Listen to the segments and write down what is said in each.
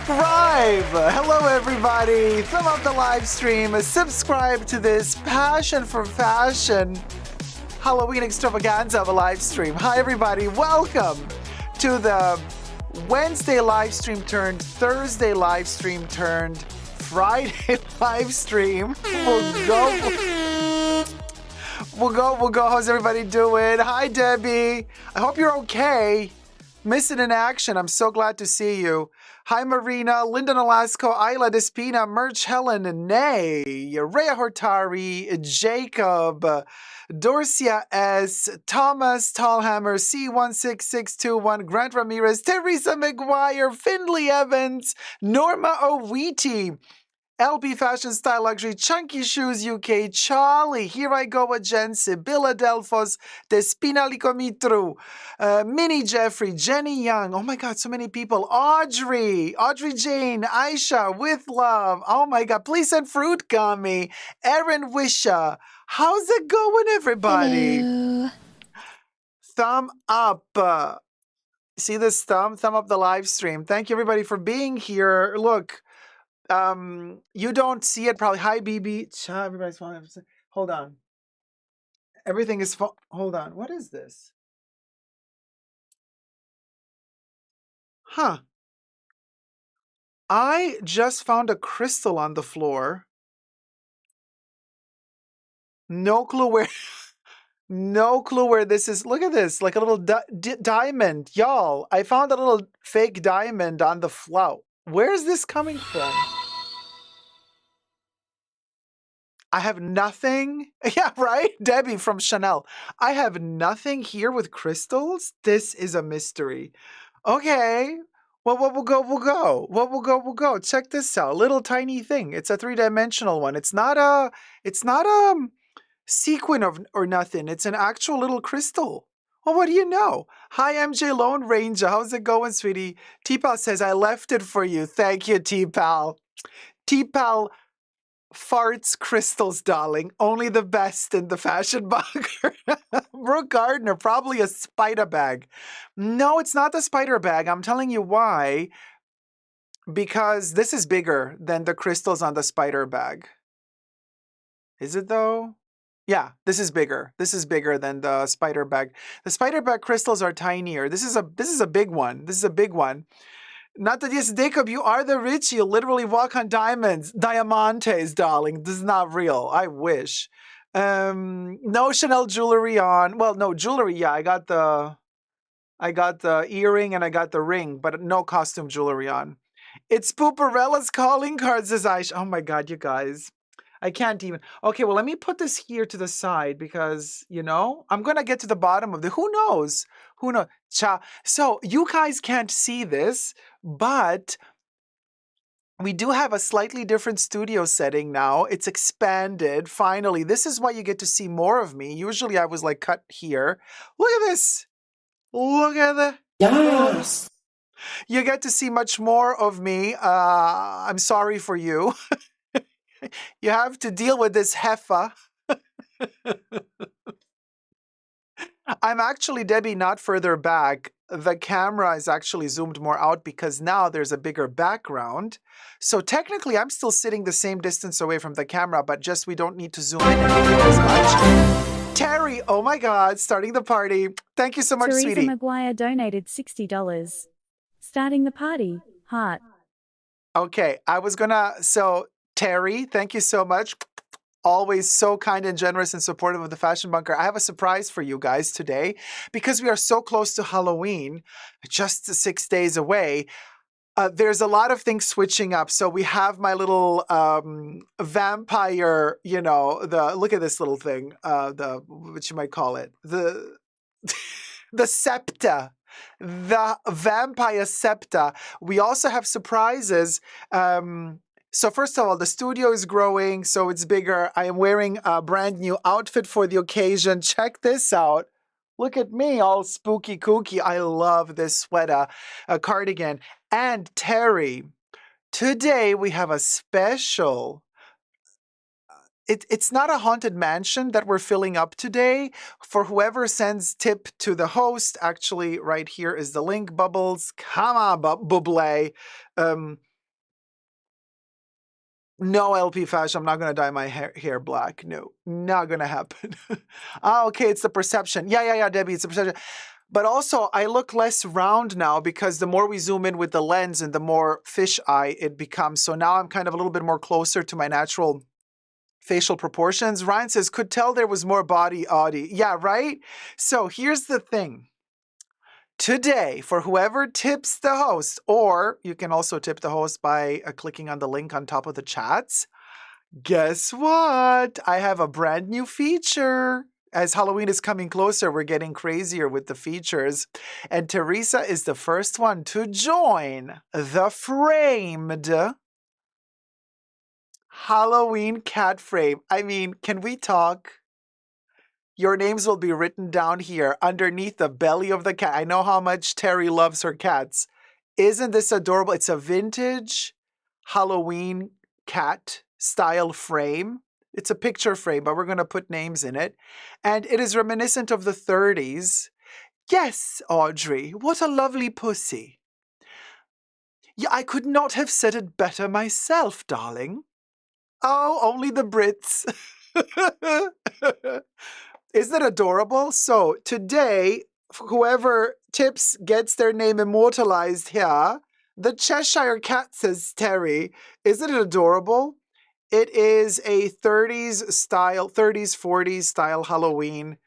subscribe. Hello, everybody. Thumb up the live stream. Subscribe to this Passion for Fashion Halloween extravaganza of a live stream. Hi, everybody. Welcome to the Wednesday live stream turned Thursday live stream turned Friday live stream. We'll go. How's everybody doing? Hi, Debbie. I hope you're okay. Missing in action. I'm so glad to see you. Hi, Marina, Linda Nolasco, Isla Despina, Merch Helen, Nay, Rhea Hortari, Jacob, Dorcia S, Thomas Tallhammer, C16621, Grant Ramirez, Teresa McGuire, Findlay Evans, Norma Owiti, LP Fashion Style Luxury, Chunky Shoes UK, Charlie, Here I Go with Jen, Sibylla Delfos, Despina Licomitru, Minnie Jeffrey, Jenny Young, oh my God, so many people, Audrey Jane, Aisha, With Love, oh my God, please send fruit gummy, Erin Wisha, how's it going, everybody? Hello. Thumb up. See this thumb up the live stream. Thank you, everybody, for being here. Look. You don't see it probably. Hi, BB. Everybody's falling. Hold on. Everything is hold on. What is this? Huh. I just found a crystal on the floor. No clue where. No clue where this is. Look at this, like a little diamond, y'all. I found a little fake diamond on the floor. Where's this coming from? I have nothing. Yeah, right? Debbie from Chanel. I have nothing here with crystals. This is a mystery. Okay. Well, what will go, will go. What will go, will go. Check this out. Little tiny thing. It's a 3-dimensional one. It's not a sequin or nothing. It's an actual little crystal. Well, what do you know? Hi, MJ Lone Ranger. How's it going, sweetie? T-Pal says, I left it for you. Thank you, T-Pal. T-Pal farts crystals, darling. Only the best in the fashion bunker. Brooke Gardner, probably a spider bag. No, it's not the spider bag. I'm telling you why. Because this is bigger than the crystals on the spider bag. Is it though? Yeah, this is bigger. This is bigger than the spider bag. The spider bag crystals are tinier. This is a big one. This is a big one. Not that, yes, Dacob, you are the rich. You literally walk on diamonds. Diamantes, darling. This is not real. I wish. No Chanel jewelry on. Well, no jewelry. Yeah, I got the earring and I got the ring, but no costume jewelry on. It's Pooparella's calling cards, says Aisha. Oh my God, you guys. I can't even. Okay, well, let me put this here to the side because, you know, I'm going to get to the bottom of the, who knows? Who knows? So you guys can't see this, but we do have a slightly different studio setting now. It's expanded. Finally, this is why you get to see more of me. Usually I was like cut here. Look at this. Look at that. Yes. You get to see much more of me. I'm sorry for you. You have to deal with this heifer. I'm actually, Debbie, not further back. The camera is actually zoomed more out because now there's a bigger background. So technically, I'm still sitting the same distance away from the camera, but just we don't need to zoom in and make it as much. Terry, oh my God, starting the party. Thank you so much, Teresa sweetie. McGuire donated $60. Starting the party, heart. Okay, so Terry, thank you so much. Always so kind and generous and supportive of the Fashion Bunker. I have a surprise for you guys today because we are so close to Halloween, just 6 days away. There's a lot of things switching up. So we have my little vampire, you know, look at this little thing, what you might call it, the septa. The vampire septa. We also have surprises. So first of all, the studio is growing, so it's bigger. I am wearing a brand new outfit for the occasion. Check this out. Look at me, all spooky kooky. I love this sweater, cardigan. And Terry, today we have a special. It's not a haunted mansion that we're filling up today. For whoever sends tip to the host, actually, right here is the link. Bubbles, come on, Buble. No, LP Fashion, I'm not going to dye my hair black. No, not going to happen. Ah, okay, it's the perception. Yeah, Debbie, it's the perception. But also, I look less round now because the more we zoom in with the lens and the more fish eye it becomes. So now I'm kind of a little bit more closer to my natural facial proportions. Ryan says, could tell there was more body Audie. Yeah, right? So here's the thing. Today, for whoever tips the host, or you can also tip the host by clicking on the link on top of the chats. Guess what? I have a brand new feature. As Halloween is coming closer, we're getting crazier with the features. And Teresa is the first one to join the framed Halloween cat frame. I mean, can we talk? Your names will be written down here underneath the belly of the cat. I know how much Terry loves her cats. Isn't this adorable? It's a vintage Halloween cat style frame. It's a picture frame, but we're going to put names in it. And it is reminiscent of the 30s. Yes, Audrey, what a lovely pussy. Yeah, I could not have said it better myself, darling. Oh, only the Brits. Isn't it adorable? So today, whoever tips gets their name immortalized here. The Cheshire Cat, says Terry. Isn't it adorable? It is a 30s style, 30s, 40s style Halloween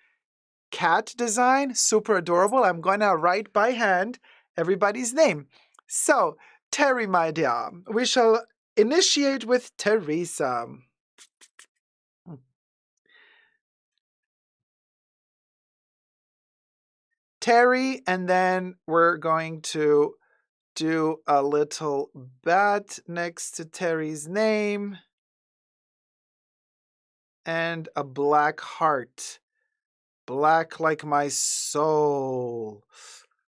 cat design. Super adorable. I'm going to write by hand everybody's name. So, Terry, my dear, we shall initiate with Teresa. Terry, and then we're going to do a little bat next to Terry's name and a black heart. Black like my soul.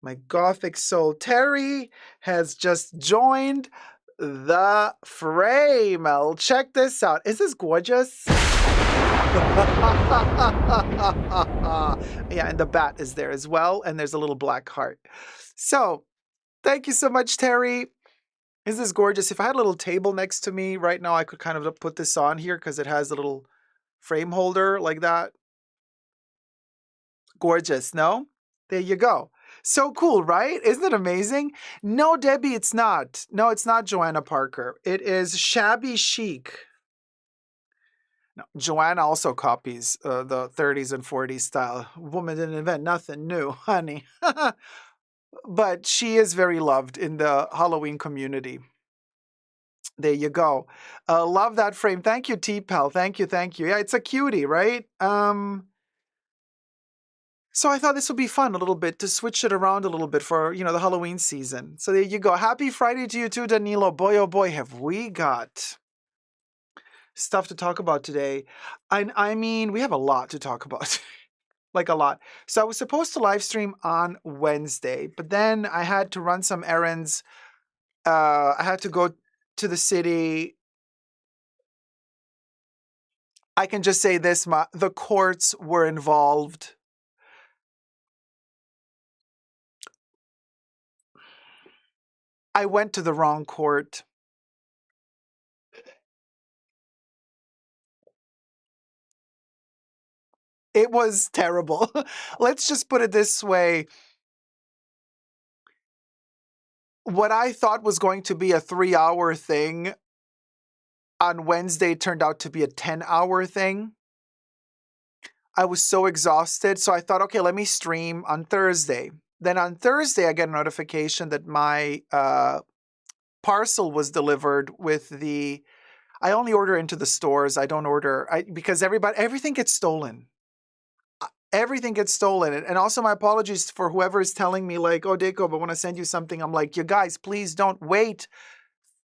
My gothic soul. Terry has just joined the frame. I'll check this out. Is this gorgeous? Yeah, and the bat is there as well, and there's a little black heart. So, thank you so much, Terry. Is this gorgeous? If I had a little table next to me right now, I could kind of put this on here because it has a little frame holder like that. Gorgeous, no? There you go. So cool, right? Isn't it amazing? No, Debbie, it's not. No, it's not Joanna Parker. It is Shabby Chic. No, Joanna also copies the 30s and 40s style. Woman didn't invent nothing new, honey. But she is very loved in the Halloween community. There you go. Love that frame. Thank you, T-Pal. Thank you, thank you. Yeah, it's a cutie, right? So I thought this would be fun a little bit to switch it around a little bit for, the Halloween season. So there you go. Happy Friday to you too, Danilo. Boy, oh boy, have we got stuff to talk about today. I mean, we have a lot to talk about. Like a lot. So I was supposed to live stream on Wednesday, but then I had to run some errands. I had to go to the city. I can just say this, the courts were involved. I went to the wrong court. It was terrible. Let's just put it this way. What I thought was going to be a 3-hour thing on Wednesday turned out to be a 10-hour thing. I was so exhausted. So I thought, okay, let me stream on Thursday. Then on Thursday, I get a notification that my parcel was delivered with the. I only order into the stores. I don't order because everything gets stolen. Everything gets stolen. And also my apologies for whoever is telling me like, oh, Dacob, I want to send you something. I'm like, you guys, please don't wait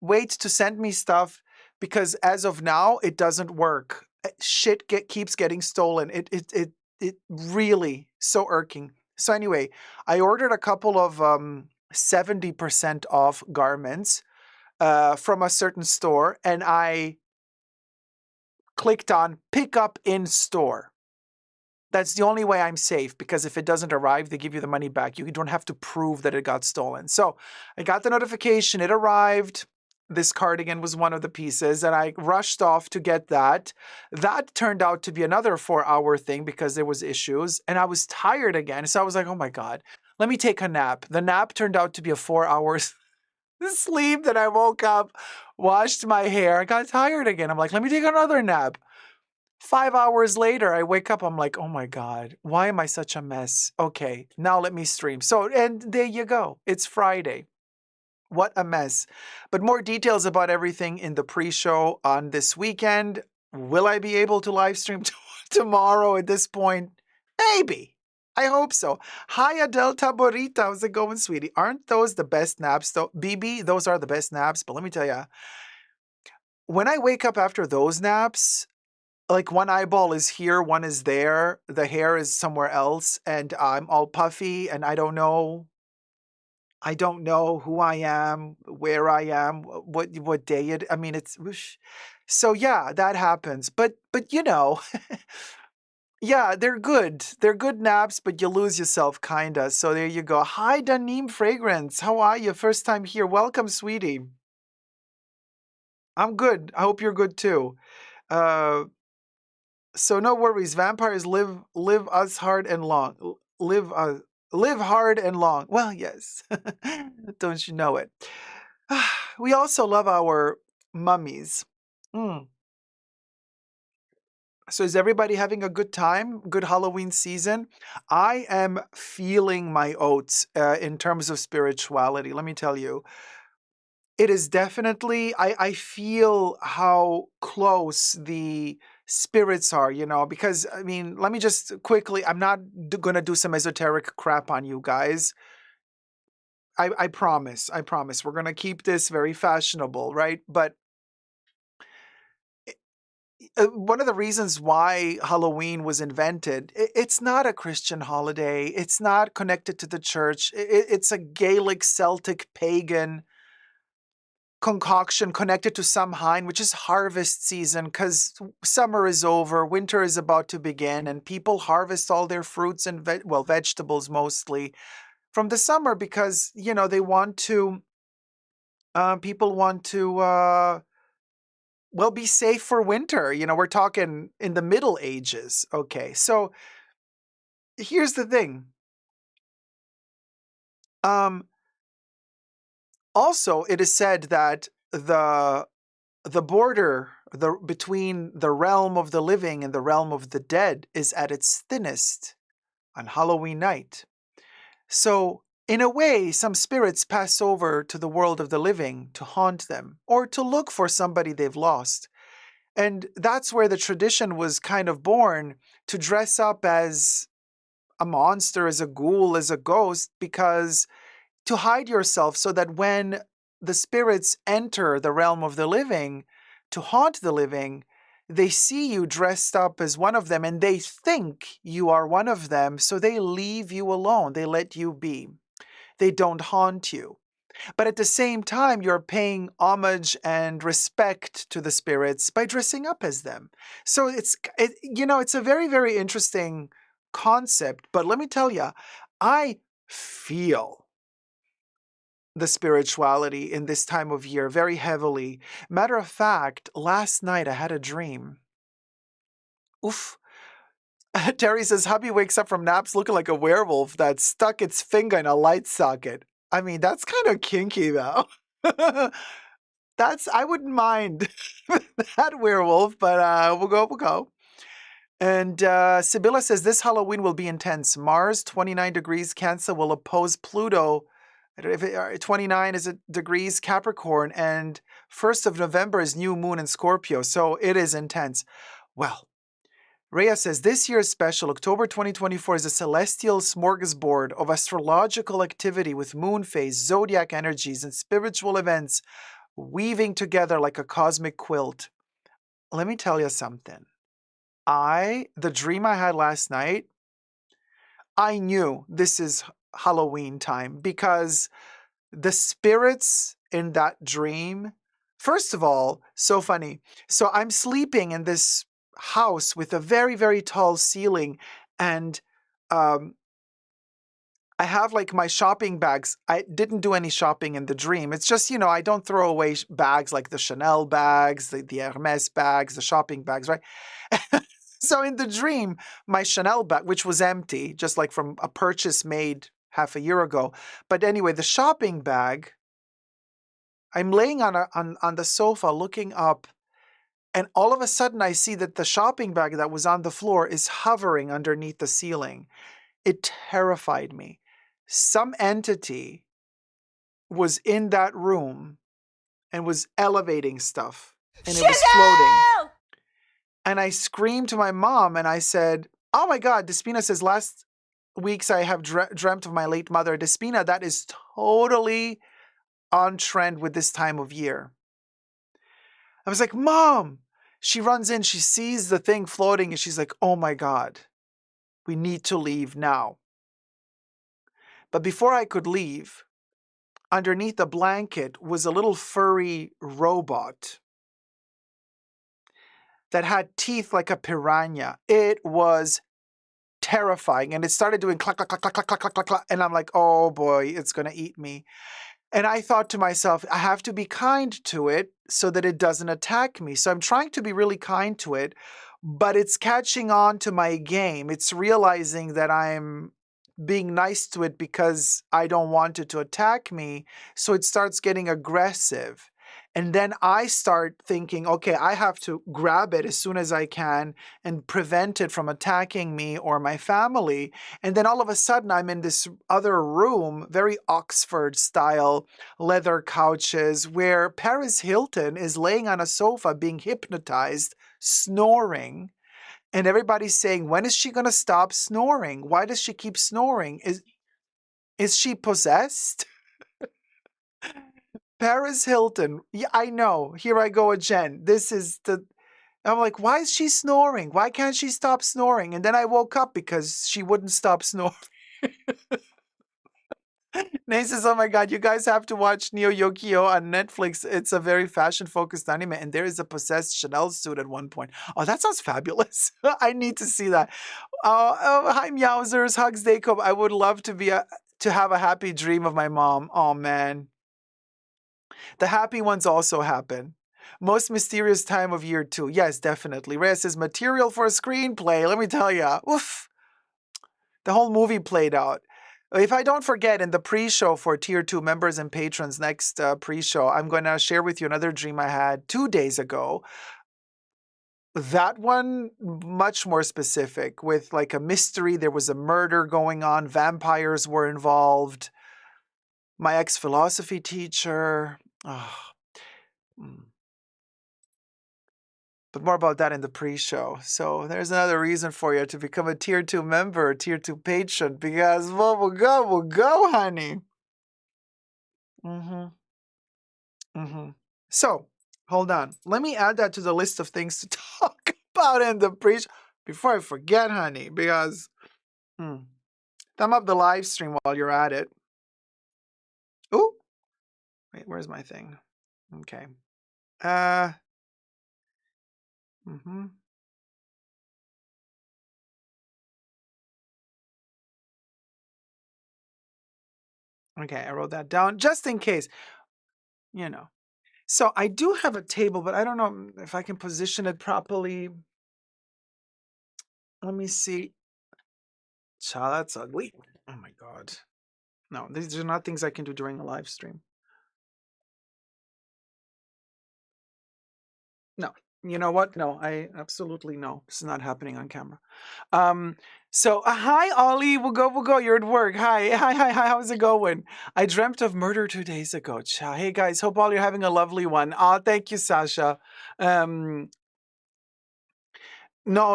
to send me stuff because as of now, it doesn't work. Shit keeps getting stolen. It really so irking. So anyway, I ordered a couple of 70% off garments from a certain store and I clicked on pick up in store. That's the only way I'm safe because if it doesn't arrive, they give you the money back. You don't have to prove that it got stolen. So I got the notification. It arrived. This cardigan was one of the pieces, and I rushed off to get that. That turned out to be another 4-hour thing because there was issues, and I was tired again. So I was like, oh my God, let me take a nap. The nap turned out to be a 4 hours sleep. Then I woke up, washed my hair, I got tired again. I'm like, let me take another nap. 5 hours later, I wake up. I'm like, oh my God, why am I such a mess? Okay, now let me stream. So, and there you go. It's Friday. What a mess. But more details about everything in the pre show on this weekend. Will I be able to live stream tomorrow at this point? Maybe. I hope so. Hi, Adele Taborita. How's it going, sweetie? Aren't those the best naps, though? BB, those are the best naps. But let me tell you, when I wake up after those naps, like one eyeball is here, one is there, the hair is somewhere else, and I'm all puffy and I don't know. I don't know who I am, where I am, what day it. I mean, it's whoosh. So yeah, that happens. But yeah, they're good. They're good naps, but you lose yourself kinda. So there you go. Hi, Danim Fragrance. How are you? First time here. Welcome, sweetie. I'm good. I hope you're good too. Uh, so no worries. Vampires live us hard and long. Live hard and long. Well, yes. Don't you know it? We also love our mummies. Mm. So is everybody having a good time? Good Halloween season? I am feeling my oats in terms of spirituality. Let me tell you, it is definitely. I feel how close the spirits are. Because I mean, let me just quickly. I'm not gonna do some esoteric crap on you guys. I promise. I promise. We're gonna keep this very fashionable, right? But one of the reasons why Halloween was invented, it's not a Christian holiday. It's not connected to the church. It's a Gaelic, Celtic, pagan concoction connected to Samhain, which is harvest season because summer is over, winter is about to begin, and people harvest all their fruits and vegetables mostly from the summer because they want to. People want to. Well, be safe for winter. We're talking in the Middle Ages. Okay, so here's the thing. Um, Also, it is said that the border between the realm of the living and the realm of the dead is at its thinnest on Halloween night. So, in a way, some spirits pass over to the world of the living to haunt them or to look for somebody they've lost. And that's where the tradition was kind of born to dress up as a monster, as a ghoul, as a ghost, because to hide yourself so that when the spirits enter the realm of the living to haunt the living, they see you dressed up as one of them and they think you are one of them, so they leave you alone. They let you be. They don't haunt you. But at the same time, you're paying homage and respect to the spirits by dressing up as them. So it's a very, very interesting concept. But let me tell you, I feel the spirituality in this time of year very heavily. Matter of fact, last night I had a dream. Oof. Terry says, hubby wakes up from naps looking like a werewolf that stuck its finger in a light socket. I mean, that's kind of kinky though. I wouldn't mind that werewolf, but we'll go. And Sibylla says this Halloween will be intense. Mars, 29 degrees Cancer, will oppose Pluto. I don't know if 29 is degrees Capricorn, and 1st of November is new moon in Scorpio. So it is intense. Well, Rhea says this year's special, October 2024, is a celestial smorgasbord of astrological activity with moon phase, zodiac energies, and spiritual events weaving together like a cosmic quilt. Let me tell you something. The dream I had last night, I knew this is Halloween time because the spirits in that dream, first of all, so funny. So I'm sleeping in this house with a very, very tall ceiling, and um, I have like my shopping bags. I didn't do any shopping in the dream. It's just, I don't throw away bags like the Chanel bags, the Hermes bags, the shopping bags, right? So in the dream, my Chanel bag, which was empty, just like from a purchase made half a year ago. But anyway, the shopping bag, I'm laying on the sofa looking up, and all of a sudden I see that the shopping bag that was on the floor is hovering underneath the ceiling. It terrified me. Some entity was in that room and was elevating stuff, and it was floating. Chanel! And I screamed to my mom and I said, "Oh my God," Despina says, "last weeks I have dreamt of my late mother." Despina, that is totally on trend with this time of year. I was like, "Mom." She runs in, she sees the thing floating, and she's like, "Oh my God, we need to leave now." But before I could leave, underneath the blanket was a little furry robot that had teeth like a piranha. It was terrifying. And it started doing clack, clack, clack, clack, clack, clack, clack, clack, clack. And I'm like, oh boy, it's going to eat me. And I thought to myself, I have to be kind to it so that it doesn't attack me. So I'm trying to be really kind to it, but it's catching on to my game. It's realizing that I'm being nice to it because I don't want it to attack me. So it starts getting aggressive. And then I start thinking, okay, I have to grab it as soon as I can and prevent it from attacking me or my family. And then all of a sudden, I'm in this other room, very Oxford style leather couches, where Paris Hilton is laying on a sofa being hypnotized, snoring. And everybody's saying, when is she going to stop snoring? Why does she keep snoring? Is she possessed? Paris Hilton. Yeah, I know. Here I go again. This is the. I'm like, why is she snoring? Why can't she stop snoring? And then I woke up because she wouldn't stop snoring. Nay says, oh my God, you guys have to watch Neo Yokio on Netflix. It's a very fashion focused anime, and there is a possessed Chanel suit at one point. Oh, that sounds fabulous. I need to see that. Hi, Meowsers. Hugs, Dacob. I would love to have a happy dream of my mom. Oh, man. The happy ones also happen. Most mysterious time of year, too. Yes, definitely. Reyes says, material for a screenplay. Let me tell you. Oof. The whole movie played out. If I don't forget, in the pre-show for Tier 2 members and patrons, next pre-show, I'm going to share with you another dream I had 2 days ago. That one, much more specific, with like a mystery. There was a murder going on. Vampires were involved. My ex-philosophy teacher. Oh. But more about that in the pre-show. So there's another reason for you to become a Tier 2 member, Tier 2 patron, because what will go, honey. Mm-hmm. Mm-hmm. So, hold on. Let me add that to the list of things to talk about in the pre-show before I forget, honey, because thumb up the live stream while you're at it. Ooh. Wait, where's my thing? Okay. Mm-hmm. Okay, I wrote that down just in case, you know. So I do have a table, but I don't know if I can position it properly. Let me see. Child, that's ugly. Oh my God. No, these are not things I can do during a live stream. No. You know what? No, I absolutely no. This is not happening on camera. So hi Ollie, we'll go. You're at work. Hi. How's it going? I dreamt of murder 2 days ago. Ciao. Hey guys, hope all you're having a lovely one. Thank you, Sasha. No,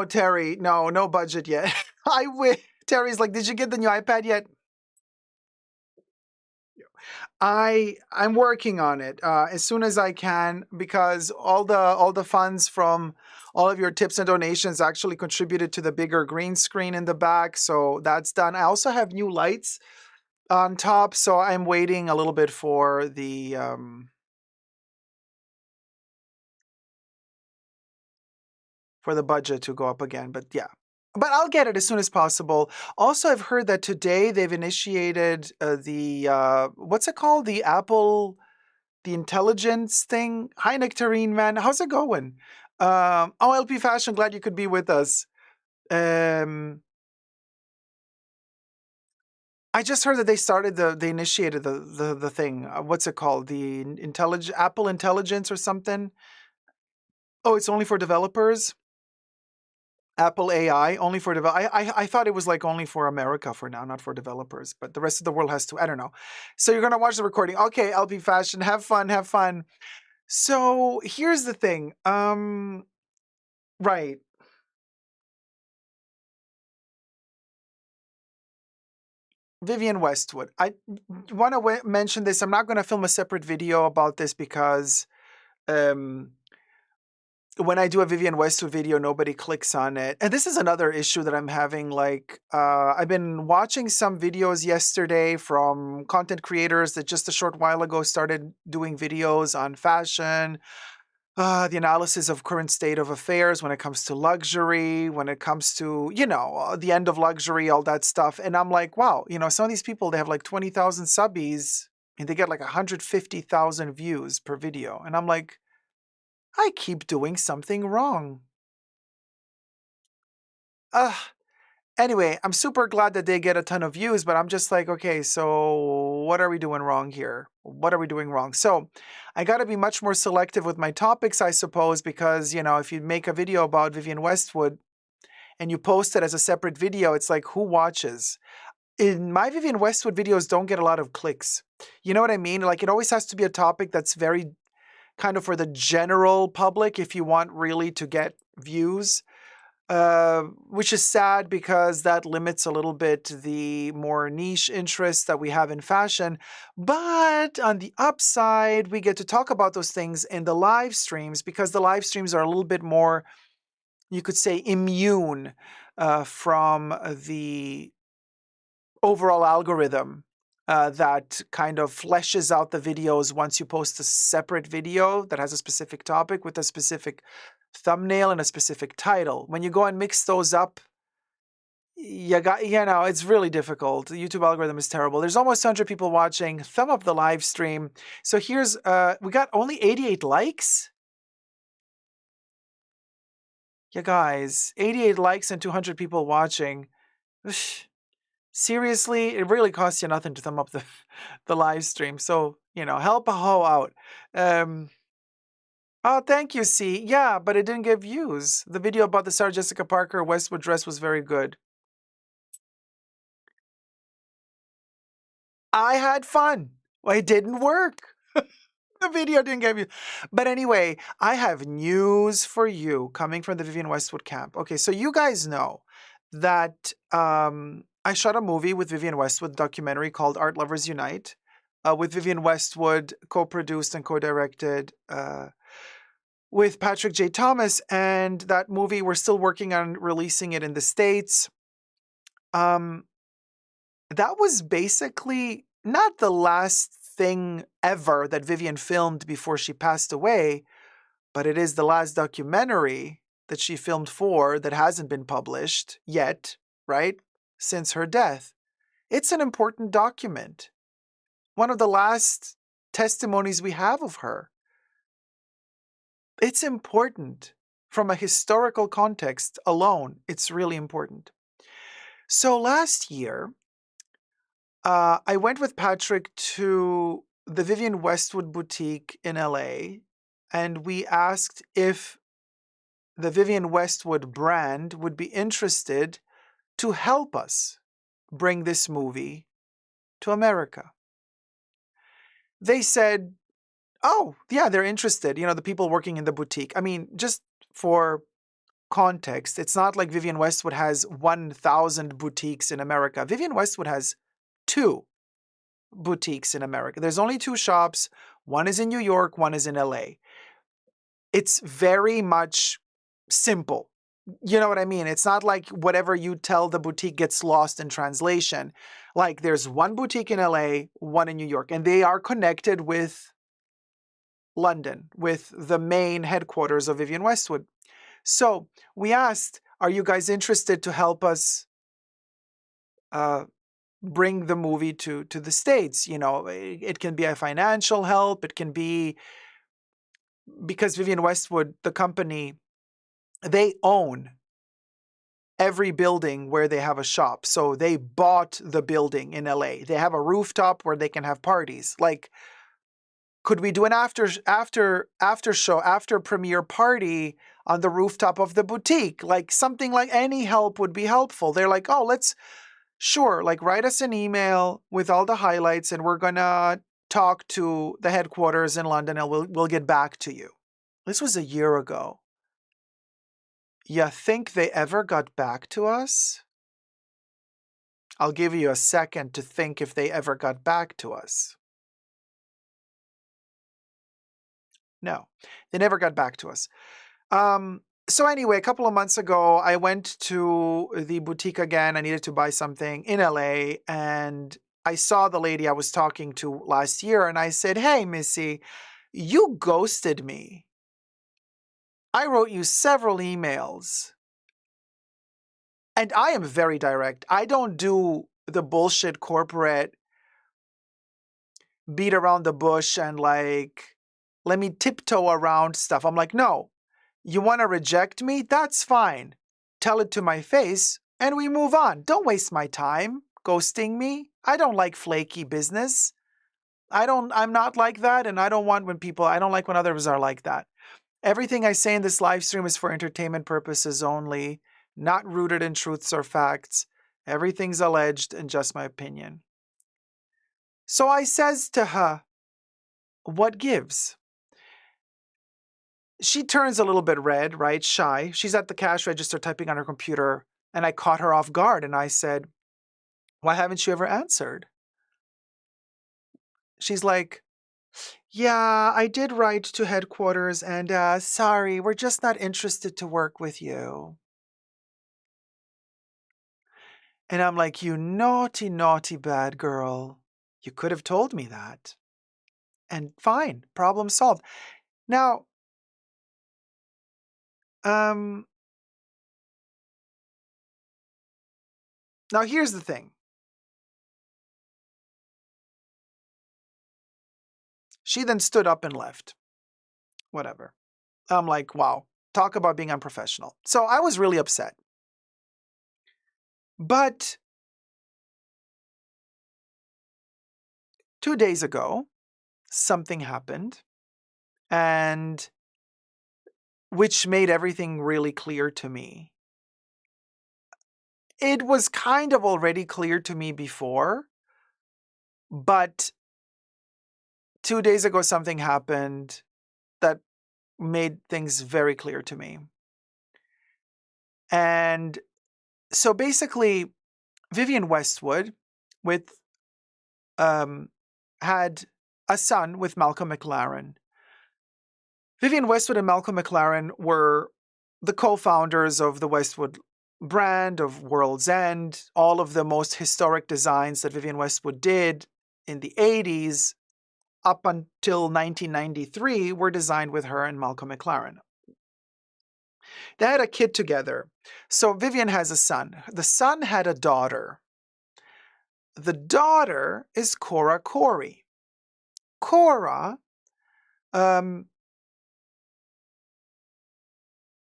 Terry, no budget yet. I wish. Terry's like, did you get the new iPad yet? I'm working on it as soon as I can, because all the funds from all of your tips and donations actually contributed to the bigger green screen in the back, so that's done. I also have new lights on top, so I'm waiting a little bit for the budget to go up again. But yeah, But I'll get it as soon as possible. Also, I've heard that today they've initiated what's it called? The Apple, the intelligence thing. Hi, Nectarine Man. How's it going? Oh, LP Fashion, glad you could be with us. Um, I just heard that they initiated the thing. What's it called? The Apple Intelligence or something. Oh, it's only for developers. Apple AI only for I thought it was like only for America for now, not for developers, but the rest of the world has to. I don't know. So you're gonna watch the recording. Okay, LP Fashion, have fun, have fun. So here's the thing. Right. Vivienne Westwood. I want to mention this. I'm not going to film a separate video about this because um, when I do a Vivienne Westwood video, nobody clicks on it. And this is another issue that I'm having. Like, I've been watching some videos yesterday from content creators that just a short while ago started doing videos on fashion, the analysis of current state of affairs when it comes to luxury, when it comes to, the end of luxury, all that stuff. And I'm like, wow, some of these people, they have like 20,000 subbies and they get like 150,000 views per video. And I'm like, I keep doing something wrong. Ugh. Anyway, I'm super glad that they get a ton of views, but I'm just like, okay, so what are we doing wrong here? What are we doing wrong? So I got to be much more selective with my topics, I suppose, because, if you make a video about Vivienne Westwood and you post it as a separate video, it's like, who watches? In my Vivienne Westwood videos don't get a lot of clicks. You know what I mean? Like, it always has to be a topic that's very kind of for the general public if you want really to get views. Which is sad because that limits a little bit the more niche interests that we have in fashion. But on the upside, we get to talk about those things in the live streams because the live streams are a little bit more, you could say, immune from the overall algorithm that kind of fleshes out the videos once you post a separate video that has a specific topic with a specific thumbnail and a specific title. When you go and mix those up, it's really difficult. The YouTube algorithm is terrible. There's almost 100 people watching. Thumb up the live stream. So here's, we got only 88 likes. Yeah, guys, 88 likes and 200 people watching. Seriously, it really costs you nothing to thumb up the live stream. So, help a hoe out. Oh, thank you, C. Yeah, but it didn't get views. The video about the Sarah Jessica Parker Westwood dress was very good. I had fun. Well, it didn't work. The video didn't get views. But anyway, I have news for you coming from the Vivienne Westwood camp. Okay, so you guys know that I shot a movie with Vivienne Westwood, documentary called Art Lovers Unite, with Vivienne Westwood, co-produced and co-directed with Patrick J. Thomas. And that movie, we're still working on releasing it in the States. That was basically not the last thing ever that Vivienne filmed before she passed away, but it is the last documentary that she filmed for that hasn't been published yet, right? Since her death. It's an important document. One of the last testimonies we have of her. It's important. From a historical context alone, it's really important. So last year, I went with Patrick to the Vivienne Westwood boutique in LA, and we asked if the Vivienne Westwood brand would be interested to help us bring this movie to America. They said, oh, yeah, they're interested. The people working in the boutique. I mean, just for context, it's not like Vivienne Westwood has 1,000 boutiques in America. Vivienne Westwood has 2 boutiques in America. There's only 2 shops. One is in New York, one is in LA. It's very much simple. You know what I mean? It's not like whatever you tell the boutique gets lost in translation. Like there's one boutique in LA, one in New York, and they are connected with London, with the main headquarters of Vivienne Westwood. So we asked, Are you guys interested to help us uh, bring the movie to the States? It can be a financial help. It can be because Vivienne Westwood, the company, they own every building where they have a shop. So they bought the building in LA. They have a rooftop where they can have parties. Like, could we do an after show, after premiere party on the rooftop of the boutique? Like something like any help would be helpful. They're like, oh, sure, like write us an email with all the highlights and we're gonna talk to the headquarters in London and we'll get back to you. This was a year ago. You think they ever got back to us? I'll give you a second to think if they ever got back to us. No, they never got back to us. So anyway, a couple of months ago, I went to the boutique again. I needed to buy something in LA, and I saw the lady I was talking to last year, and I said, "Hey, Missy, you ghosted me. I wrote you several emails, and I am very direct. I don't do the bullshit corporate beat around the bush and like, let me tiptoe around stuff. I'm like, no, you want to reject me? That's fine. Tell it to my face and we move on. Don't waste my time ghosting me. I don't like flaky business. I'm not like that. And I don't like when others are like that. Everything I say in this live stream is for entertainment purposes only, not rooted in truths or facts. Everything's alleged and just my opinion. So I says to her, what gives? She turns a little bit red, right? Shy. She's at the cash register typing on her computer, and I caught her off guard and I said, why haven't you ever answered? She's like, yeah, I did write to headquarters and sorry, we're just not interested to work with you. And I'm like, you naughty, naughty bad girl. You could have told me that. And fine, problem solved. Now, um, now here's the thing. She then stood up and left. Whatever. I'm like, wow, talk about being unprofessional. So I was really upset. But 2 days ago, something happened, and which made everything really clear to me. It was kind of already clear to me before, but 2 days ago, something happened that made things very clear to me. And so basically, Vivienne Westwood had a son with Malcolm McLaren. Vivienne Westwood and Malcolm McLaren were the co-founders of the Westwood brand, of World's End. All of the most historic designs that Vivienne Westwood did in the 80s up until 1993 were designed with her and Malcolm McLaren. They had a kid together. So Vivienne has a son. The son had a daughter. The daughter is Cora Corey. Cora,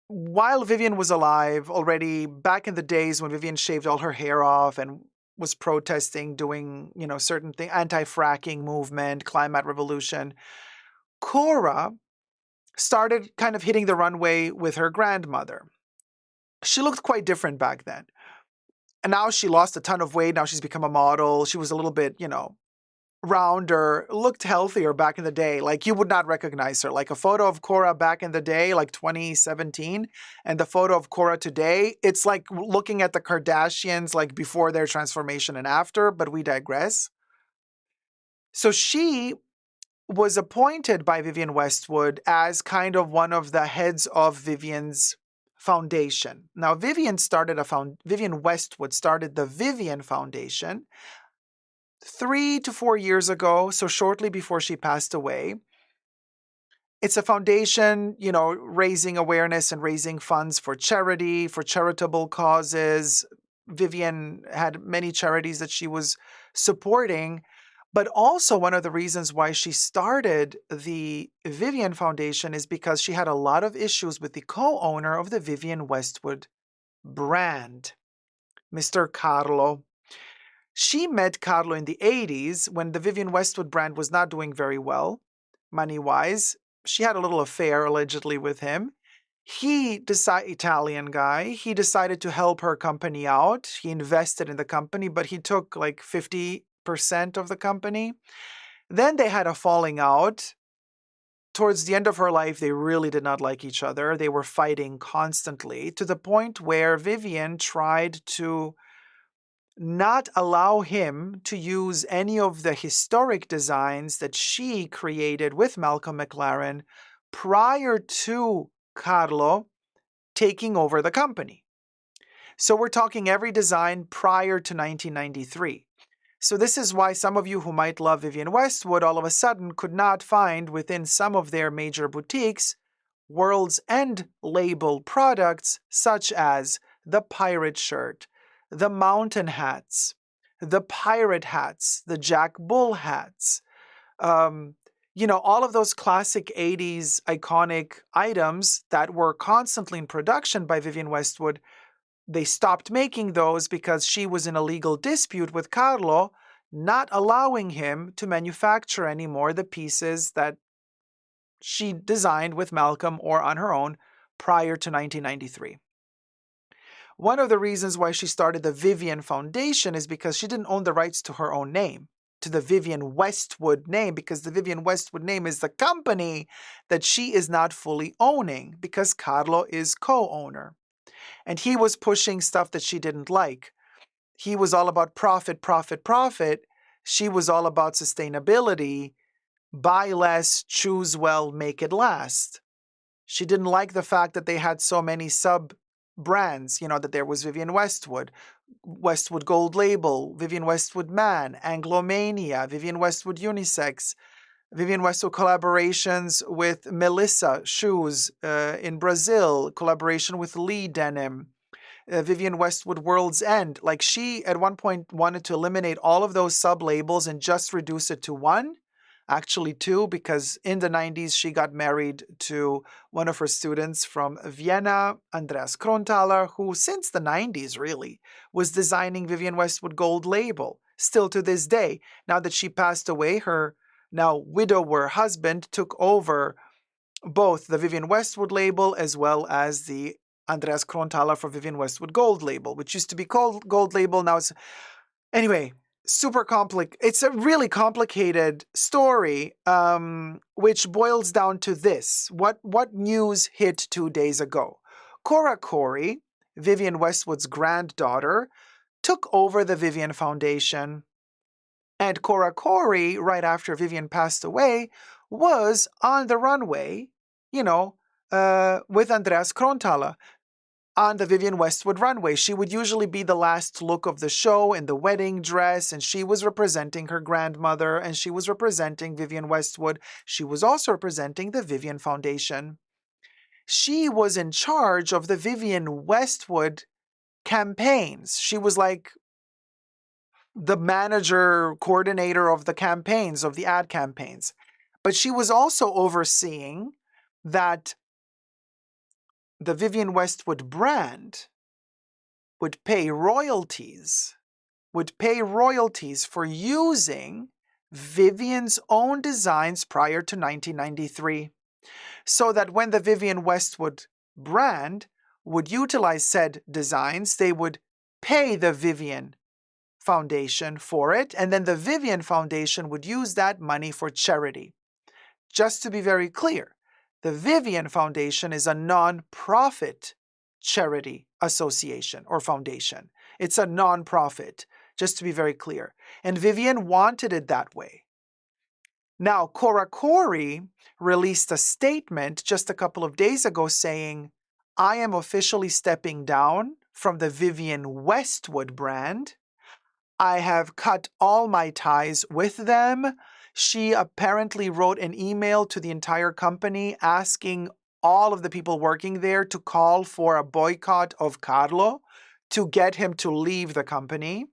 while Vivienne was alive, already back in the days when Vivienne shaved all her hair off and was protesting, doing, certain things, anti-fracking movement, climate revolution, Cora started kind of hitting the runway with her grandmother. She looked quite different back then. And now she lost a ton of weight. Now she's become a model. She was a little bit, rounder, looked healthier back in the day. Like you would not recognize her. Like a photo of Cora back in the day, like 2017, and the photo of Cora today, it's like looking at the Kardashians, like before their transformation and after, but we digress. So she was appointed by Vivienne Westwood as kind of one of the heads of Vivienne's foundation. Now, Vivienne Westwood started the Vivienne Foundation 3 to 4 years ago, so shortly before she passed away. It's a foundation, raising awareness and raising funds for charity, for charitable causes. Vivienne had many charities that she was supporting. But also, one of the reasons why she started the Vivienne Foundation is because she had a lot of issues with the co owner of the Vivienne Westwood brand, Mr. Carlo. She met Carlo in the 80s when the Vivienne Westwood brand was not doing very well, money wise. She had a little affair allegedly with him. Italian guy, he decided to help her company out. He invested in the company, but he took like 50% of the company. Then they had a falling out. Towards the end of her life, they really did not like each other. They were fighting constantly to the point where Vivienne tried to not allow him to use any of the historic designs that she created with Malcolm McLaren prior to Carlo taking over the company. So we're talking every design prior to 1993. So this is why some of you who might love Vivienne Westwood all of a sudden could not find within some of their major boutiques World's End label products such as the pirate shirt, the mountain hats, the pirate hats, the Jack Bull hats, all of those classic 80s iconic items that were constantly in production by Vivienne Westwood. They stopped making those because she was in a legal dispute with Carlo, not allowing him to manufacture anymore the pieces that she designed with Malcolm or on her own prior to 1993. One of the reasons why she started the Vivienne Foundation is because she didn't own the rights to her own name, to the Vivienne Westwood name, because the Vivienne Westwood name is the company that she is not fully owning because Carlo is co-owner. And he was pushing stuff that she didn't like. He was all about profit, profit, profit. She was all about sustainability. Buy less, choose well, make it last. She didn't like the fact that they had so many sub brands, that there was Vivienne Westwood, Westwood Gold Label, Vivienne Westwood Man, Anglomania, Vivienne Westwood Unisex, Vivienne Westwood collaborations with Melissa Shoes in Brazil, collaboration with Lee Denim, Vivienne Westwood World's End. Like she at one point wanted to eliminate all of those sub labels and just reduce it to one. Actually, two, because in the 90s she got married to one of her students from Vienna, Andreas Kronthaler, who since the 90s really was designing Vivienne Westwood Gold Label, still to this day. Now that she passed away, her now widower husband took over both the Vivienne Westwood label as well as the Andreas Kronthaler for Vivienne Westwood Gold Label, which used to be called Gold Label. Now it's, anyway, super complicated. It's a really complicated story, which boils down to this. What news hit 2 days ago? Cora Corey, Vivienne Westwood's granddaughter, took over the Vivienne Foundation. And Cora Corey, right after Vivienne passed away, was on the runway, with Andreas Kronthaler on the Vivienne Westwood runway. She would usually be the last look of the show in the wedding dress, and she was representing her grandmother, and she was representing Vivienne Westwood. She was also representing the Vivienne Foundation. She was in charge of the Vivienne Westwood campaigns. She was like the manager, coordinator of the campaigns, of the ad campaigns. But she was also overseeing that the Vivienne Westwood brand would pay royalties for using Vivienne's own designs prior to 1993. So that when the Vivienne Westwood brand would utilize said designs, they would pay the Vivienne Foundation for it, and then the Vivienne Foundation would use that money for charity. Just to be very clear, the Vivienne Foundation is a non-profit charity association or foundation. It's a non-profit, just to be very clear. And Vivienne wanted it that way. Now, Cora Corey released a statement just a couple of days ago saying, I am officially stepping down from the Vivienne Westwood brand. I have cut all my ties with them. She apparently wrote an email to the entire company asking all of the people working there to call for a boycott of Carlo to get him to leave the company,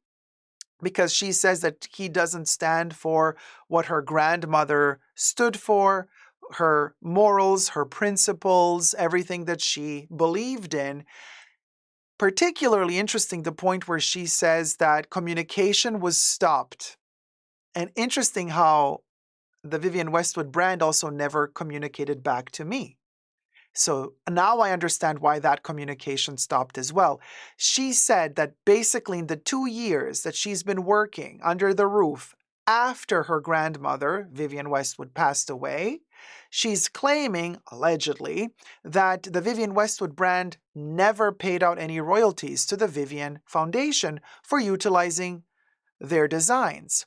because she says that he doesn't stand for what her grandmother stood for, her morals, her principles, everything that she believed in. Particularly interesting, the point where she says that communication was stopped. And interesting how the Vivienne Westwood brand also never communicated back to me. So now I understand why that communication stopped as well. She said that basically in the 2 years that she's been working under the roof after her grandmother, Vivienne Westwood, passed away, she's claiming, allegedly, that the Vivienne Westwood brand never paid out any royalties to the Vivienne Foundation for utilizing their designs.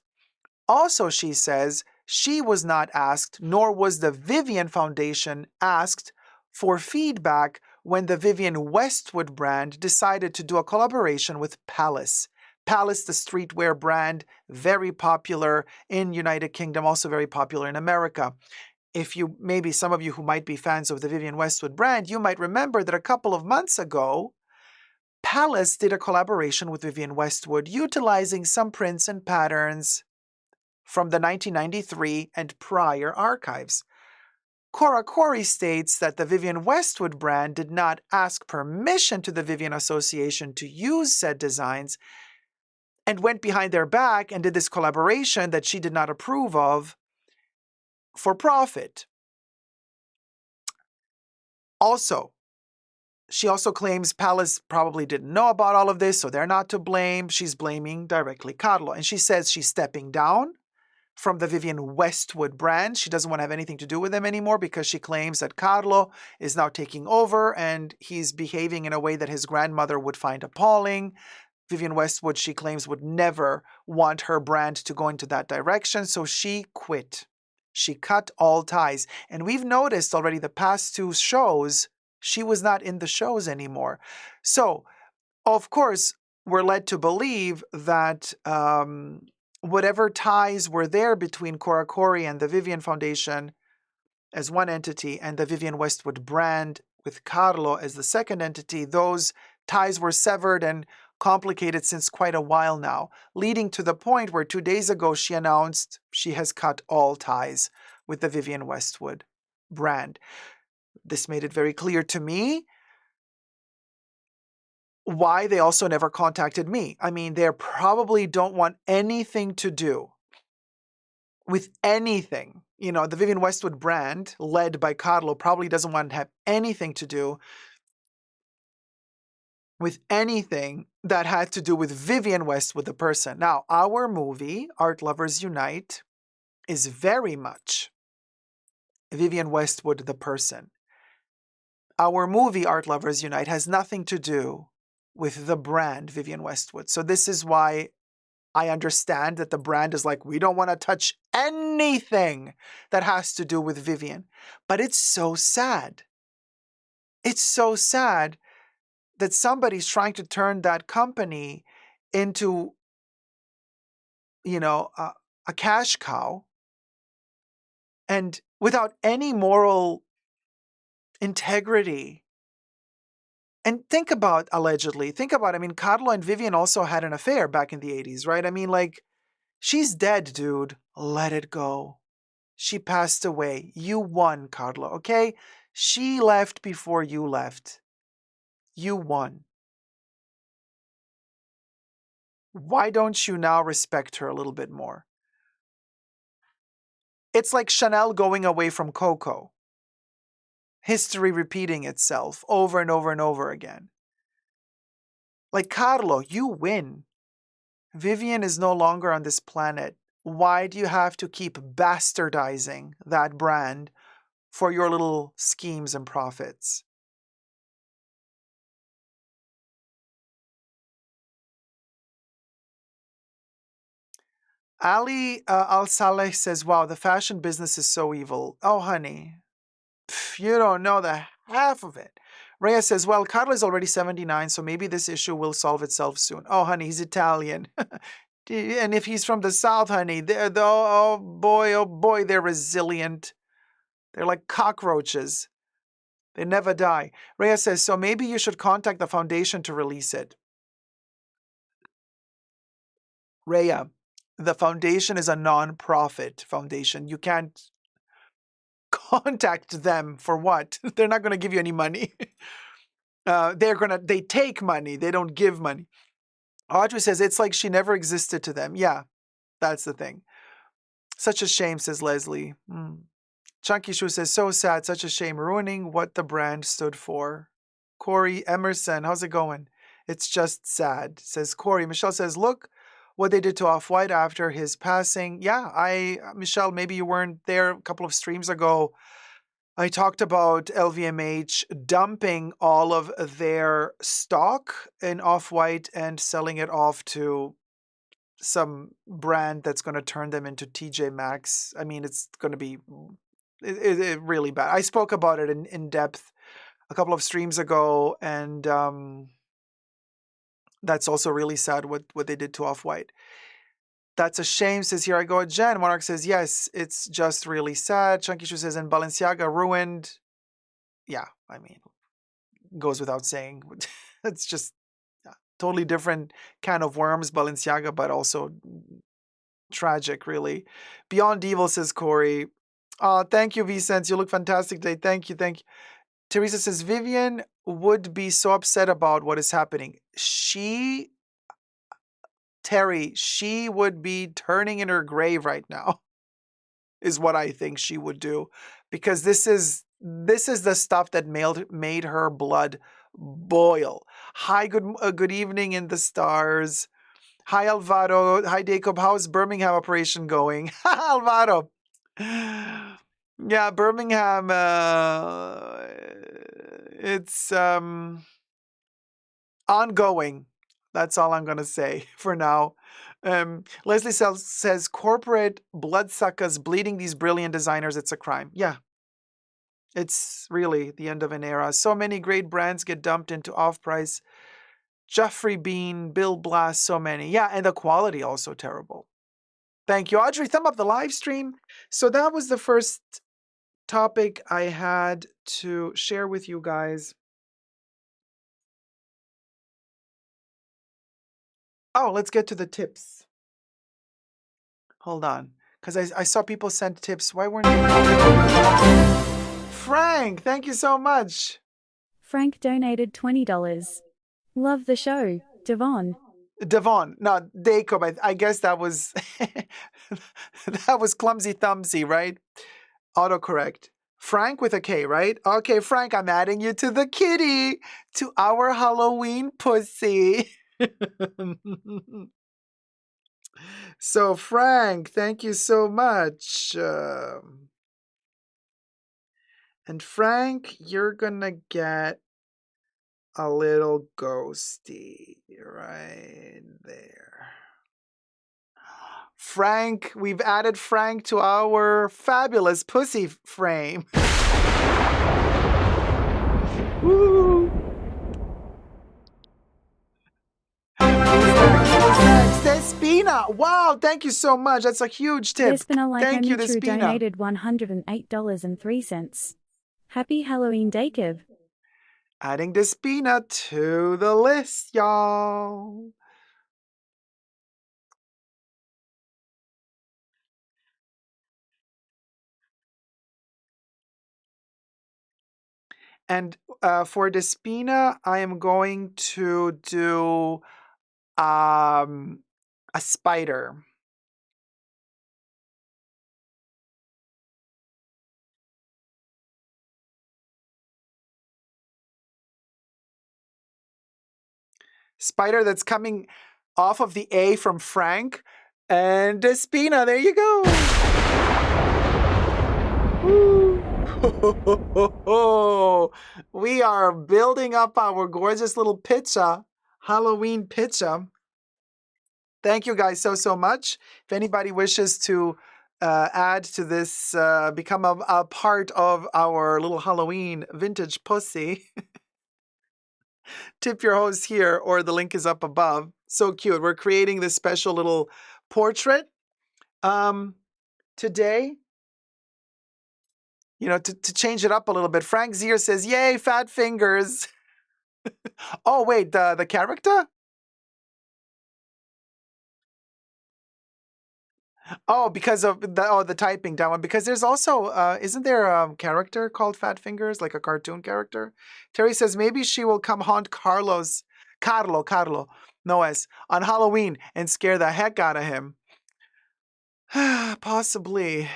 Also, she says she was not asked, nor was the Vivienne Foundation asked for feedback when the Vivienne Westwood brand decided to do a collaboration with Palace. Palace, the streetwear brand, very popular in United Kingdom, also very popular in America. If you, maybe some of you who might be fans of the Vivienne Westwood brand, you might remember that a couple of months ago, Palace did a collaboration with Vivienne Westwood utilizing some prints and patterns from the 1993 and prior archives. Cora Corey states that the Vivienne Westwood brand did not ask permission to the Vivienne Association to use said designs and went behind their back and did this collaboration that she did not approve of for profit. Also, she also claims Palace probably didn't know about all of this, so they're not to blame. She's blaming directly Carlo. And she says she's stepping down from the Vivienne Westwood brand. She doesn't want to have anything to do with them anymore because she claims that Carlo is now taking over and he's behaving in a way that his grandmother would find appalling. Vivienne Westwood, she claims, would never want her brand to go into that direction, so she quit. She cut all ties. And we've noticed already the past 2 shows, she was not in the shows anymore. So, of course, we're led to believe that whatever ties were there between Cora Corey and the Vivienne Foundation as one entity and the Vivienne Westwood brand with Carlo as the second entity, those ties were severed and complicated since quite a while now, leading to the point where 2 days ago she announced she has cut all ties with the Vivienne Westwood brand. This made it very clear to me why they also never contacted me. I mean, they probably don't want anything to do with anything. You know, the Vivienne Westwood brand, led by Carlo, probably doesn't want to have anything to do with anything that had to do with Vivienne Westwood, the person. Now, our movie, Art Lovers Unite, is very much Vivienne Westwood, the person. Our movie, Art Lovers Unite, has nothing to do with the brand Vivienne Westwood. So this is why I understand that the brand is like, we don't want to touch anything that has to do with Vivienne. But it's so sad. It's so sad that somebody's trying to turn that company into, a cash cow, and without any moral integrity. And think about, allegedly, I mean, Carlo and Vivienne also had an affair back in the 80s, right? I mean, like, she's dead, dude. Let it go. She passed away. You won, Carlo, okay? She left before you left. You won. Why don't you now respect her a little bit more? It's like Chanel going away from Coco. History repeating itself over and over and over again. Like, Carlo, you win. Vivienne is no longer on this planet. Why do you have to keep bastardizing that brand for your little schemes and profits? Ali Al-Saleh says, wow, the fashion business is so evil. Oh, honey, you don't know the half of it. Rhea says, well, Carlo is already 79, so maybe this issue will solve itself soon. Oh, honey, he's Italian. And if he's from the South, honey, oh boy, they're resilient. They're like cockroaches. They never die. Rhea says, so maybe you should contact the foundation to release it. Rhea, the foundation is a non-profit foundation. You can't contact them for what? They're not going to give you any money. They take money. They don't give money. Audrey says, it's like she never existed to them. Yeah, that's the thing. Such a shame, says Leslie. Chunky Shoe says, so sad, such a shame, ruining what the brand stood for. Corey Emerson, how's it going? It's just sad, says Corey. Michelle says, look what they did to Off-White after his passing. Yeah, Michelle, maybe you weren't there a couple of streams ago. I talked about LVMH dumping all of their stock in Off-White and selling it off to some brand that's going to turn them into TJ Maxx. I mean, it's going to be really bad. I spoke about it in depth a couple of streams ago, and that's also really sad what they did to Off-White. That's a shame, says Here I Go Jen. Monarch says, yes, it's just really sad. Chunky Shoe says, and Balenciaga ruined. Yeah, I mean, goes without saying. It's just totally different can of worms, Balenciaga, but also tragic, really. Beyond Evil, says Corey. Thank you, Vicente. You look fantastic today. Thank you. Teresa says, Vivienne would be so upset about what is happening. Terry, she would be turning in her grave right now, is what I think she would do. Because this is the stuff that made her blood boil. Hi, good evening in the stars. Hi, Alvaro. Hi, Dacob. How's Birmingham operation going? Alvaro. Yeah, Birmingham, it's ongoing. That's all I'm going to say for now. Leslie says, corporate bloodsuckers bleeding these brilliant designers, it's a crime. Yeah, it's really the end of an era. So many great brands get dumped into off-price. Jeffrey Bean, Bill Blass, so many. Yeah, and the quality also terrible. Thank you, Audrey. Thumb up the live stream. So that was the first topic I had to share with you guys. Oh, let's get to the tips. Hold on, because I saw people send tips. Why weren't they? Frank, thank you so much. Frank donated $20. Love the show, Devon. Devon, no, Dacob. I guess that was that was clumsy thumbsy, right? Autocorrect. Frank with a K, right? Okay, Frank, I'm adding you to the kitty, to our Halloween pussy. So, Frank, thank you so much. And Frank, you're gonna get a little ghosty right there. Frank, we've added Frank to our fabulous pussy frame. Woo! Despina! Wow, thank you so much. That's a huge tip. Despina like Thank you, Omitru Despina. donated $108.03. Happy Halloween, Dacob. Adding Despina to the list, y'all. And for Despina, I am going to do a spider. Spider that's coming off of the A from Frank. And Despina, there you go. Woo. We are building up our gorgeous little pizza, Halloween pizza. Thank you guys so much. If anybody wishes to add to this, become a part of our little Halloween vintage pussy, tip your host here, or the link is up above. So cute. We're creating this special little portrait um, today, to change it up a little bit. Frank Zier says, "Yay, fat fingers." Oh, wait, the character? Oh, because of the typing down one. Because there's also isn't there a character called Fat Fingers, like a cartoon character? Terry says maybe she will come haunt Carlo, no S, on Halloween and scare the heck out of him. Possibly.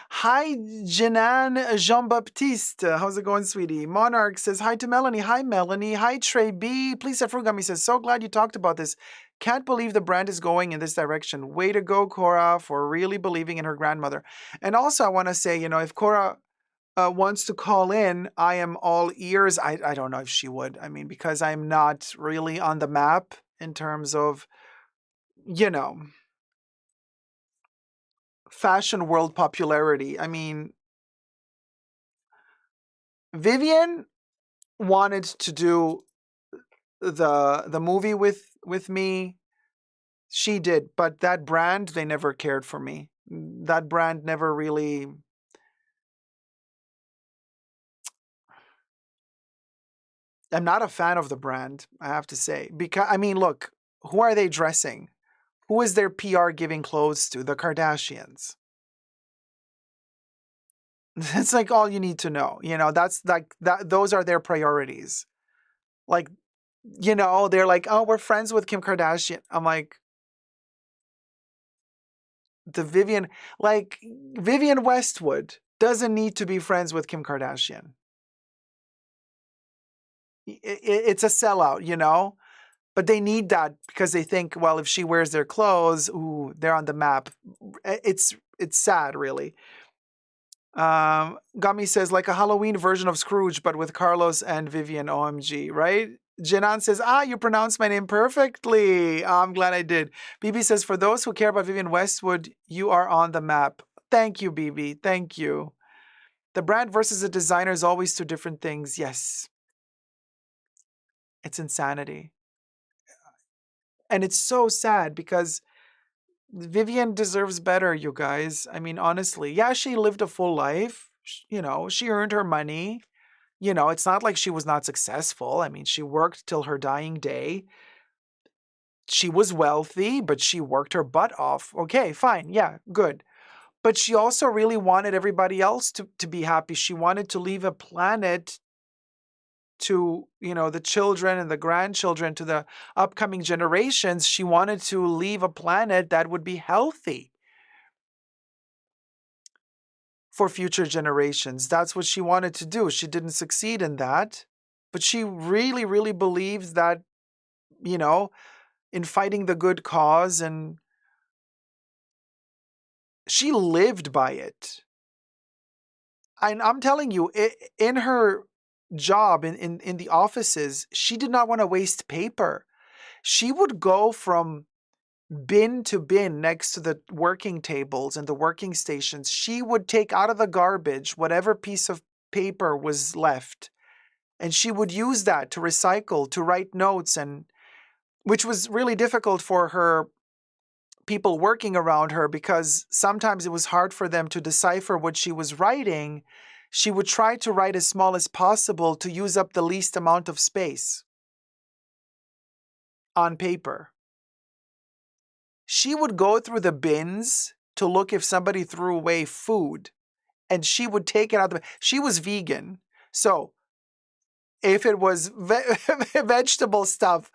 Hi, Janan Jean Baptiste. How's it going, sweetie? Monarch says hi to Melanie. Hi, Melanie. Hi, Trey B. Please, Frugami says, so glad you talked about this. Can't believe the brand is going in this direction. Way to go, Cora, for really believing in her grandmother. And also, I want to say, if Cora wants to call in, I am all ears. I don't know if she would. I mean, because I'm not really on the map in terms of, you know, fashion world popularity. I mean, Vivienne wanted to do the movie with me. She did, but that brand, they never cared for me. That brand never really. I'm not a fan of the brand, I have to say. Because I mean, look, who are they dressing? Who is their PR giving clothes to? The Kardashians. It's like all you need to know. That's like that. Those are their priorities. Like, they're like, oh, we're friends with Kim Kardashian. I'm like, the Vivienne, like Vivienne Westwood doesn't need to be friends with Kim Kardashian. It's a sellout. But they need that because they think, well, if she wears their clothes, ooh, they're on the map. It's sad, really. Gummy says like a Halloween version of Scrooge, but with Carlos and Vivian. OMG, right? Janan says, you pronounced my name perfectly. I'm glad I did. BB says, for those who care about Vivienne Westwood, you are on the map. Thank you, BB. Thank you. The brand versus the designer is always two different things. Yes. It's insanity. And it's so sad because Vivienne deserves better, you guys. I mean, honestly. Yeah, she lived a full life. She earned her money. It's not like she was not successful. I mean, she worked till her dying day. She was wealthy, but she worked her butt off. Okay, fine. Yeah, good. But she also really wanted everybody else to be happy. She wanted to leave a planet to, the children and the grandchildren, to the upcoming generations. She wanted to leave a planet that would be healthy for future generations. That's what she wanted to do. She didn't succeed in that. But she really, really believes that, you know, in fighting the good cause, and she lived by it. I'm telling you, in her job in the offices, she did not want to waste paper. She would go from bin to bin next to the working tables and the working stations. She would take out of the garbage whatever piece of paper was left, and she would use that to recycle, to write notes, and which was really difficult for her people working around her because sometimes it was hard for them to decipher what she was writing. She would try to write as small as possible to use up the least amount of space on paper. She would go through the bins to look if somebody threw away food, and she would take it out. She was vegan. So if it was vegetable stuff,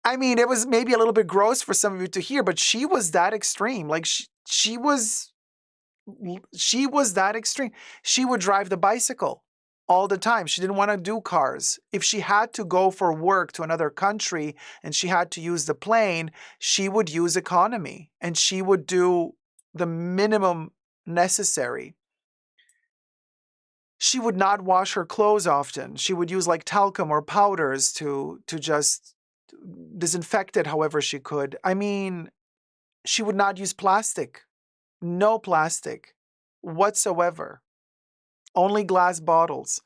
I mean, it was maybe a little bit gross for some of you to hear, but she was that extreme. Like she was that extreme. She would drive the bicycle all the time. She didn't want to do cars. If she had to go for work to another country and she had to use the plane, she would use economy and she would do the minimum necessary. She would not wash her clothes often. She would use like talcum or powders to just disinfect it however she could. I mean, she would not use plastic. No plastic whatsoever. Only glass bottles.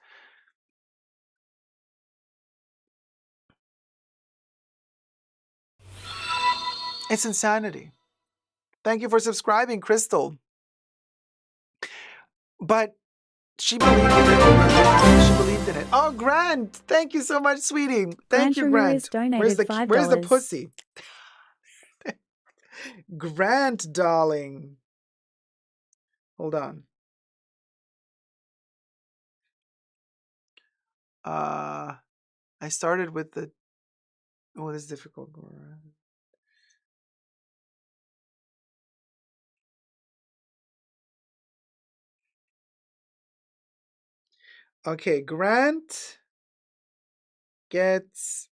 It's insanity. Thank you for subscribing, Crystal. But she believed in it. She believed in it. Oh, Grant! Thank you so much, sweetie. Thank you, Ramirez Grant. Where's donated where's the $5. pussy? Grant, darling. Hold on. I started with the. Oh, this is difficult. Okay, Grant gets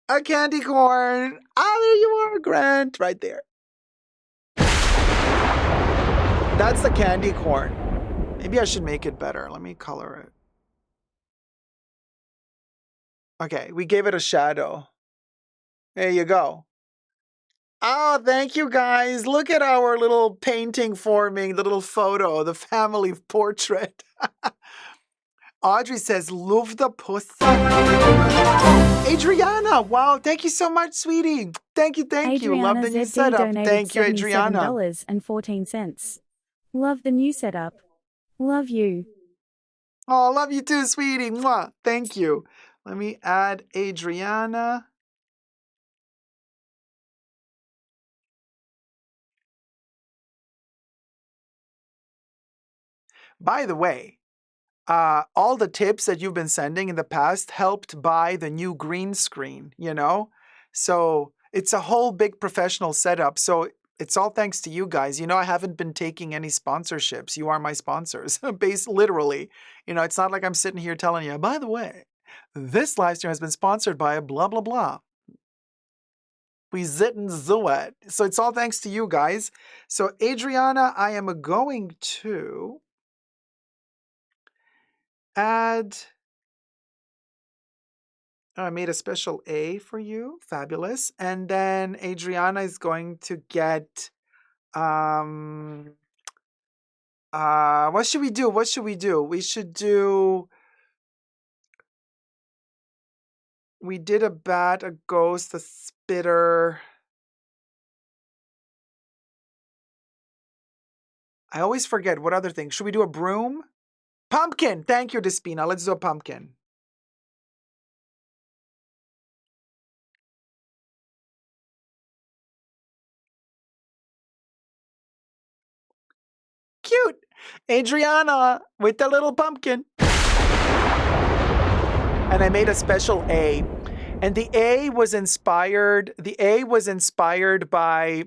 a candy corn. Ah, there you are, Grant, right there. That's the candy corn. Maybe I should make it better. Let me color it. Okay, we gave it a shadow. There you go. Oh, thank you guys. Look at our little painting forming, the little photo, the family portrait. Audrey says, love the pussy. Oh, Adriana. Wow, thank you so much, sweetie. Thank you, thank you. Love Adriana the new ZD setup. donated Thank you, Adriana. $77.14. Love the new setup. Love you. Oh, love you too, sweetie. Mwah. Thank you. Let me add Adriana. By the way, all the tips that you've been sending in the past helped buy the new green screen, you know? So it's a whole big professional setup. So it's all thanks to you guys. You know, I haven't been taking any sponsorships. You are my sponsors, literally. You know, it's not like I'm sitting here telling you, by the way, this live stream has been sponsored by blah, blah, blah. We zitten zuet. So it's all thanks to you guys. So Adriana, I am going to add. I made a special A for you. Fabulous. And then Adriana is going to get what should we do? What should we do? We did a bat, a ghost, a spitter. I always forget what other thing. Should we do a broom? Pumpkin. Thank you, Despina. Let's do a pumpkin. Cute. Adriana with the little pumpkin. And I made a special A. And the A was inspired by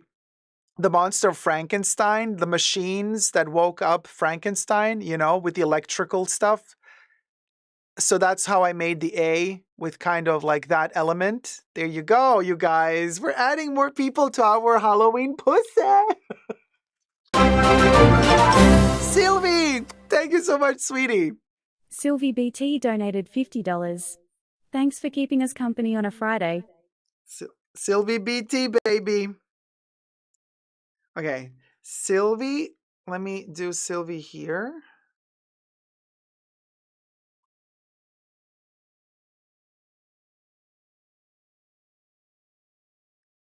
the monster of Frankenstein, the machines that woke up Frankenstein, you know, with the electrical stuff. So that's how I made the A, with kind of like that element. There you go, you guys. We're adding more people to our Halloween pussy. Sylvie, thank you so much, sweetie. Sylvie BT donated $50. Thanks for keeping us company on a Friday. Sylvie BT, baby. Okay, Sylvie, let me do Sylvie here.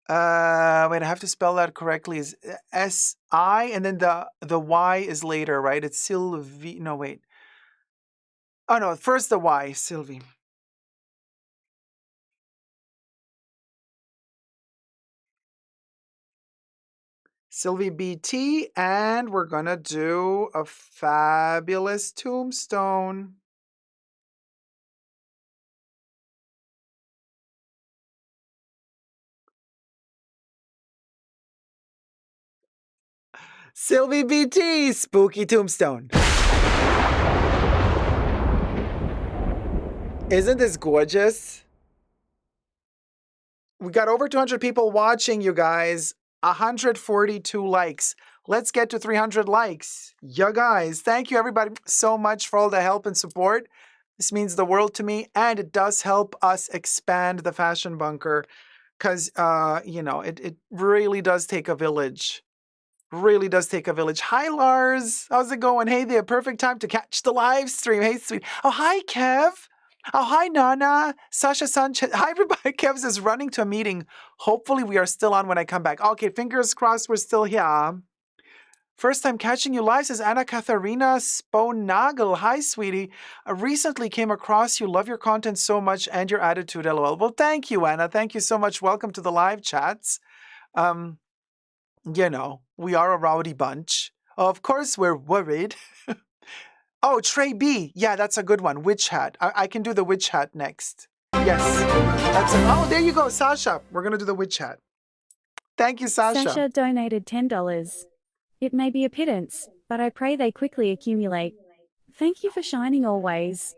Wait, I have to spell that correctly. Is S-I, and then the Y is later, right? It's Sylvie. No, wait. Oh no, first the Y, Sylvie. Sylvie BT, and we're gonna do a fabulous tombstone. Sylvie BT, spooky tombstone. Isn't this gorgeous? We got over 200 people watching, you guys. 142 likes. Let's get to 300 likes. You guys, thank you everybody so much for all the help and support. This means the world to me, and it does help us expand the Fashion Bunker because, you know, it really does take a village. Really does take a village. Hi, Lars. How's it going? Hey there. Perfect time to catch the live stream. Hey, sweet. Oh, hi, Kev. Oh, hi, Nana. Sasha Sanchez. Hi, everybody. Kevs is running to a meeting. Hopefully, we are still on when I come back. Okay, fingers crossed we're still here. First time catching you live, says Anna Katharina Sponagel. Hi, sweetie. I recently came across you. Love your content so much and your attitude, lol. Well, thank you, Anna. Thank you so much. Welcome to the live chats. We are a rowdy bunch. Of course, we're worried. Oh, Trey B. Yeah, that's a good one. Witch hat. I can do the witch hat next. Yes. Oh, there you go, Sasha. We're going to do the witch hat. Thank you, Sasha. Sasha donated $10. It may be a pittance, but I pray they quickly accumulate. Thank you for shining always.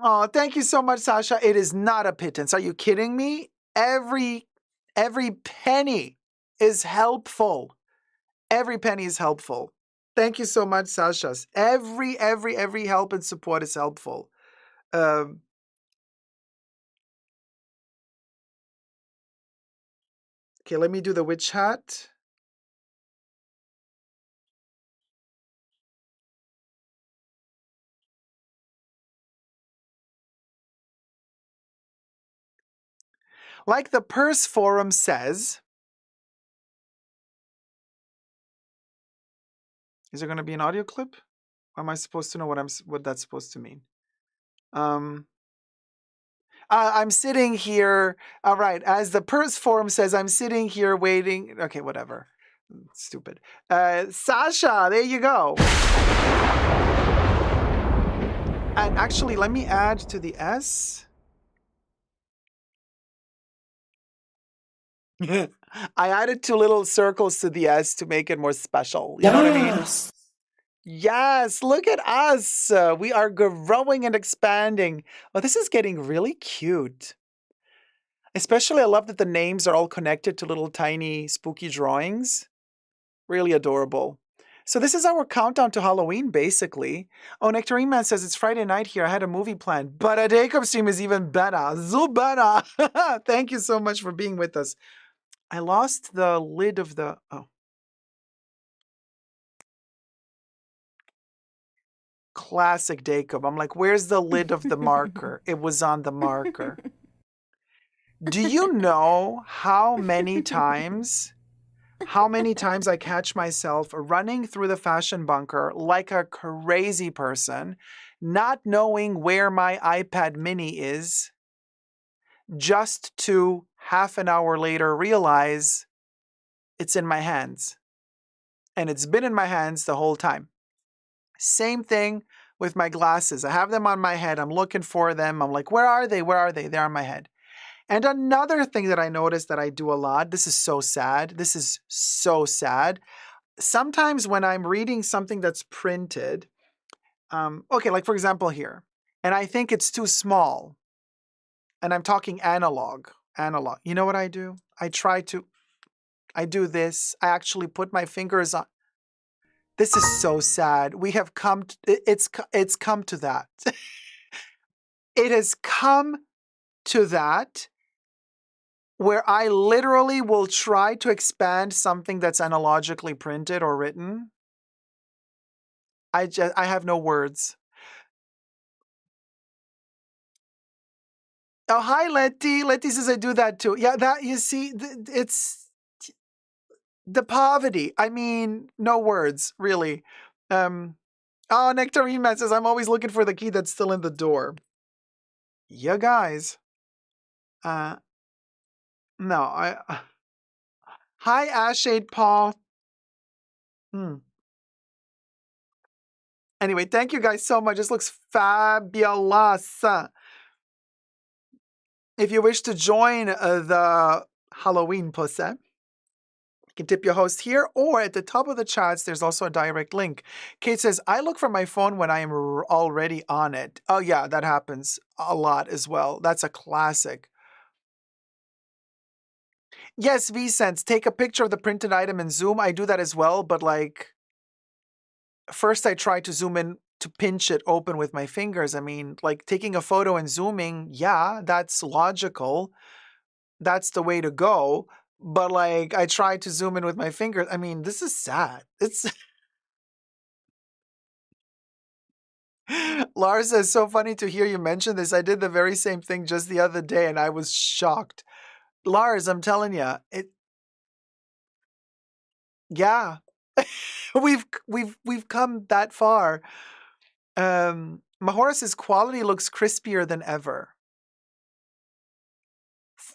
Oh, thank you so much, Sasha. It is not a pittance. Are you kidding me? Every penny is helpful. Every penny is helpful. Thank you so much, Sasha. Every help and support is helpful. Okay, let me do the witch hat. Like the Purse Forum says, is there going to be an audio clip? Am I supposed to know what that's supposed to mean? I'm sitting here. All right, as the Purse Forum says, I'm sitting here waiting. Okay, whatever. Stupid. Sasha, there you go. And actually, let me add to the S. I added 2 little circles to the S to make it more special. You know what I mean? Yes, look at us. We are growing and expanding. Oh, this is getting really cute. Especially, I love that the names are all connected to little tiny spooky drawings. Really adorable. So this is our countdown to Halloween, basically. Oh, Nectarine Man says, it's Friday night here. I had a movie planned, but a Dacob stream is even better. Zubara. Thank you so much for being with us. I lost the lid of the... Oh. Classic Dacob. I'm like, where's the lid of the marker? It was on the marker. Do you know how many times I catch myself running through the fashion bunker like a crazy person, not knowing where my iPad mini is, just to half an hour later realize it's in my hands. And it's been in my hands the whole time. Same thing with my glasses. I have them on my head. I'm looking for them. I'm like, where are they? Where are they? They're on my head. And another thing that I noticed that I do a lot, this is so sad. This is so sad. Sometimes when I'm reading something that's printed, okay, like for example here, and I think it's too small, and I'm talking analog. You know what I do? I do this. I actually put my fingers on. This is so sad. We have come, it's come to that. It has come to that where I literally will try to expand something that's analogically printed or written. I have no words. Oh, hi, Letty. Letty says I do that too. Yeah, that, you see, it's the poverty. I mean, no words, really. Oh, Nectarine Man says, I'm always looking for the key that's still in the door. Yeah, guys. No, hi, Ashade Paul. Anyway, thank you guys so much. This looks fabulous. If you wish to join the Halloween pussy, you can tip your host here, or at the top of the chats, there's also a direct link. Kate says, I look for my phone when I am already on it. Oh, yeah, that happens a lot as well. That's a classic. Yes, VSense, take a picture of the printed item and zoom. I do that as well, but like, first I try to zoom in to pinch it open with my fingers. I mean, like taking a photo and zooming, yeah, that's logical. That's the way to go. But like, I try to zoom in with my fingers. I mean, this is sad. It's Lars says, so funny to hear you mention this. I did the very same thing just the other day and I was shocked. Lars, I'm telling you, yeah, we've come that far. Mahora says quality looks crispier than ever.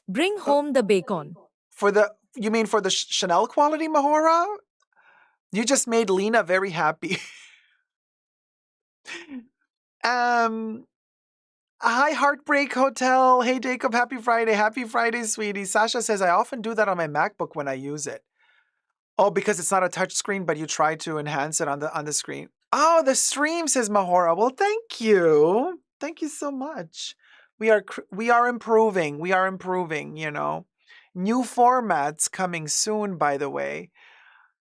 Bring home the bacon. You mean for the Chanel quality, Mahora? You just made Lena very happy. Hi, Heartbreak Hotel. Hey, Dacob, happy Friday. Happy Friday, sweetie. Sasha says, I often do that on my MacBook when I use it. Oh, because it's not a touch screen, but you try to enhance it on the screen. Oh, the stream, says Mahora. Well, thank you. Thank you so much. We are improving. We are improving, you know. New formats coming soon, by the way.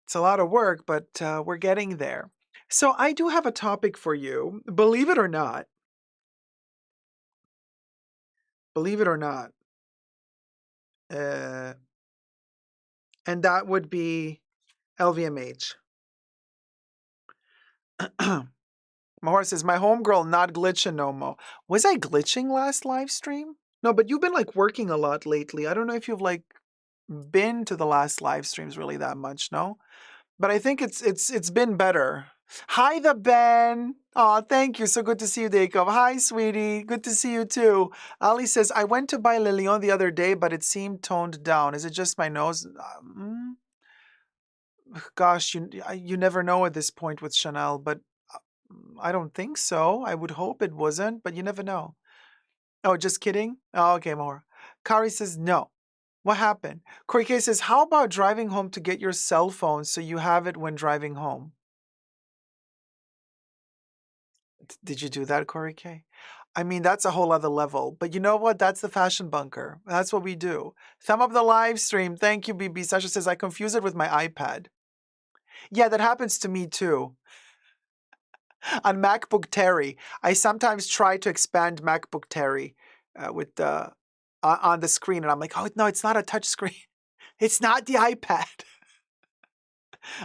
It's a lot of work, but we're getting there. So I do have a topic for you. Believe it or not. Believe it or not. And that would be LVMH. Mahora says, my homegirl not glitching no more. Was I glitching last live stream? No, but you've been like working a lot lately. I don't know if you've like been to the last live streams really that much, no? But I think it's been better. Hi, the Ben. Oh, thank you. So good to see you, Dacob. Hi, sweetie. Good to see you too. Ali says, I went to buy Le Lion the other day, but it seemed toned down. Is it just my nose? Gosh, you never know at this point with Chanel, but I don't think so. I would hope it wasn't, but you never know. Oh, just kidding? Oh, okay, more. Kari says, no. What happened? Corey K says, how about driving home to get your cell phone so you have it when driving home? Did you do that, Corey K? I mean, that's a whole other level. But you know what? That's the fashion bunker. That's what we do. Thumb up the live stream. Thank you, BB. Sasha says, I confuse it with my iPad. Yeah, that happens to me too. On MacBook Terry, I sometimes try to expand MacBook Terry with the on the screen, and I'm like, oh no, it's not a touch screen. It's not the iPad.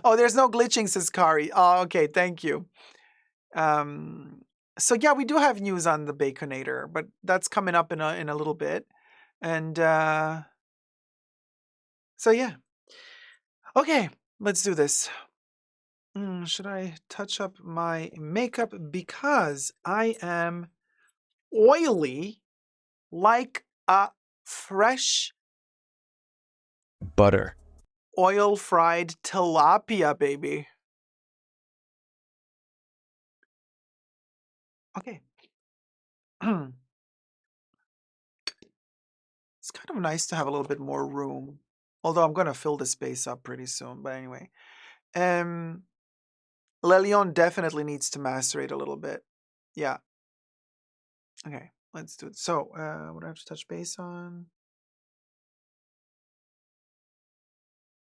Oh, there's no glitching, says Kari. Oh, okay, thank you. So yeah, we do have news on the Baconator, but that's coming up in a little bit, and so yeah. Okay, let's do this. Should I touch up my makeup because I am oily like a fresh butter. oil fried tilapia, baby. Okay. It's kind of nice to have a little bit more room. Although I'm going to fill the space up pretty soon. But anyway. Le Lion definitely needs to macerate a little bit. Yeah. Okay. Let's do it. So, what do I have to touch base on?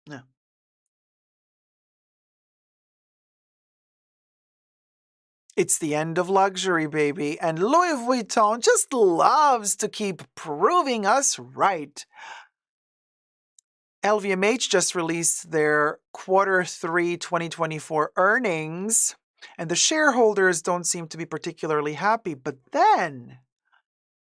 Yeah. It's the end of luxury, baby, and Louis Vuitton just loves to keep proving us right. LVMH just released their Q3 2024 earnings, and the shareholders don't seem to be particularly happy. But then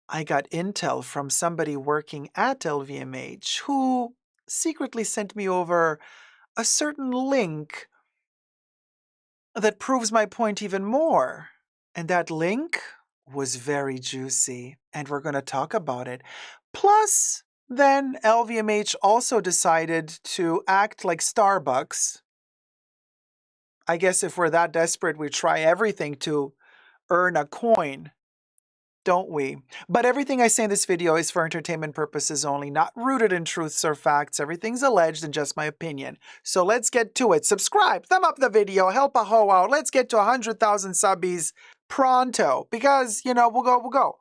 I got intel from somebody working at LVMH who secretly sent me over a certain link that proves my point even more. And that link was very juicy, and we're going to talk about it. Plus, then LVMH also decided to act like Starbucks. I guess if we're that desperate, we try everything to earn a coin, don't we? But everything I say in this video is for entertainment purposes only, not rooted in truths or facts. Everything's alleged and just my opinion. So let's get to it. Subscribe, thumb up the video, help a hoe out. Let's get to 100,000 subbies pronto because, you know, we'll go.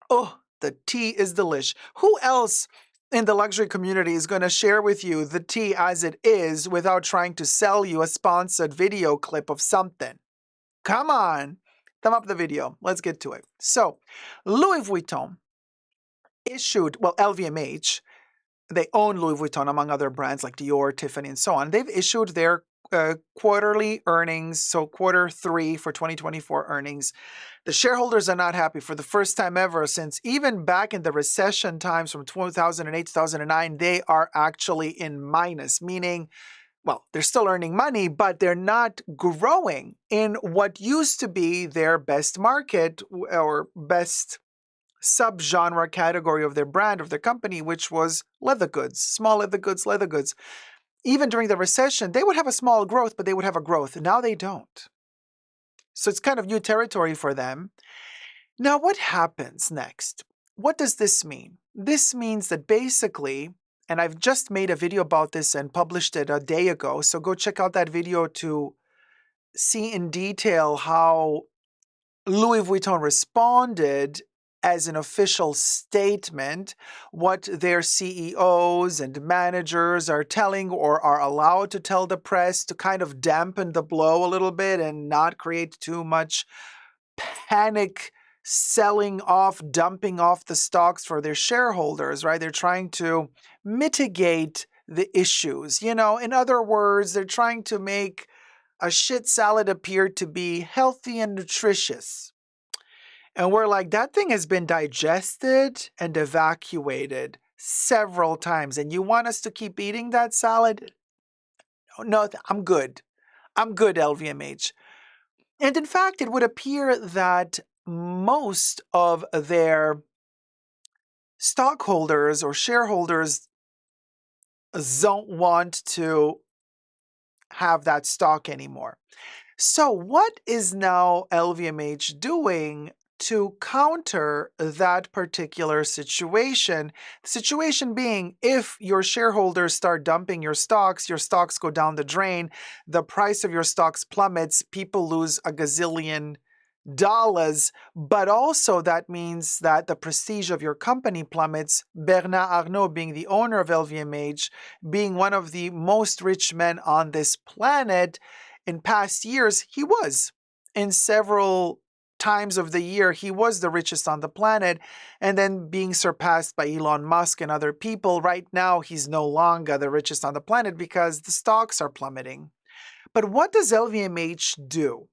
Oh, the tea is delish. Who else in the luxury community is going to share with you the tea as it is without trying to sell you a sponsored video clip of something? Come on. Thumb up the video. Let's get to it. So, Louis Vuitton issued, well, LVMH, they own Louis Vuitton among other brands like Dior, Tiffany, and so on. They've issued their quarterly earnings, so quarter three for 2024 earnings. The shareholders are not happy for the first time ever since even back in the recession times from 2008, 2009, they are actually in minus, meaning, well, they're still earning money, but they're not growing in what used to be their best market or best subgenre category of their brand, of their company, which was leather goods, small leather goods, leather goods. Even during the recession, they would have a small growth, but they would have a growth. Now they don't. So it's kind of new territory for them. Now, what happens next? What does this mean? This means that basically, and I've just made a video about this and published it a day ago, so go check out that video to see in detail how Louis Vuitton responded as an official statement, what their CEOs and managers are telling or are allowed to tell the press to kind of dampen the blow a little bit and not create too much panic selling off, dumping off the stocks for their shareholders, right? They're trying to mitigate the issues. In other words, they're trying to make a shit salad appear to be healthy and nutritious. And we're like, that thing has been digested and evacuated several times. And you want us to keep eating that salad? No, I'm good. I'm good, LVMH. And in fact, it would appear that most of their stockholders or shareholders don't want to have that stock anymore. So what is now LVMH doing to counter that particular situation? The situation being, if your shareholders start dumping your stocks go down the drain, the price of your stocks plummets, people lose a gazillion dollars, but also that means that the prestige of your company plummets. Bernard Arnault, being the owner of LVMH, being one of the most rich men on this planet, in past years, he was. In several times of the year, he was the richest on the planet, and then being surpassed by Elon Musk and other people. Right now, he's no longer the richest on the planet because the stocks are plummeting. But what does LVMH do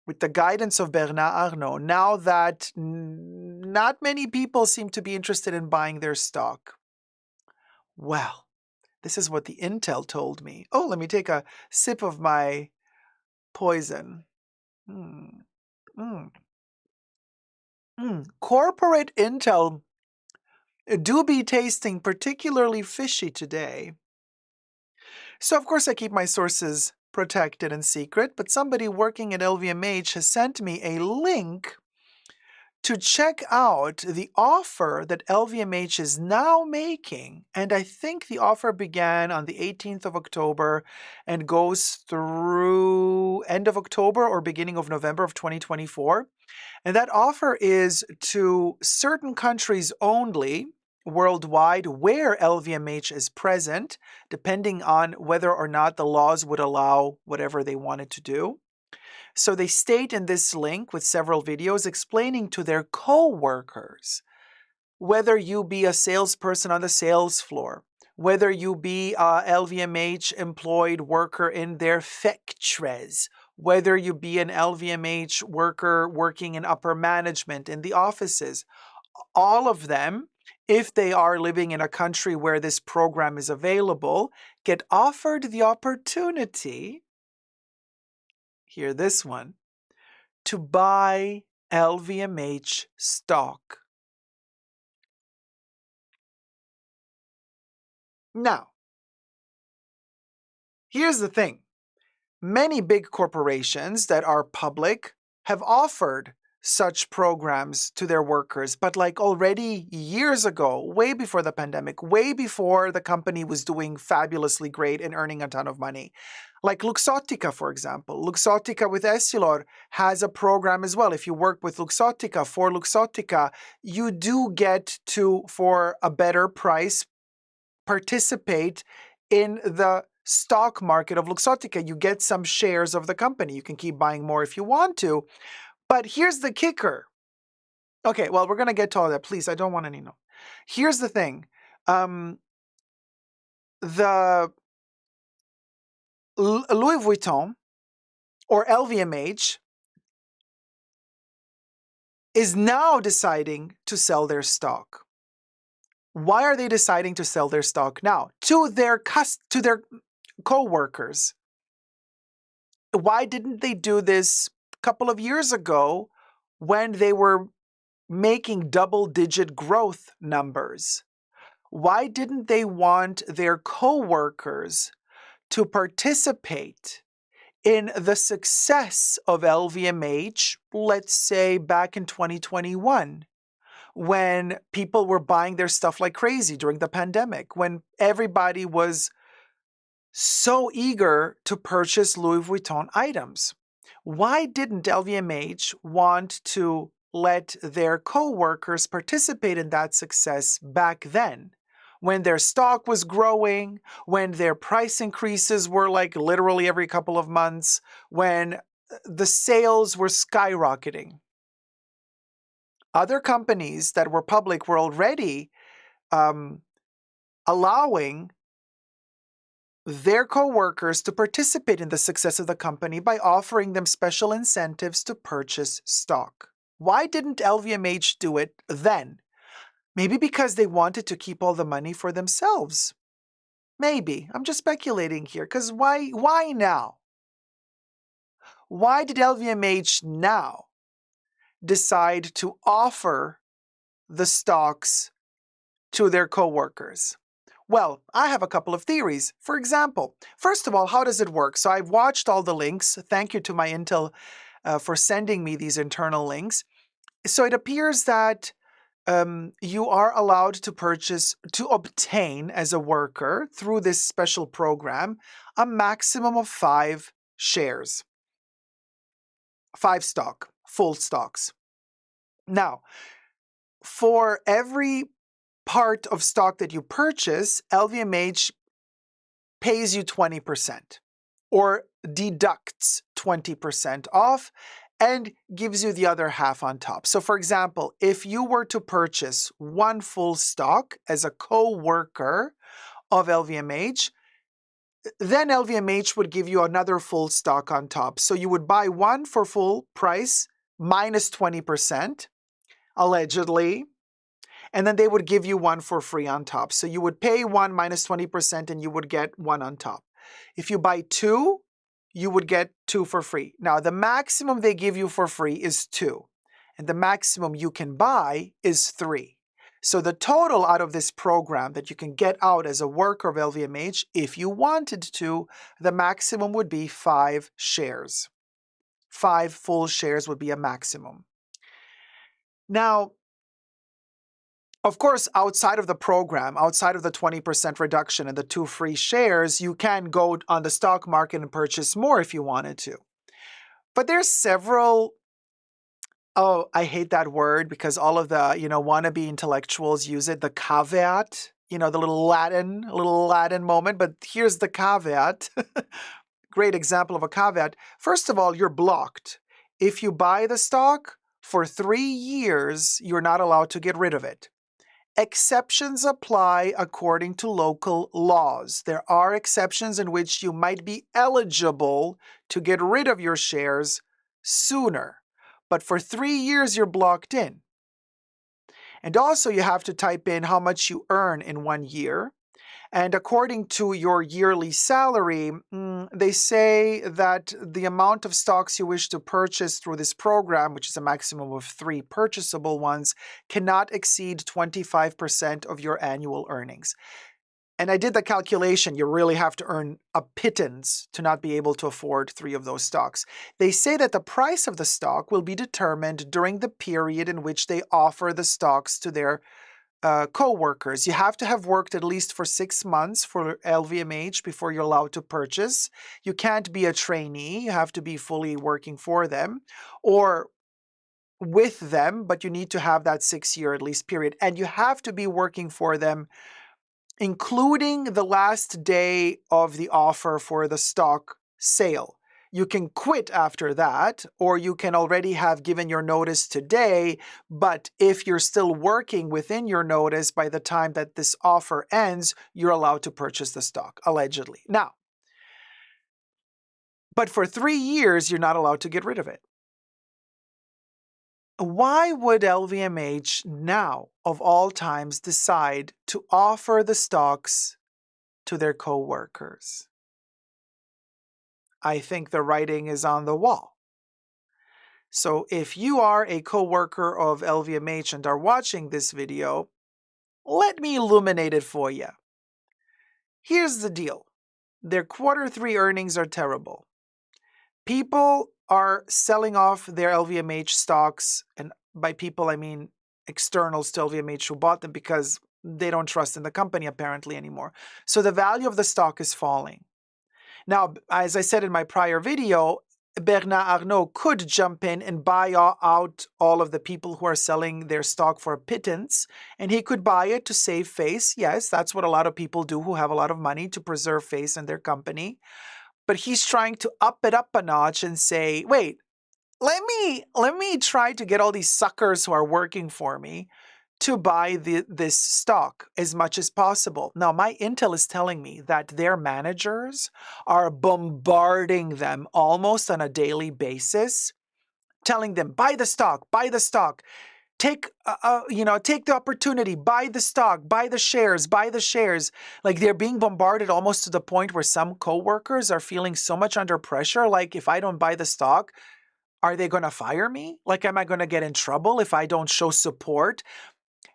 with the guidance of Bernard Arnault now that not many people seem to be interested in buying their stock? Well, this is what the intel told me. Oh, let me take a sip of my poison. Mm, mm, Corporate intel do be tasting particularly fishy today. So, of course, I keep my sources protected and secret, but somebody working at LVMH has sent me a link to check out the offer that LVMH is now making. And I think the offer began on the 18th of October and goes through end of October or beginning of November of 2024. And that offer is to certain countries only worldwide where LVMH is present, depending on whether or not the laws would allow whatever they wanted to do. So they state in this link with several videos explaining to their co-workers, whether you be a salesperson on the sales floor, whether you be a LVMH employed worker in their factories, whether you be an LVMH worker working in upper management in the offices, all of them, if they are living in a country where this program is available, get offered the opportunity, hear this one, to buy LVMH stock. Now, here's the thing. Many big corporations that are public have offered such programs to their workers, but like already years ago, way before the pandemic, way before the company was doing fabulously great and earning a ton of money. Like Luxottica, for example. Luxottica with Essilor has a program as well. If you work with Luxottica, for Luxottica, you do get to, for a better price, participate in the stock market of Luxottica. You get some shares of the company. You can keep buying more if you want to. But here's the kicker. Okay, well, we're going to get to all that. Please, I don't want any no. Here's the thing. The Louis Vuitton or LVMH is now deciding to sell their stock. Why are they deciding to sell their stock now? To their co-workers. Why didn't they do this a couple of years ago when they were making double-digit growth numbers? Why didn't they want their co-workers to participate in the success of LVMH, let's say back in 2021, when people were buying their stuff like crazy during the pandemic, when everybody was so eager to purchase Louis Vuitton items? Why didn't LVMH want to let their co-workers participate in that success back then, when their stock was growing, when their price increases were like literally every couple of months, when the sales were skyrocketing? Other companies that were public were already allowing their co-workers to participate in the success of the company by offering them special incentives to purchase stock. Why didn't LVMH do it then? Maybe because they wanted to keep all the money for themselves. Maybe. I'm just speculating here, because why now? Why did LVMH now decide to offer the stocks to their co-workers? Well, I have a couple of theories. For example, first of all, how does it work? So I've watched all the links. Thank you to my Intel for sending me these internal links. So it appears that you are allowed to obtain as a worker through this special program a maximum of 5 shares, 5 full stocks. Now, for every part of stock that you purchase, LVMH pays you 20% or deducts 20% off and gives you the other half on top. So for example, if you were to purchase 1 full stock as a co-worker of LVMH, then LVMH would give you another full stock on top. So you would buy 1 for full price minus 20%, allegedly, and then they would give you 1 for free on top. So you would pay 1 minus 20% and you would get 1 on top. If you buy 2, you would get 2 for free. Now, the maximum they give you for free is 2, and the maximum you can buy is 3. So the total out of this program that you can get out as a worker of LVMH, if you wanted to, the maximum would be 5 shares. 5 full shares would be a maximum. Now, of course, outside of the program, outside of the 20% reduction and the 2 free shares, you can go on the stock market and purchase more if you wanted to. But there's several, I hate that word because all of the, wannabe intellectuals use it, the caveat, the little Latin moment, but here's the caveat. Great example of a caveat. First of all, you're blocked. If you buy the stock for 3 years, you're not allowed to get rid of it. Exceptions apply according to local laws. There are exceptions in which you might be eligible to get rid of your shares sooner. But for 3 years, you're blocked in. And also, you have to type in how much you earn in 1 year. And according to your yearly salary, they say that the amount of stocks you wish to purchase through this program, which is a maximum of 3 purchasable ones, cannot exceed 25% of your annual earnings. And I did the calculation. You really have to earn a pittance to not be able to afford 3 of those stocks. They say that the price of the stock will be determined during the period in which they offer the stocks to their co-workers. You have to have worked at least for 6 months for LVMH before you're allowed to purchase. You can't be a trainee. You have to be fully working for them or with them, but you need to have that 6-year at least period. And you have to be working for them, including the last day of the offer for the stock sale. You can quit after that, or you can already have given your notice today, but if you're still working within your notice by the time that this offer ends, you're allowed to purchase the stock, allegedly. Now, But for 3 years, you're not allowed to get rid of it. Why would LVMH now, of all times, decide to offer the stocks to their co-workers? I think the writing is on the wall. So if you are a co-worker of LVMH and are watching this video, let me illuminate it for you. Here's the deal. Their Q3 earnings are terrible. People are selling off their LVMH stocks, and by people I mean externals to LVMH who bought them because they don't trust in the company apparently anymore. So the value of the stock is falling. Now, as I said in my prior video, Bernard Arnault could jump in and buy out all of the people who are selling their stock for a pittance, and he could buy it to save face. Yes, that's what a lot of people do who have a lot of money to preserve face in their company. But he's trying to up it up a notch and say, wait, let me try to get all these suckers who are working for me to buy this stock as much as possible. Now, my intel is telling me that their managers are bombarding them almost on a daily basis, telling them, buy the stock, take the opportunity, buy the stock, buy the shares. Like they're being bombarded almost to the point where some coworkers are feeling so much under pressure. Like if I don't buy the stock, are they going to fire me? Like, am I going to get in trouble if I don't show support?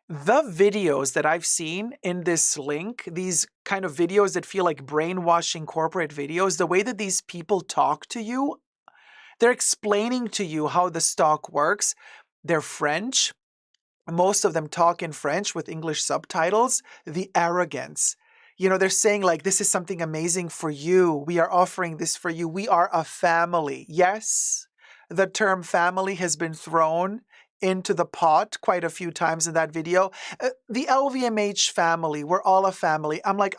The videos that I've seen in this link, these kind of videos that feel like brainwashing corporate videos, the way that these people talk to you, they're explaining to you how the stock works. They're French. Most of them talk in French with English subtitles. The arrogance. They're saying like, this is something amazing for you. We are offering this for you. We are a family. Yes, the term family has been thrown into the pot quite a few times in that video. The LVMH family, we're all a family. I'm like,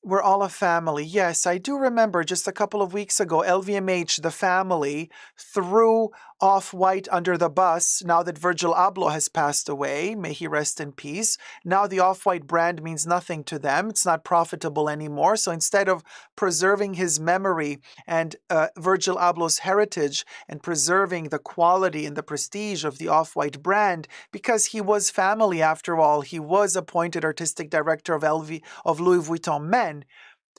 we're all a family. Yes, I do remember just a couple of weeks ago, LVMH, the family, threw Off-White under the bus now that Virgil Abloh has passed away. May he rest in peace. Now the Off-White brand means nothing to them. It's not profitable anymore. So instead of preserving his memory and Virgil Abloh's heritage and preserving the quality and the prestige of the Off-White brand, because he was family after all, he was appointed artistic director of Louis Vuitton Men.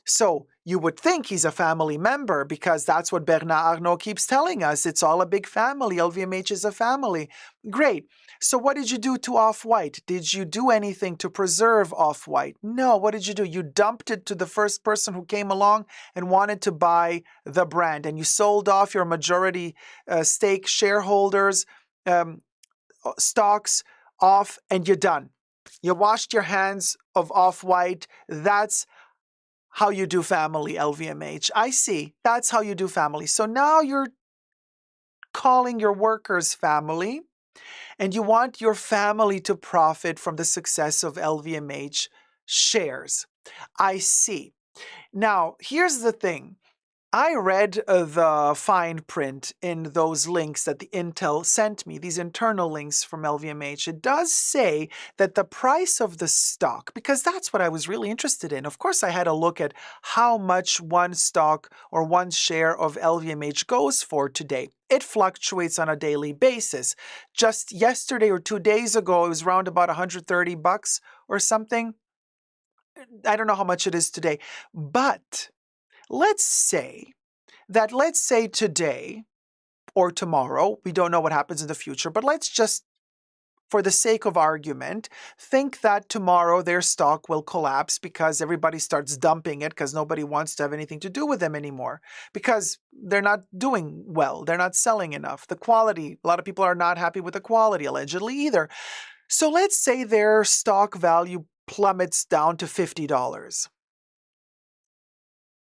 So you would think he's a family member because that's what Bernard Arnault keeps telling us. It's all a big family. LVMH is a family. Great. So what did you do to Off-White? Did you do anything to preserve Off-White? No. What did you do? You dumped it to the first person who came along and wanted to buy the brand, and you sold off your majority stake shareholders' stocks off, and you're done. You washed your hands of Off-White. That's how you do family, LVMH. I see. That's how you do family. So now you're calling your workers family, and you want your family to profit from the success of LVMH shares. I see. Now, here's the thing. I read the fine print in those links that the Intel sent me, these internal links from LVMH. It does say that the price of the stock, because that's what I was really interested in. Of course, I had a look at how much one stock or one share of LVMH goes for today. It fluctuates on a daily basis. Just yesterday or 2 days ago, it was around about $130 or something. I don't know how much it is today, but let's say today or tomorrow, we don't know what happens in the future, but let's just, for the sake of argument, think that tomorrow their stock will collapse because everybody starts dumping it because nobody wants to have anything to do with them anymore because they're not doing well. They're not selling enough. The quality, a lot of people are not happy with the quality, allegedly, either. So let's say their stock value plummets down to $50.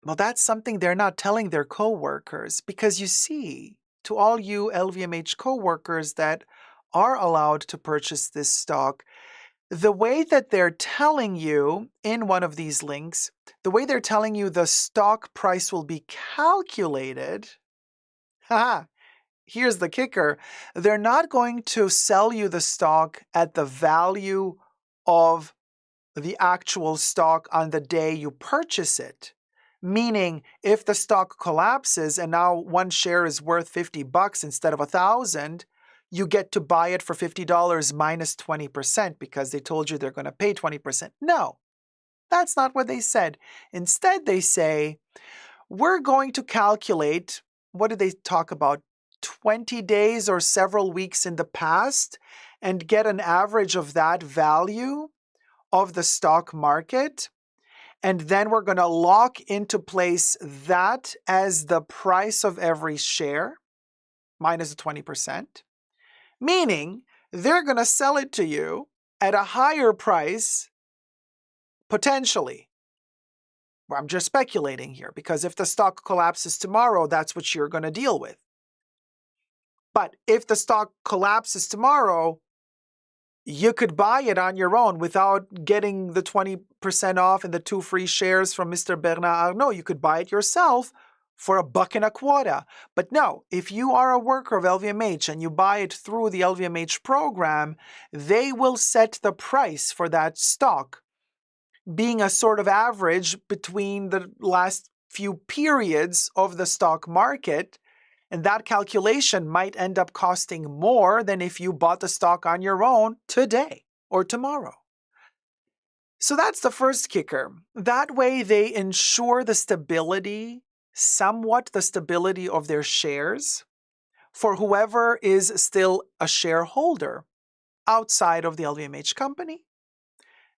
Well, that's something they're not telling their coworkers because you see, to all you LVMH coworkers that are allowed to purchase this stock, the way that they're telling you in one of these links, the way they're telling you the stock price will be calculated, here's the kicker, they're not going to sell you the stock at the value of the actual stock on the day you purchase it. Meaning, if the stock collapses and now one share is worth $50 instead of $1,000, you get to buy it for $50 minus 20% because they told you they're going to pay 20%. No, that's not what they said. Instead, they say, we're going to calculate, what did they talk about? 20 days or several weeks in the past and get an average of that value of the stock market. And then we're going to lock into place that as the price of every share minus the 20%. Meaning they're going to sell it to you at a higher price, potentially. Well, I'm just speculating here because if the stock collapses tomorrow, that's what you're going to deal with. But if the stock collapses tomorrow, you could buy it on your own without getting the 20% off and the 2 free shares from Mr. Bernard Arnault. You could buy it yourself for $1.25. But no, if you are a worker of LVMH and you buy it through the LVMH program, they will set the price for that stock, being a sort of average between the last few periods of the stock market. And that calculation might end up costing more than if you bought the stock on your own today or tomorrow. So that's the first kicker. That way they ensure the stability, somewhat the stability of their shares for whoever is still a shareholder outside of the LVMH company.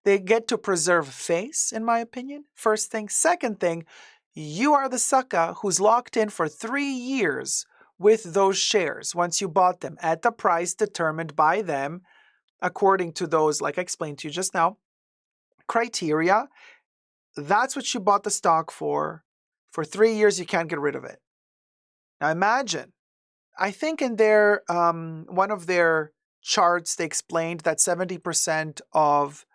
They get to preserve face, in my opinion. First thing. Second thing, you are the sucker who's locked in for 3 years with those shares once you bought them at the price determined by them according to those, like I explained to you just now, criteria. That's what you bought the stock for. For 3 years, you can't get rid of it. Now imagine, I think in their one of their charts, they explained that 70% of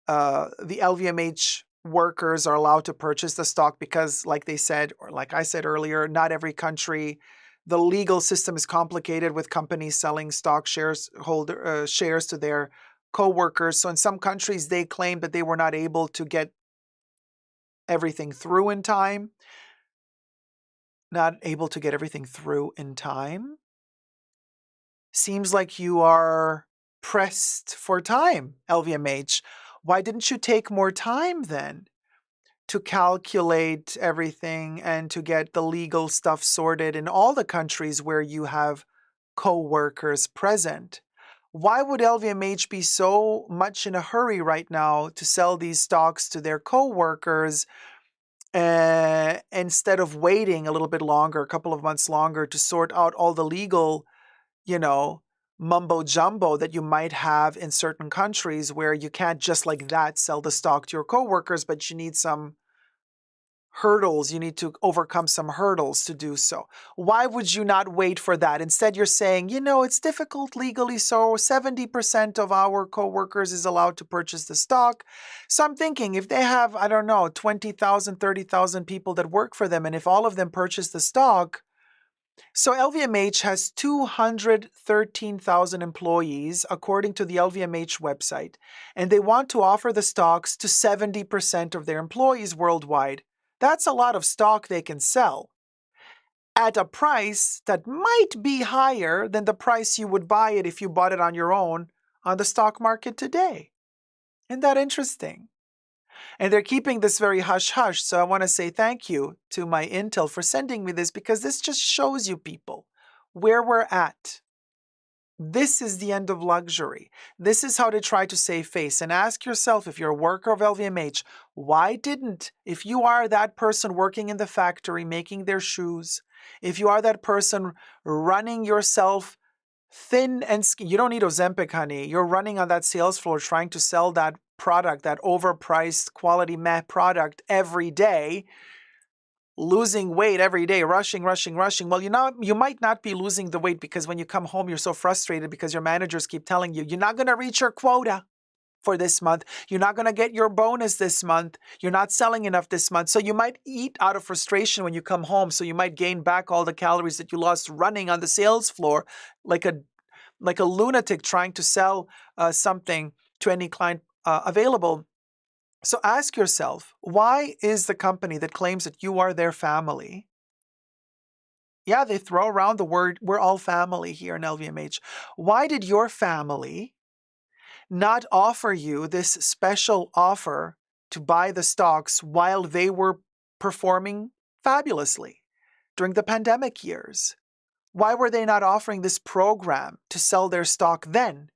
the LVMH workers are allowed to purchase the stock because, like they said, or like I said earlier, not every country, the legal system is complicated with companies selling stock shares to their co-workers. So in some countries, they claim that they were not able to get everything through in time. Not able to get everything through in time. Seems like you are pressed for time, LVMH. Why didn't you take more time then to calculate everything and to get the legal stuff sorted in all the countries where you have co-workers present? Why would LVMH be so much in a hurry right now to sell these stocks to their co-workers instead of waiting a little bit longer, a couple of months longer to sort out all the legal, mumbo jumbo that you might have in certain countries where you can't just like that sell the stock to your coworkers, but you need some hurdles. You need to overcome some hurdles to do so. Why would you not wait for that? Instead, you're saying, it's difficult legally, so 70% of our coworkers is allowed to purchase the stock. So I'm thinking if they have, 20,000, 30,000 people that work for them, and if all of them purchase the stock, so LVMH has 213,000 employees, according to the LVMH website, and they want to offer the stocks to 70% of their employees worldwide. That's a lot of stock they can sell at a price that might be higher than the price you would buy it if you bought it on your own on the stock market today. Isn't that interesting? And they're keeping this very hush-hush, so I want to say thank you to my Intel for sending me this because this just shows you people where we're at. This is the end of luxury. This is how to try to save face. And ask yourself, if you're a worker of LVMH, if you are that person working in the factory making their shoes, if you are that person running yourself thin and skinny, you don't need Ozempic, honey. You're running on that sales floor trying to sell that product, that overpriced quality meh product every day, losing weight every day, rushing. Well, you might not be losing the weight because when you come home, you're so frustrated because your managers keep telling you, you're not going to reach your quota for this month. You're not going to get your bonus this month. You're not selling enough this month. So you might eat out of frustration when you come home. So you might gain back all the calories that you lost running on the sales floor like a lunatic trying to sell something to any client available. So ask yourself, why is the company that claims that you are their family? Yeah, they throw around the word, we're all family here in LVMH. Why did your family not offer you this special offer to buy the stocks while they were performing fabulously during the pandemic years? Why were they not offering this program to sell their stock then?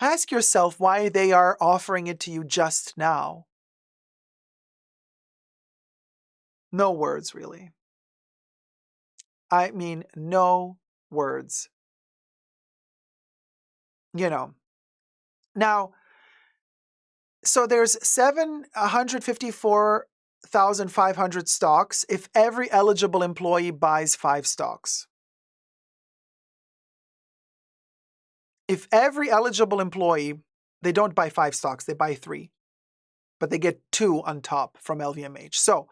Ask yourself why they are offering it to you just now. No words, really. I mean, no words. You know. Now, so there's 754,500 stocks if every eligible employee buys 5 stocks. If every eligible employee, they don't buy 5 stocks, they buy 3, but they get 2 on top from LVMH. So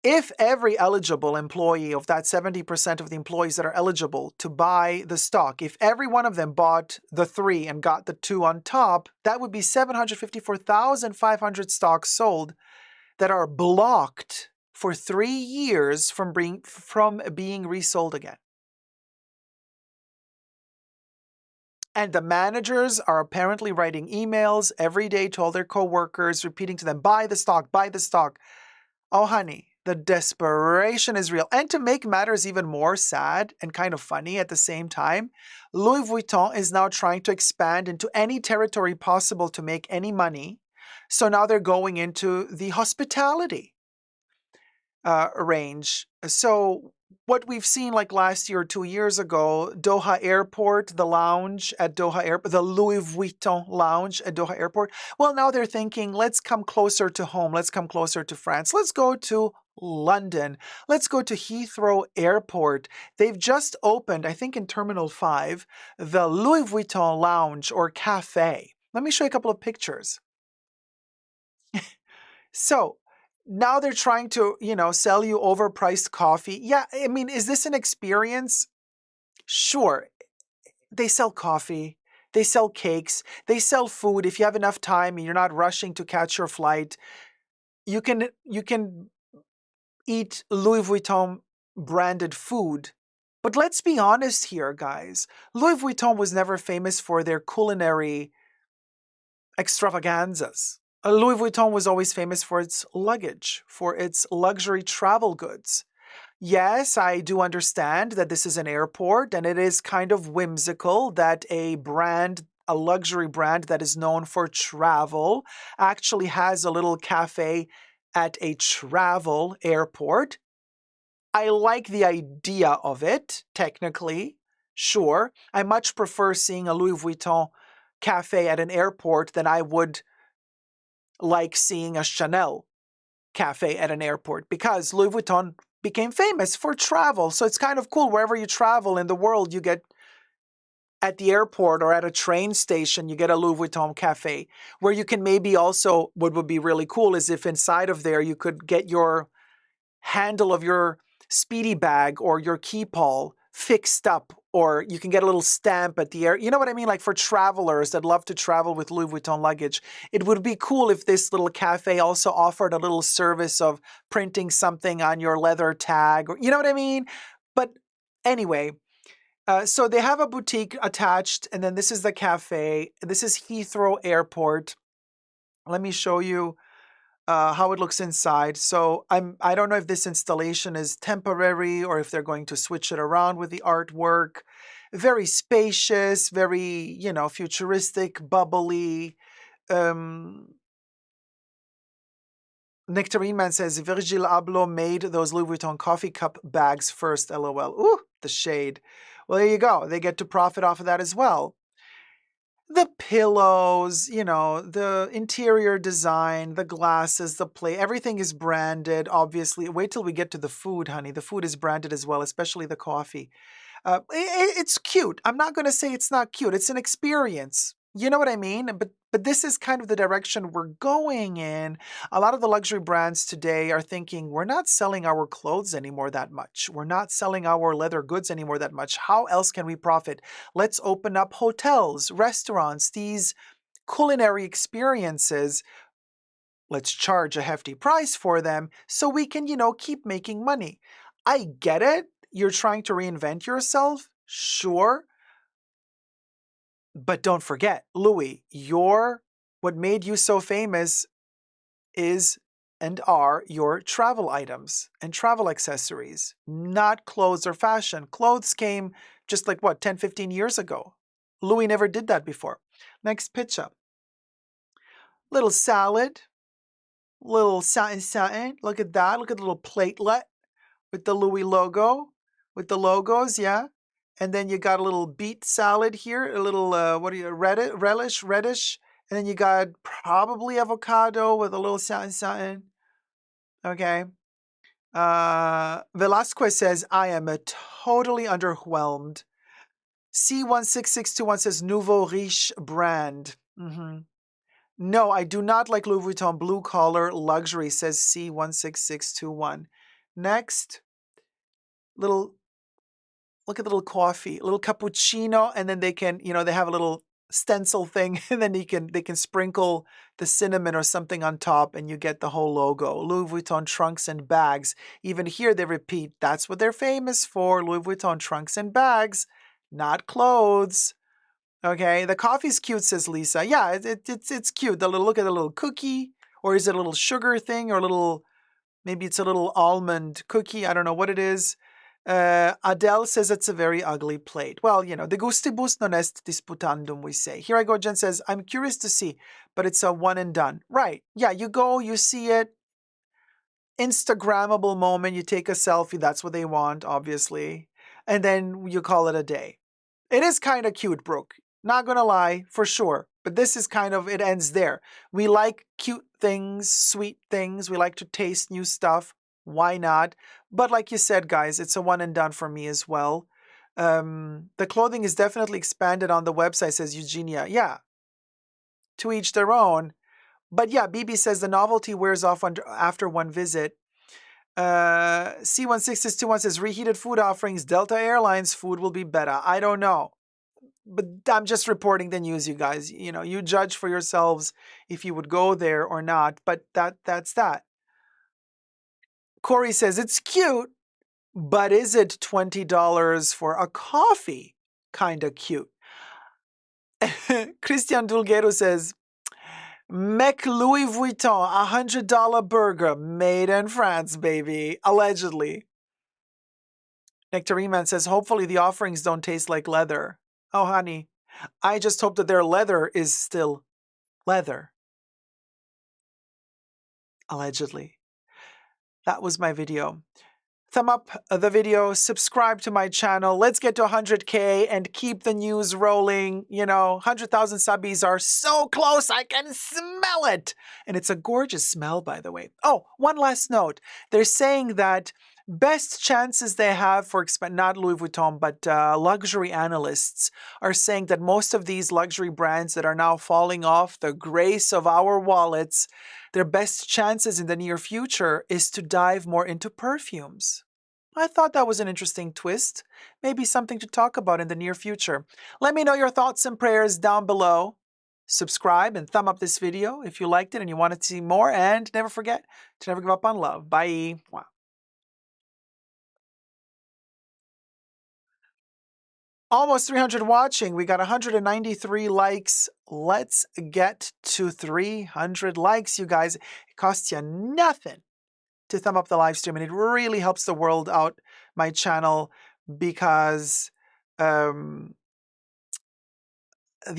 if every eligible employee of that 70% of the employees that are eligible to buy the stock, if every one of them bought the 3 and got the 2 on top, that would be 754,500 stocks sold that are blocked for 3 years from being resold again. And the managers are apparently writing emails every day to all their coworkers, repeating to them, buy the stock, buy the stock. Oh, honey, the desperation is real. And to make matters even more sad and kind of funny at the same time, Louis Vuitton is now trying to expand into any territory possible to make any money. So now they're going into the hospitality range. So what we've seen like last year or 2 years ago, Doha Airport, the lounge at Doha Airport, the Louis Vuitton lounge at Doha Airport. Well, now they're thinking, let's come closer to home. Let's come closer to France. Let's go to London. Let's go to Heathrow Airport. They've just opened, I think in Terminal 5, the Louis Vuitton lounge or cafe. Let me show you a couple of pictures. So now they're trying to, sell you overpriced coffee. Yeah, I mean, is this an experience? Sure. They sell coffee, they sell cakes, they sell food. If you have enough time and you're not rushing to catch your flight, you can eat Louis Vuitton branded food. But let's be honest here, guys. Louis Vuitton was never famous for their culinary extravaganzas. Louis Vuitton was always famous for its luggage, for its luxury travel goods. Yes, I do understand that this is an airport and it is kind of whimsical that a luxury brand that is known for travel, actually has a little cafe at a travel airport. I like the idea of it, technically. Sure. I much prefer seeing a Louis Vuitton cafe at an airport than I would like seeing a Chanel cafe at an airport, because Louis Vuitton became famous for travel. So it's kind of cool. Wherever you travel in the world, you get at the airport or at a train station, you get a Louis Vuitton cafe where you can maybe also, what would be really cool is if inside of there you could get your handle of your speedy bag or your key pole fixed up, or you can get a little stamp at the air. You know what I mean? Like for travelers that love to travel with Louis Vuitton luggage, it would be cool if this little cafe also offered a little service of printing something on your leather tag, or you know what I mean? But anyway, so they have a boutique attached, and then this is the cafe. This is Heathrow Airport. Let me show you how it looks inside. So I don't know if this installation is temporary or if they're going to switch it around with the artwork. Very spacious, very, futuristic, bubbly. Nectarine Man says, Virgil Abloh made those Louis Vuitton coffee cup bags first, LOL. Ooh, the shade. Well, there you go. They get to profit off of that as well. The pillows, the interior design, the glasses, the plate, everything is branded, obviously. Wait till we get to the food, honey. The food is branded as well, especially the coffee. It's cute. I'm not going to say it's not cute. It's an experience. You know what I mean? But this is kind of the direction we're going in. A lot of the luxury brands today are thinking, we're not selling our clothes anymore that much. We're not selling our leather goods anymore that much. How else can we profit? Let's open up hotels, restaurants, these culinary experiences let's charge a hefty price for them so we can, keep making money. I get it. You're trying to reinvent yourself. Sure. But don't forget, Louis, what made you so famous is and are your travel items and travel accessories, not clothes or fashion. Clothes came just like 10, 15 years ago. Louis never did that before. Next picture. Little salad, little satin. Look at that. Look at the little platelet with the Louis logo, with the logos, yeah. And then you got a little beet salad here, a little, reddish. And then you got probably avocado with a little satin. Okay. Velasquez says, I am totally underwhelmed. C16621 says, Nouveau Riche brand. No, I do not like Louis Vuitton blue collar luxury, says C16621. Next, look at the little coffee, a little cappuccino, and then they can, they have a little stencil thing, and then they can sprinkle the cinnamon or something on top, and you get the whole logo. Louis Vuitton trunks and bags. Even here they repeat, that's what they're famous for, Louis Vuitton trunks and bags, not clothes. Okay, the coffee's cute, says Lisa. Yeah, it's cute. Look at the little cookie, or is it a little sugar thing, or maybe it's a little almond cookie. I don't know what it is. Adele says it's a very ugly plate. Well, de gustibus non est disputandum, we say. Here I go, Jen says, I'm curious to see, but it's a one and done. Right. Yeah, you go, you see it. Instagrammable moment, you take a selfie, that's what they want, obviously. And then you call it a day. It is kind of cute, Brooke. Not gonna lie, for sure. But this is it ends there. We like cute things, sweet things. We like to taste new stuff. Why not? But like you said, guys, it's a one and done for me as well. The clothing is definitely expanded on the website, says Eugenia. Yeah, to each their own. But yeah, BB says the novelty wears off after one visit. C1621 says reheated food offerings, Delta Airlines food will be better. I don't know. But I'm just reporting the news, you guys. You judge for yourselves if you would go there or not. But that's that. Corey says it's cute, but is it $20 for a coffee? Kinda cute. Christian Dulguero says, Mec Louis Vuitton, $100 burger made in France, baby. Allegedly. Nectarine Man says, hopefully the offerings don't taste like leather. Oh, honey, I just hope that their leather is still leather. Allegedly. That was my video. Thumb up the video, subscribe to my channel. Let's get to 100K and keep the news rolling. 100,000 subbies are so close, I can smell it. And it's a gorgeous smell, by the way. Oh, one last note. They're saying that best chances they have for not Louis Vuitton, but luxury analysts are saying that most of these luxury brands that are now falling off the grace of our wallets, their best chances in the near future is to dive more into perfumes. I thought that was an interesting twist. Maybe something to talk about in the near future. Let me know your thoughts and prayers down below. Subscribe and thumb up this video if you liked it and you wanted to see more. And never forget to never give up on love. Bye. Wow. Almost 300 watching. We got 193 likes. Let's get to 300 likes, you guys. It costs you nothing to thumb up the live stream, and it really helps the world out, my channel, because the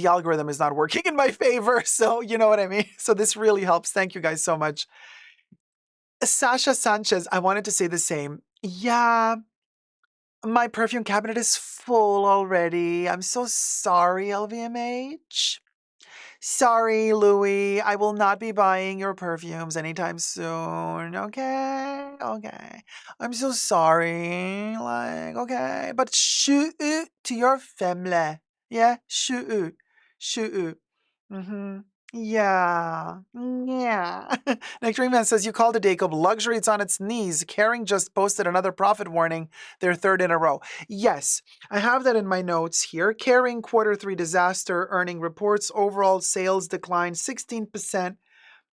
algorithm is not working in my favor. So you know what I mean? So this really helps. Thank you guys so much. Sasha Sanchez, I wanted to say the same. Yeah. My perfume cabinet is full already. I'm so sorry, LVMH. Sorry, Louis. I will not be buying your perfumes anytime soon. Okay? Okay. I'm so sorry. Okay. But shoot to your family. Yeah? Shoot. Shoot. Yeah. Yeah. Nectarine Man says, you called it Dacob. Luxury, it's on its knees. Kering just posted another profit warning, their third in a row. Yes, I have that in my notes here. Kering Q3 disaster earning reports. Overall sales declined 16%.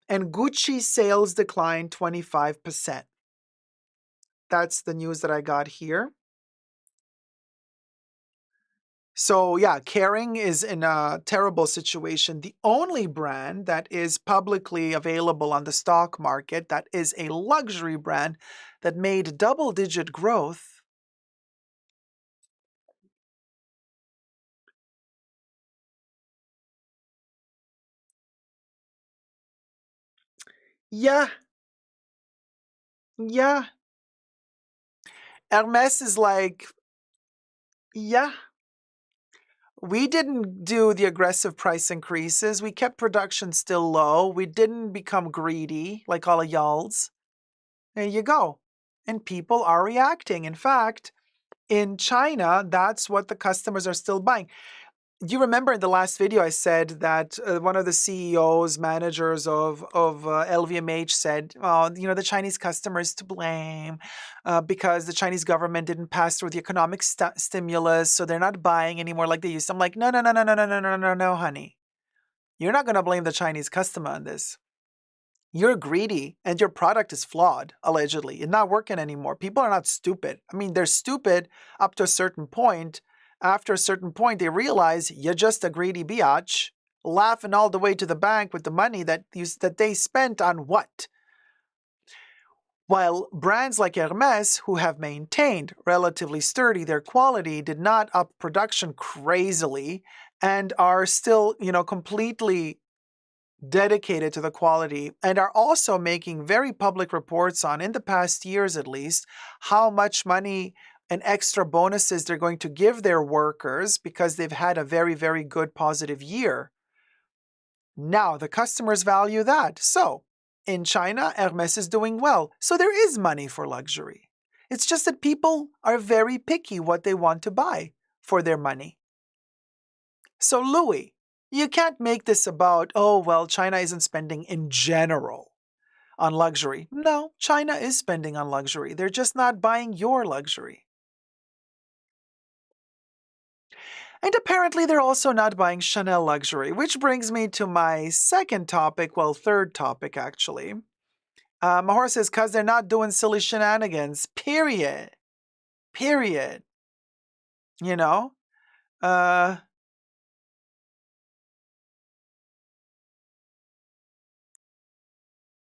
And Gucci sales declined 25%. That's the news that I got here. So yeah, Kering is in a terrible situation. The only brand that is publicly available on the stock market that is a luxury brand that made double-digit growth. Yeah, yeah. Hermes is like, yeah. We didn't do the aggressive price increases. We kept production still low. We didn't become greedy like all of y'alls. There you go. And people are reacting. In fact, in China, that's what the customers are still buying. Do you remember in the last video I said that one of the CEOs, managers of LVMH said, "Oh, the Chinese customer is to blame because the Chinese government didn't pass through the economic stimulus, so they're not buying anymore like they used to." I'm like, no, no, no, no, no, no, no, no, no, no, honey. You're not going to blame the Chinese customer on this. You're greedy and your product is flawed, allegedly. It's not working anymore. People are not stupid. I mean, they're stupid up to a certain point. After a certain point, they realize you're just a greedy biatch, laughing all the way to the bank with the money that they spent on what? While brands like Hermes, who have maintained relatively sturdy their quality, did not up production crazily and are still, completely dedicated to the quality and are also making very public reports on, in the past years at least, how much money and extra bonuses they're going to give their workers because they've had a very, very good positive year. Now, the customers value that. So, in China, Hermes is doing well. So there is money for luxury. It's just that people are very picky what they want to buy for their money. So, Louis, you can't make this about, oh, well, China isn't spending in general on luxury. No, China is spending on luxury. They're just not buying your luxury. And apparently, they're also not buying Chanel luxury, which brings me to my second topic, well, third topic, actually. Mahora says, because they're not doing silly shenanigans, period. Period. You know?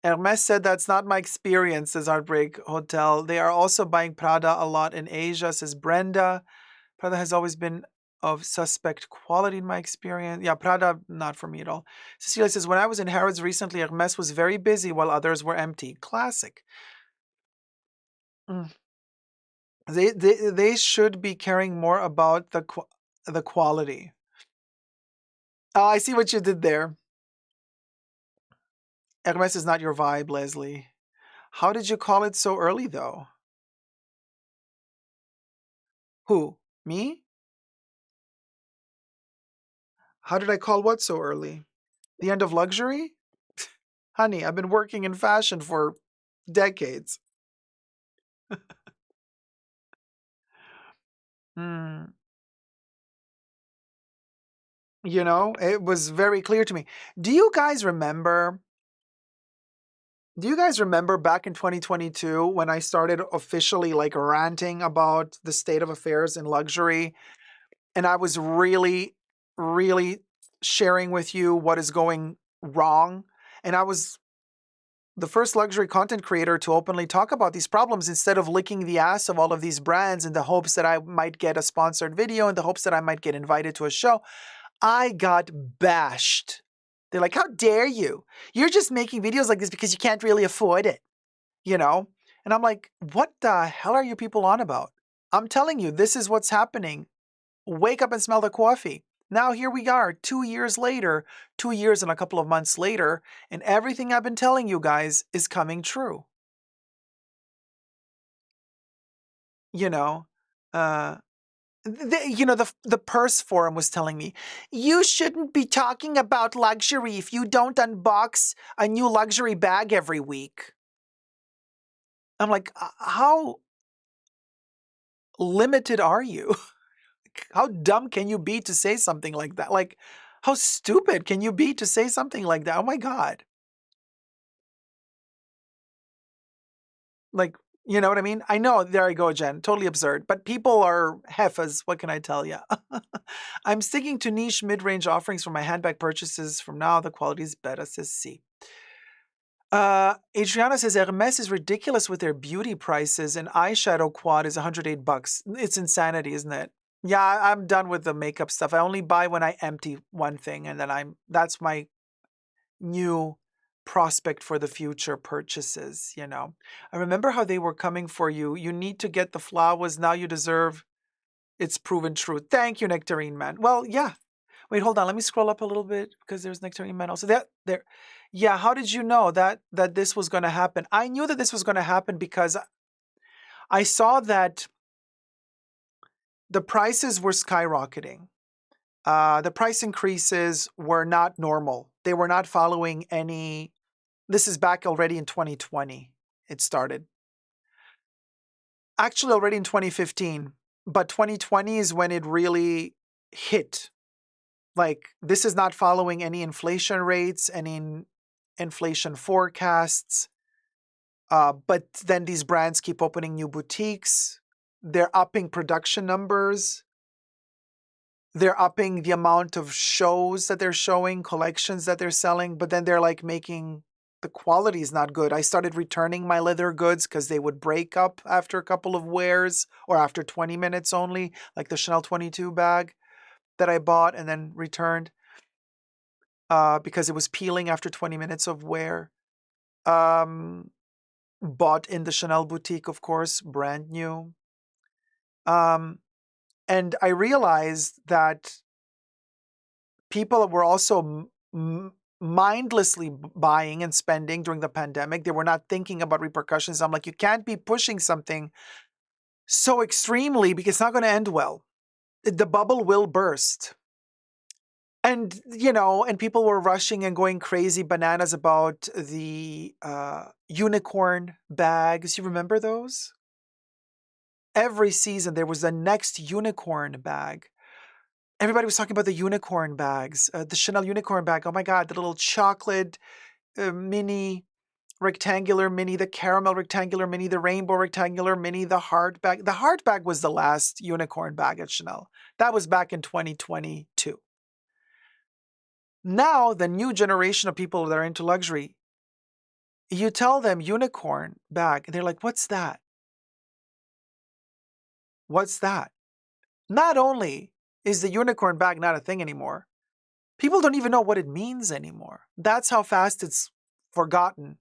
Hermes said that's not my experience, says Heartbreak Hotel. They are also buying Prada a lot in Asia, says Brenda. Prada has always been of suspect quality in my experience. Yeah, Prada, not for me at all. Cecilia says, when I was in Harrods recently, Hermes was very busy while others were empty. Classic. Mm. They should be caring more about the quality. Oh, I see what you did there. Hermes is not your vibe, Leslie. How did you call it so early, though? Who? Me? How did I call what so early? The end of luxury? Honey, I've been working in fashion for decades. Hmm. It was very clear to me. Do you guys remember? Do you guys remember back in 2022 when I started officially like ranting about the state of affairs in luxury? And I was really, really sharing with you what is going wrong. And I was the first luxury content creator to openly talk about these problems instead of licking the ass of all of these brands in the hopes that I might get a sponsored video, in the hopes that I might get invited to a show. I got bashed. They're like, how dare you? You're just making videos like this because you can't really afford it, you know? And I'm like, what the hell are you people on about? I'm telling you, this is what's happening. Wake up and smell the coffee. Now here we are, 2 years later, 2 years and a couple of months later, and everything I've been telling you guys is coming true. You know, uh, the Purse Forum was telling me, you shouldn't be talking about luxury if you don't unbox a new luxury bag every week. I'm like, how limited are you? How dumb can you be to say something like that? Like, how stupid can you be to say something like that? Oh my God. Like, you know what I mean? I know, there I go, Jen. Totally absurd. But people are heifas. What can I tell you? I'm sticking to niche mid-range offerings for my handbag purchases. From now, the quality is better, says C. Adriana says Hermes is ridiculous with their beauty prices, and eyeshadow quad is $108. It's insanity, isn't it? Yeah, I'm done with the makeup stuff. I only buy when I empty one thing, and then that's my new prospect for the future purchases, you know. I remember how they were coming for you. You need to get the flowers. Now you deserve. It's proven true. Thank you, Nectarine Man. Well, yeah. Wait, hold on. Let me scroll up a little bit because there's Nectarine Man also. There. Yeah, how did you know that this was going to happen? I knew that this was going to happen because I saw that the prices were skyrocketing. The price increases were not normal. They were not following any. This is back already in 2020. It started. Actually, already in 2015. But 2020 is when it really hit. Like, this is not following any inflation rates, any inflation forecasts. But then these brands keep opening new boutiques. They're upping production numbers. They're upping the amount of shows that they're showing, collections that they're selling, but then they're like making the quality is not good. I started returning my leather goods because they would break up after a couple of wears or after 20 minutes only, like the Chanel 22 bag that I bought and then returned because it was peeling after 20 minutes of wear. Bought in the Chanel boutique, of course, brand new. And I realized that people were also mindlessly buying and spending during the pandemic. They were not thinking about repercussions. I'm like, you can't be pushing something so extremely because it's not going to end well. The bubble will burst. And, you know, and people were rushing and going crazy bananas about the unicorn bags. You remember those? Every season there was the next unicorn bag. Everybody was talking about the unicorn bags, the Chanel unicorn bag. Oh my God, the little chocolate mini, rectangular mini, the caramel rectangular mini, the rainbow rectangular mini, the heart bag. The heart bag was the last unicorn bag at Chanel. That was back in 2022. Now, the new generation of people that are into luxury, you tell them unicorn bag, and they're like, what's that? What's that? Not only is the unicorn bag not a thing anymore, people don't even know what it means anymore. That's how fast it's forgotten.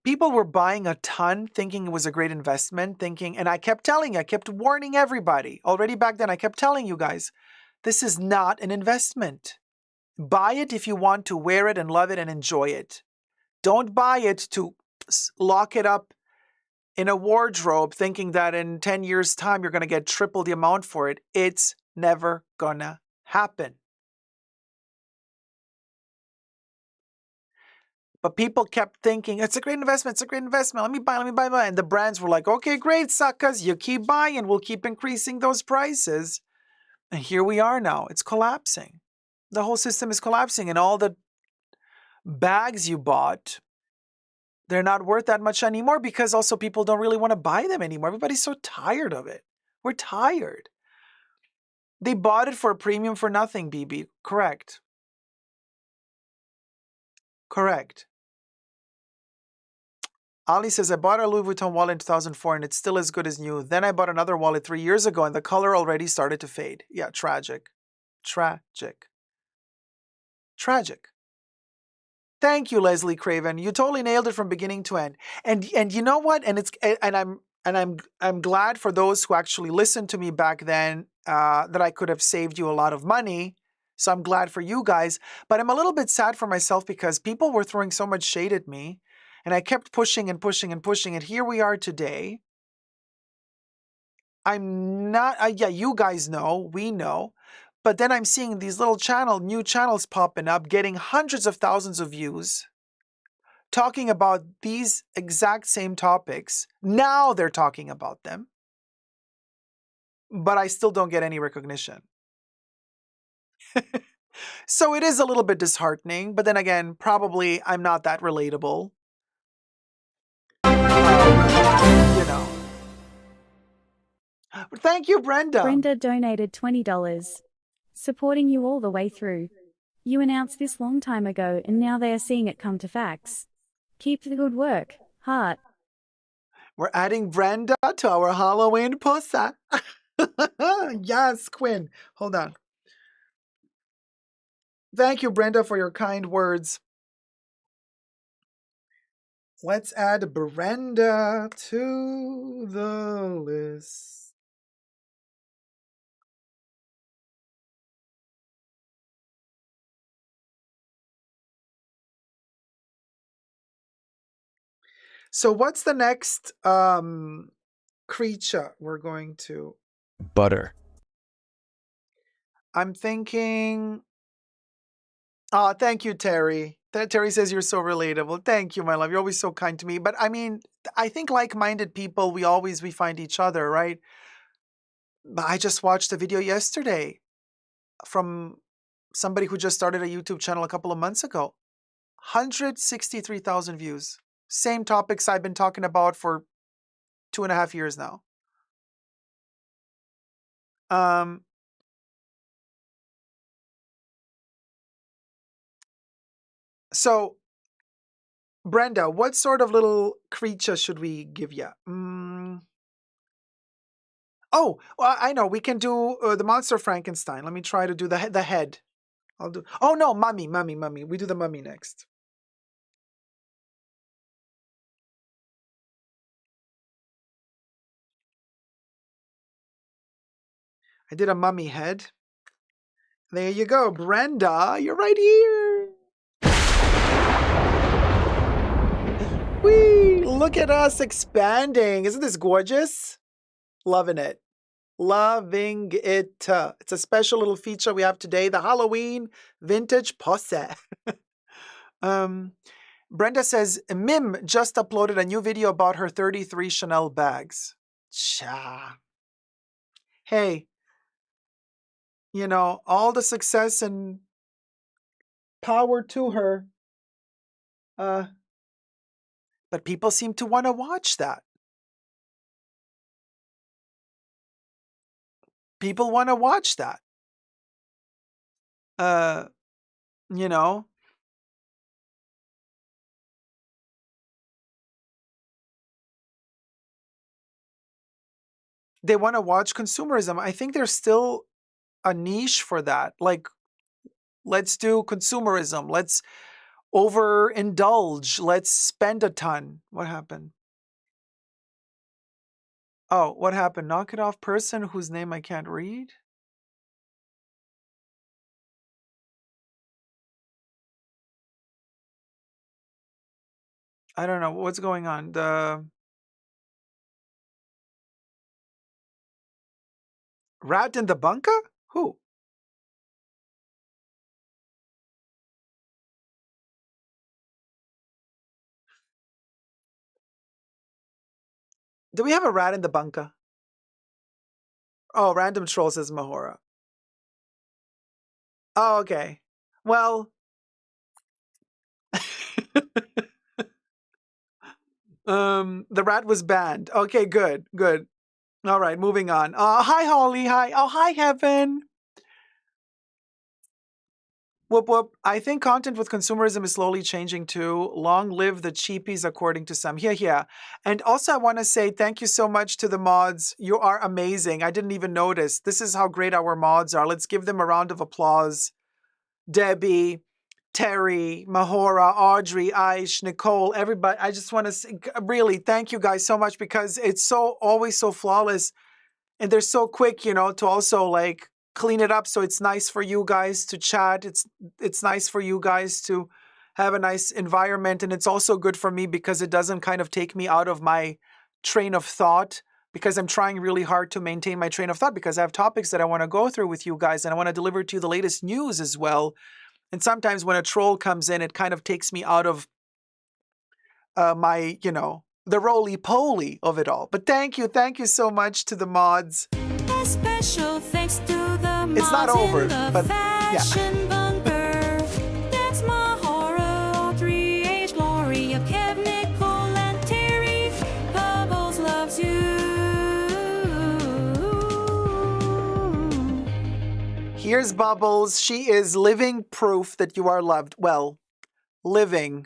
People were buying a ton thinking it was a great investment, and I kept warning everybody. Already back then, I kept telling you guys, this is not an investment. Buy it if you want to wear it and love it and enjoy it. Don't buy it to lock it up in a wardrobe thinking that in 10 years' time you're going to get triple the amount for it. It's never gonna happen. But people kept thinking, it's a great investment, it's a great investment. Let me buy. And the brands were like, okay, great, suckers. You keep buying. We'll keep increasing those prices. And here we are now. It's collapsing. The whole system is collapsing. And all the bags you bought, they're not worth that much anymore because also people don't really want to buy them anymore. Everybody's so tired of it. We're tired. They bought it for a premium for nothing, BB. Correct. Correct. Ali says, I bought a Louis Vuitton wallet in 2004 and it's still as good as new. Then I bought another wallet 3 years ago and the color already started to fade. Yeah, tragic. Tragic. Tragic. Thank you, Leslie Craven. You totally nailed it from beginning to end. And you know what? I'm glad for those who actually listened to me back then that I could have saved you a lot of money. So I'm glad for you guys. But I'm a little bit sad for myself because people were throwing so much shade at me. And I kept pushing and pushing and pushing. And here we are today. I'm not, yeah, you guys know, we know. But then I'm seeing these little new channels popping up, getting hundreds of thousands of views, talking about these exact same topics. Now they're talking about them. But I still don't get any recognition. So it is a little bit disheartening. But then again, probably I'm not that relatable. Thank you, Brenda. Brenda donated $20, supporting you all the way through. You announced this long time ago and now they are seeing it come to facts. Keep the good work, heart. We're adding Brenda to our Halloween poster. Yes, Quinn. Hold on. Thank you, Brenda, for your kind words. Let's add Brenda to the list. So what's the next creature we're going to? Butter. I'm thinking... Oh, thank you, Terry. Terry says you're so relatable. Thank you, my love. You're always so kind to me. But I mean, I think like-minded people, we find each other, right? But I just watched a video yesterday from somebody who just started a YouTube channel a couple of months ago. 163,000 views. Same topics I've been talking about for 2.5 years now. So, Brenda, what sort of little creature should we give you? Oh, well, I know. We can do the Monster Frankenstein. Let me try to do the head. I'll do... Oh, no, mummy. We do the mummy next. I did a mummy head. There you go, Brenda. You're right here. Whee! Look at us expanding. Isn't this gorgeous? Loving it. Loving it. It's a special little feature we have today, the Halloween vintage posse. Brenda says, Mim just uploaded a new video about her 33 Chanel bags. Cha. Hey, you know, all the success and power to her. But people seem to want to watch that. People want to watch that. You know. They want to watch consumerism. I think there's still a niche for that. Like, let's do consumerism. Let's overindulge. Let's spend a ton. What happened? Oh, what happened? Knock it off person whose name I can't read? I don't know. What's going on? The rat in the bunker? Who? Do we have a rat in the bunker? Oh, random troll says Mahora. Oh, okay. Well, the rat was banned. Okay, good. All right, moving on. Hi, Holly. Hi. Oh, hi, Heaven. Whoop, whoop. I think content with consumerism is slowly changing too. Long live the cheapies, according to some. Yeah. And also, I want to say thank you so much to the mods. You are amazing. I didn't even notice. This is how great our mods are. Let's give them a round of applause. Debbie, Terry, Mahora, Audrey, Aish, Nicole, everybody. I just want to say, really thank you guys so much because it's always so flawless. And they're so quick, you know, to also like clean it up so it's nice for you guys to chat. It's nice for you guys to have a nice environment. And it's also good for me because it doesn't kind of take me out of my train of thought because I'm trying really hard to maintain my train of thought because I have topics that I want to go through with you guys and I want to deliver to you the latest news as well. And sometimes when a troll comes in, it kind of takes me out of my, you know, the roly-poly of it all. But thank you so much to the mods. A special thanks to the mods. It's not over, in the but fashion yeah. bunker. That's Mahora, Audrey, Age, Gloria, Kev, Nicole, and Terry. Bubbles loves you. Here's Bubbles. She is living proof that you are loved. Well, living.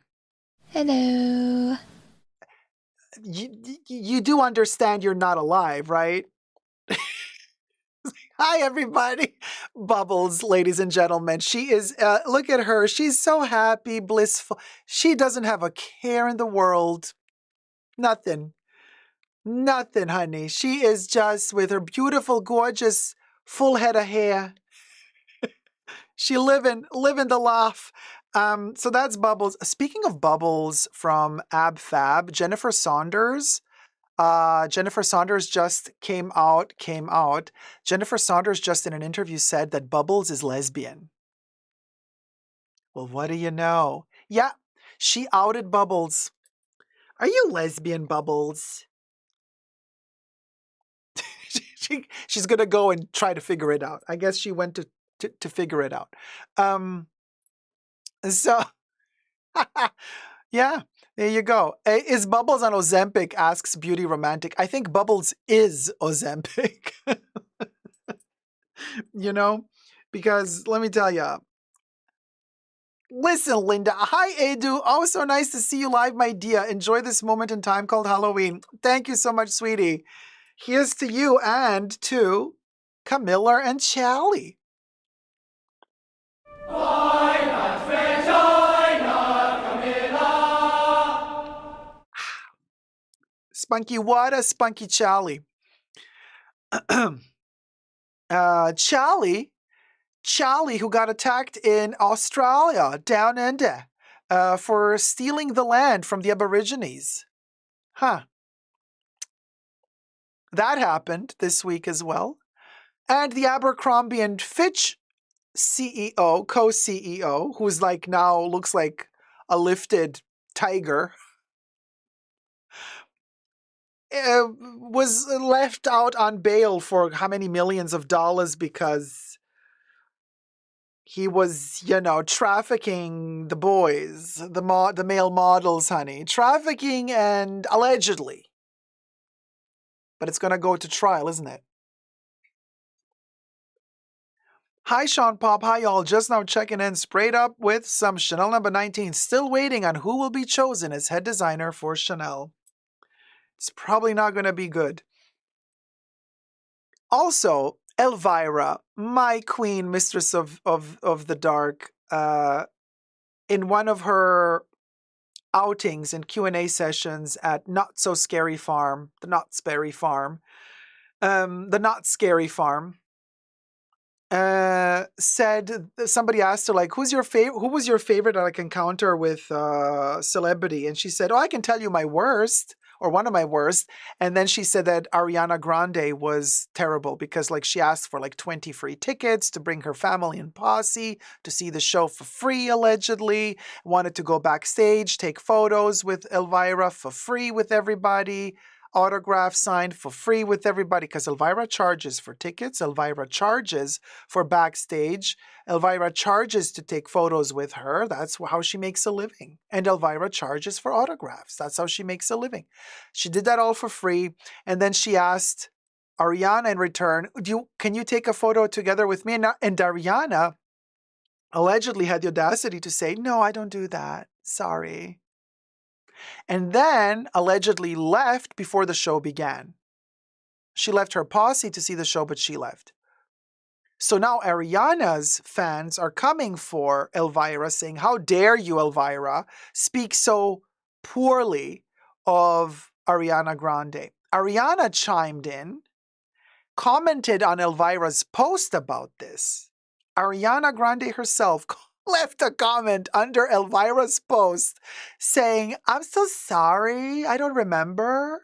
Hello. You do understand you're not alive, right? Hi, everybody. Bubbles, ladies and gentlemen. She is, look at her. She's so happy, blissful. She doesn't have a care in the world. Nothing. Nothing, honey. She is just with her beautiful, gorgeous, full head of hair. She living the laugh. So that's Bubbles. Speaking of Bubbles from Ab Fab, Jennifer Saunders. Jennifer Saunders just came out. Jennifer Saunders just in an interview said that Bubbles is lesbian. Well, what do you know? Yeah, she outed Bubbles. Are you lesbian, Bubbles? She's gonna go and try to figure it out. I guess she went to figure it out. So yeah, there you go. Is Bubbles on Ozempic? Asks Beauty Romantic. I think Bubbles is Ozempic. You know, because let me tell you. Listen, Linda. Hi, Edu. Oh, so nice to see you live, my dear. Enjoy this moment in time called Halloween. Thank you so much, sweetie. Here's to you and to Camilla and Charlie. Spunky water, Spunky Charlie. Charlie, who got attacked in Australia, down under, for stealing the land from the Aborigines. Huh. That happened this week as well. And the Abercrombie and Fitch CEO, co-CEO, who's like now looks like a lifted tiger, was left out on bail for how many millions of dollars because he was, trafficking the boys, the male models, honey. Trafficking and allegedly. But it's going to go to trial, isn't it? Hi, Sean Pop. Hi, y'all. Just now checking in, sprayed up with some Chanel number 19. Still waiting on who will be chosen as head designer for Chanel. It's probably not going to be good. Also, Elvira, my queen, mistress of the dark, in one of her outings and Q&A sessions at Not So Scary Farm, the Not Scary Farm, said, somebody asked her, like, who was your favorite like encounter with celebrity? And she said, oh, I can tell you my worst, or one of my worst. And then she said that Ariana Grande was terrible because like she asked for like 20 free tickets to bring her family and posse to see the show for free, allegedly, wanted to go backstage, take photos with Elvira for free with everybody, autograph signed for free with everybody, because Elvira charges for tickets, Elvira charges for backstage, Elvira charges to take photos with her. That's how she makes a living. And Elvira charges for autographs. That's how she makes a living. She did that all for free. And then she asked Ariana in return, can you take a photo together with me? And Ariana allegedly had the audacity to say, no, I don't do that. Sorry. And then allegedly left before the show began. She left her posse to see the show, but she left. So now Ariana's fans are coming for Elvira, saying, how dare you, Elvira, speak so poorly of Ariana Grande. Ariana chimed in, commented on Elvira's post about this. Ariana Grande herself left a comment under Elvira's post saying, I'm so sorry, I don't remember.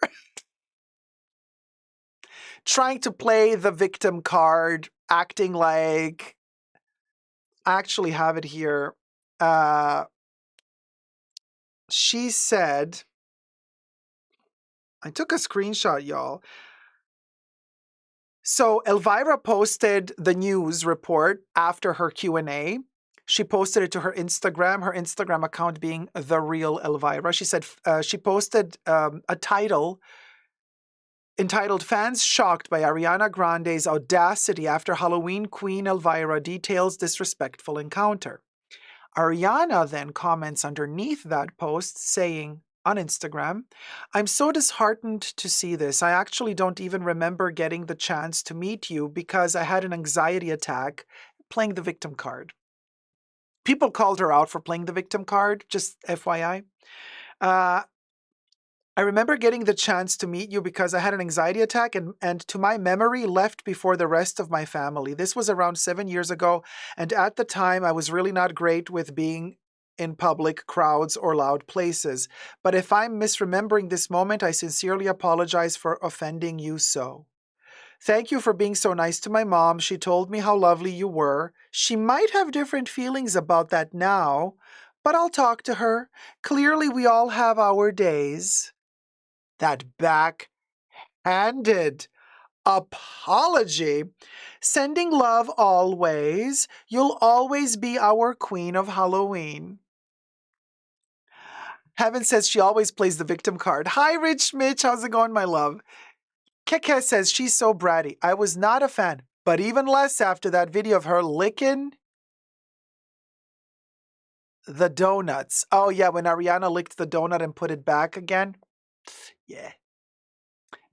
Trying to play the victim card, acting like, I actually have it here. She said, I took a screenshot, y'all. So Elvira posted the news report after her Q&A. She posted it to her Instagram account being The Real Elvira. She said she posted a title entitled Fans Shocked by Ariana Grande's Audacity After Halloween Queen Elvira Details Disrespectful Encounter. Ariana then comments underneath that post saying on Instagram, I'm so disheartened to see this. I actually don't even remember getting the chance to meet you because I had an anxiety attack playing the victim card. People called her out for playing the victim card, just FYI. I remember getting the chance to meet you because I had an anxiety attack and to my memory left before the rest of my family. This was around 7 years ago, and at the time I was really not great with being in public crowds or loud places. But if I'm misremembering this moment, I sincerely apologize for offending you so. Thank you for being so nice to my mom. She told me how lovely you were. She might have different feelings about that now, but I'll talk to her. Clearly, we all have our days. That backhanded apology. Sending love always. You'll always be our queen of Halloween. Heaven says she always plays the victim card. Hi, Rich Mitch. How's it going, my love? Keke says she's so bratty. I was not a fan, but even less after that video of her licking the donuts. Oh, yeah, when Ariana licked the donut and put it back again. Yeah.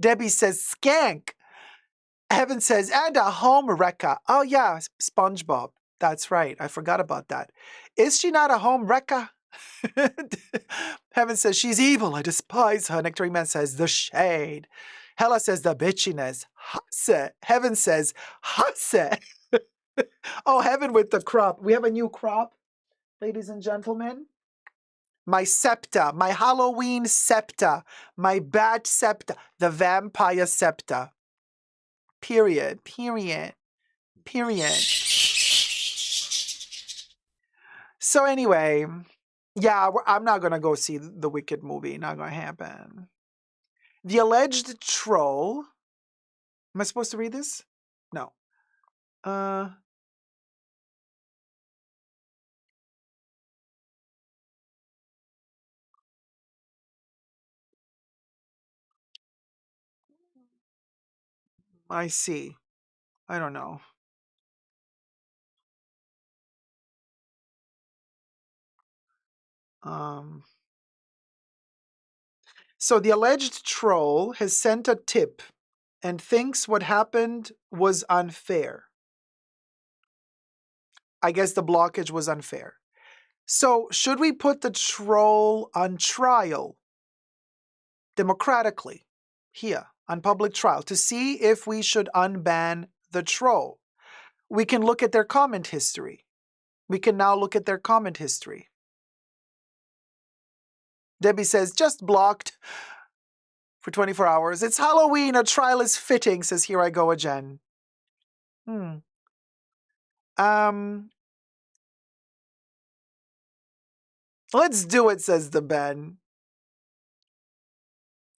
Debbie says skank. Heaven says, and a home wrecker. Oh, yeah, SpongeBob. That's right. I forgot about that. Is she not a home wrecker? Heaven says, she's evil. I despise her. Nectarine Man says, the shade. Hella says, the bitchiness. Hasse. Heaven says, hasse. Oh, Heaven with the crop. We have a new crop, ladies and gentlemen. My septa, my Halloween septa, my bat septa, the vampire septa. Period. So anyway, yeah, I'm not going to go see the Wicked movie. Not going to happen. The alleged troll. Am I supposed to read this? No. I see. I don't know. So the alleged troll has sent a tip and thinks what happened was unfair. I guess the blockage was unfair. So should we put the troll on trial democratically here on public trial to see if we should unban the troll? We can look at their comment history. We can now look at their comment history. Debbie says, just blocked for 24 hours. It's Halloween. A trial is fitting, says Here I Go Again. Let's do it, says the Ben.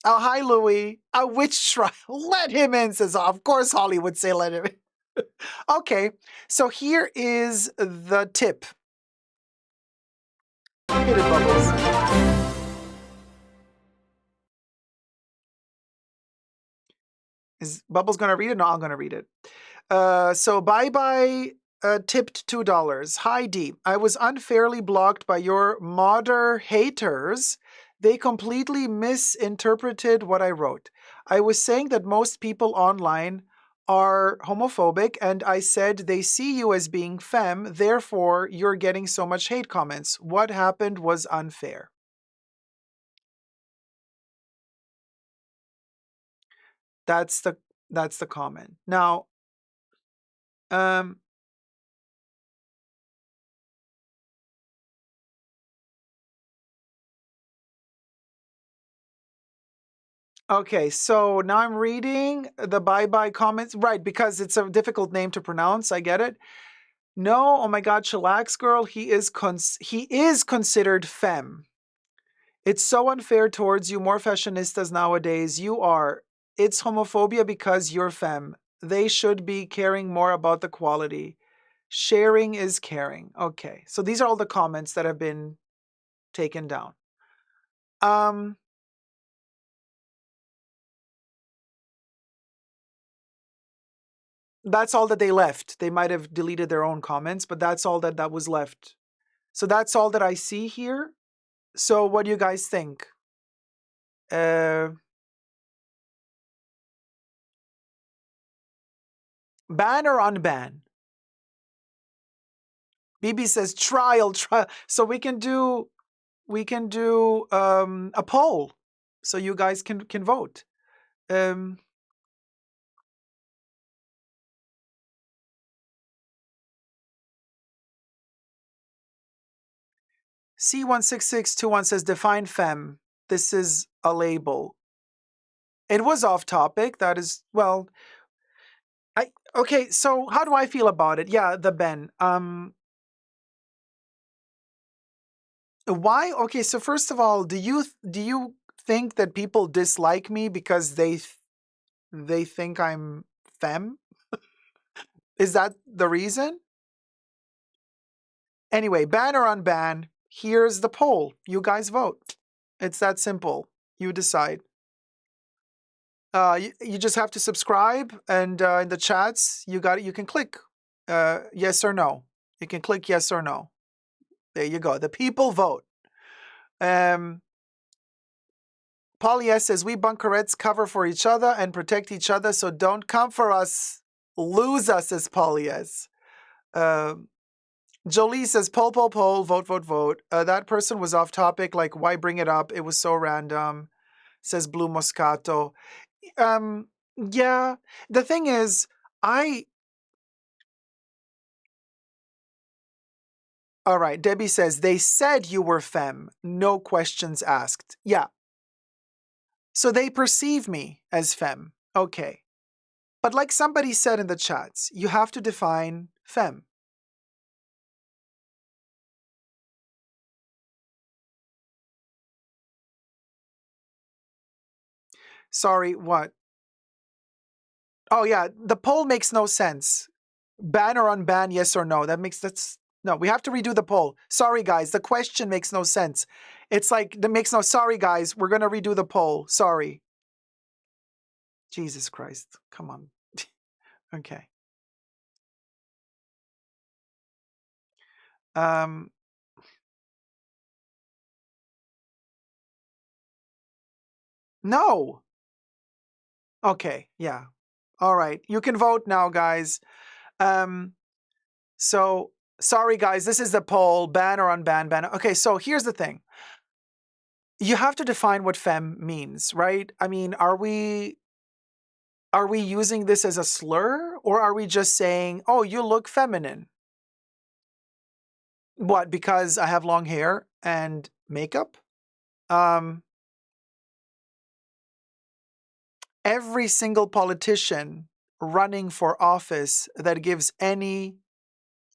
Oh, hi, Louie. A witch trial. Let him in, says, of course, Holly would say let him in. Okay, so here is the tip. Hit it, Bubbles. Is Bubbles going to read it? No, I'm going to read it. So bye-bye tipped $2. Hi, D. I was unfairly blocked by your modder haters. They completely misinterpreted what I wrote. I was saying that most people online are homophobic, and I said they see you as being femme, therefore you're getting so much hate comments. What happened was unfair. That's the comment. Now, okay, so now I'm reading the bye-bye comments. Right, because it's a difficult name to pronounce. I get it. No, oh my God, chillax, girl. He is considered femme. It's so unfair towards you, more fashionistas nowadays. You are. It's homophobia because you're femme. They should be caring more about the quality. Sharing is caring. Okay, so these are all the comments that have been taken down. That's all that they left. They might have deleted their own comments, but that's all that was left. So that's all that I see here. So what do you guys think? Ban or unban? BB says trial. So we can do a poll, so you guys can vote. C16621 says define femme. This is a label. It was off topic. That is, well, okay, so how do I feel about it? Yeah, the Ben. Why? Okay, so first of all, do you think that people dislike me because they think I'm femme? Is that the reason? Anyway, ban or unban, here's the poll. You guys vote. It's that simple. You decide. You just have to subscribe, and in the chats, you can click yes or no. You can click yes or no. There you go. The people vote. Polly S says, we bunkerettes cover for each other and protect each other, so don't come for us. Lose us, says Polly S. Jolie says, poll, vote, vote. That person was off topic. Like, why bring it up? It was so random, says Blue Moscato. Yeah, the thing is, all right, Debbie says, they said you were femme, no questions asked. Yeah. So they perceive me as femme. Okay. But like somebody said in the chats, you have to define femme. Sorry, what? Oh yeah, the poll makes no sense. Ban or unban, yes or no. No, we have to redo the poll. Sorry guys, the question makes no sense. It's like, sorry guys, we're gonna redo the poll. Sorry. Jesus Christ, come on. Okay. No. Okay, yeah. All right, you can vote now, guys. So, sorry guys, this is the poll, ban or unban, ban. Okay, so here's the thing. You have to define what femme means, right? I mean, are we using this as a slur, or are we just saying, oh, you look feminine? What, because I have long hair and makeup? Every single politician running for office that gives any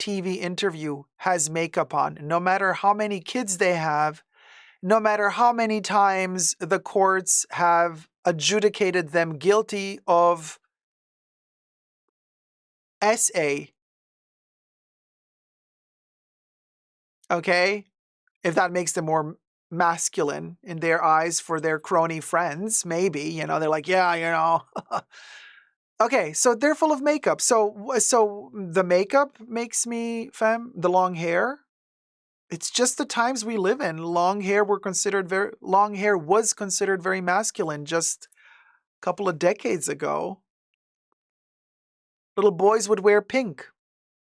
TV interview has makeup on, no matter how many kids they have, no matter how many times the courts have adjudicated them guilty of SA. Okay? If that makes them more masculine in their eyes for their crony friends, maybe, they're like, yeah. Okay, so they're full of makeup. So the makeup makes me femme, the long hair. It's just the times we live in. Long hair was considered very masculine just a couple of decades ago. Little boys would wear pink.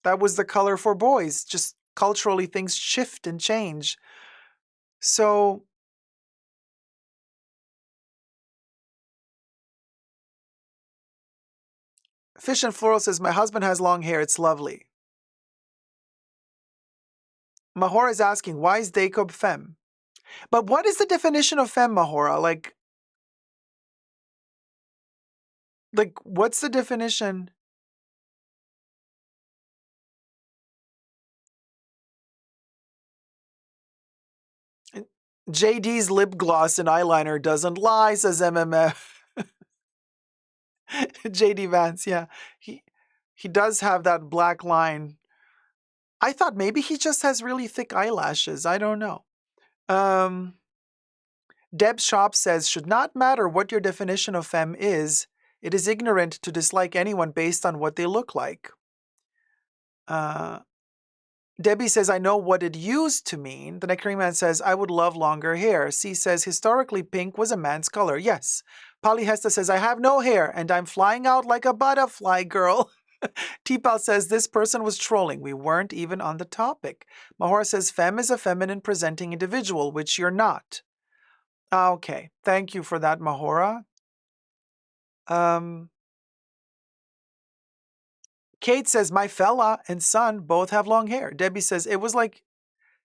That was the color for boys. Just culturally, things shift and change. So Fish and Floral says, my husband has long hair. It's lovely. Mahora is asking, why is Dacob femme? But what is the definition of femme, Mahora? Like, what's the definition? JD's lip gloss and eyeliner doesn't lie, says MMF. JD Vance, yeah. He does have that black line. I thought maybe he just has really thick eyelashes. I don't know. Deb Shop says, should not matter what your definition of femme is It is ignorant to dislike anyone based on what they look like. Debbie says, I know what it used to mean. The Nectarine Man says, I would love longer hair. C says, historically, pink was a man's color. Yes. Polyhesta says, I have no hair and I'm flying out like a butterfly, girl. T-Pal says, this person was trolling. We weren't even on the topic. Mahora says, femme is a feminine presenting individual, which you're not. Okay. Thank you for that, Mahora. Kate says, my fella and son both have long hair. Debbie says, it was like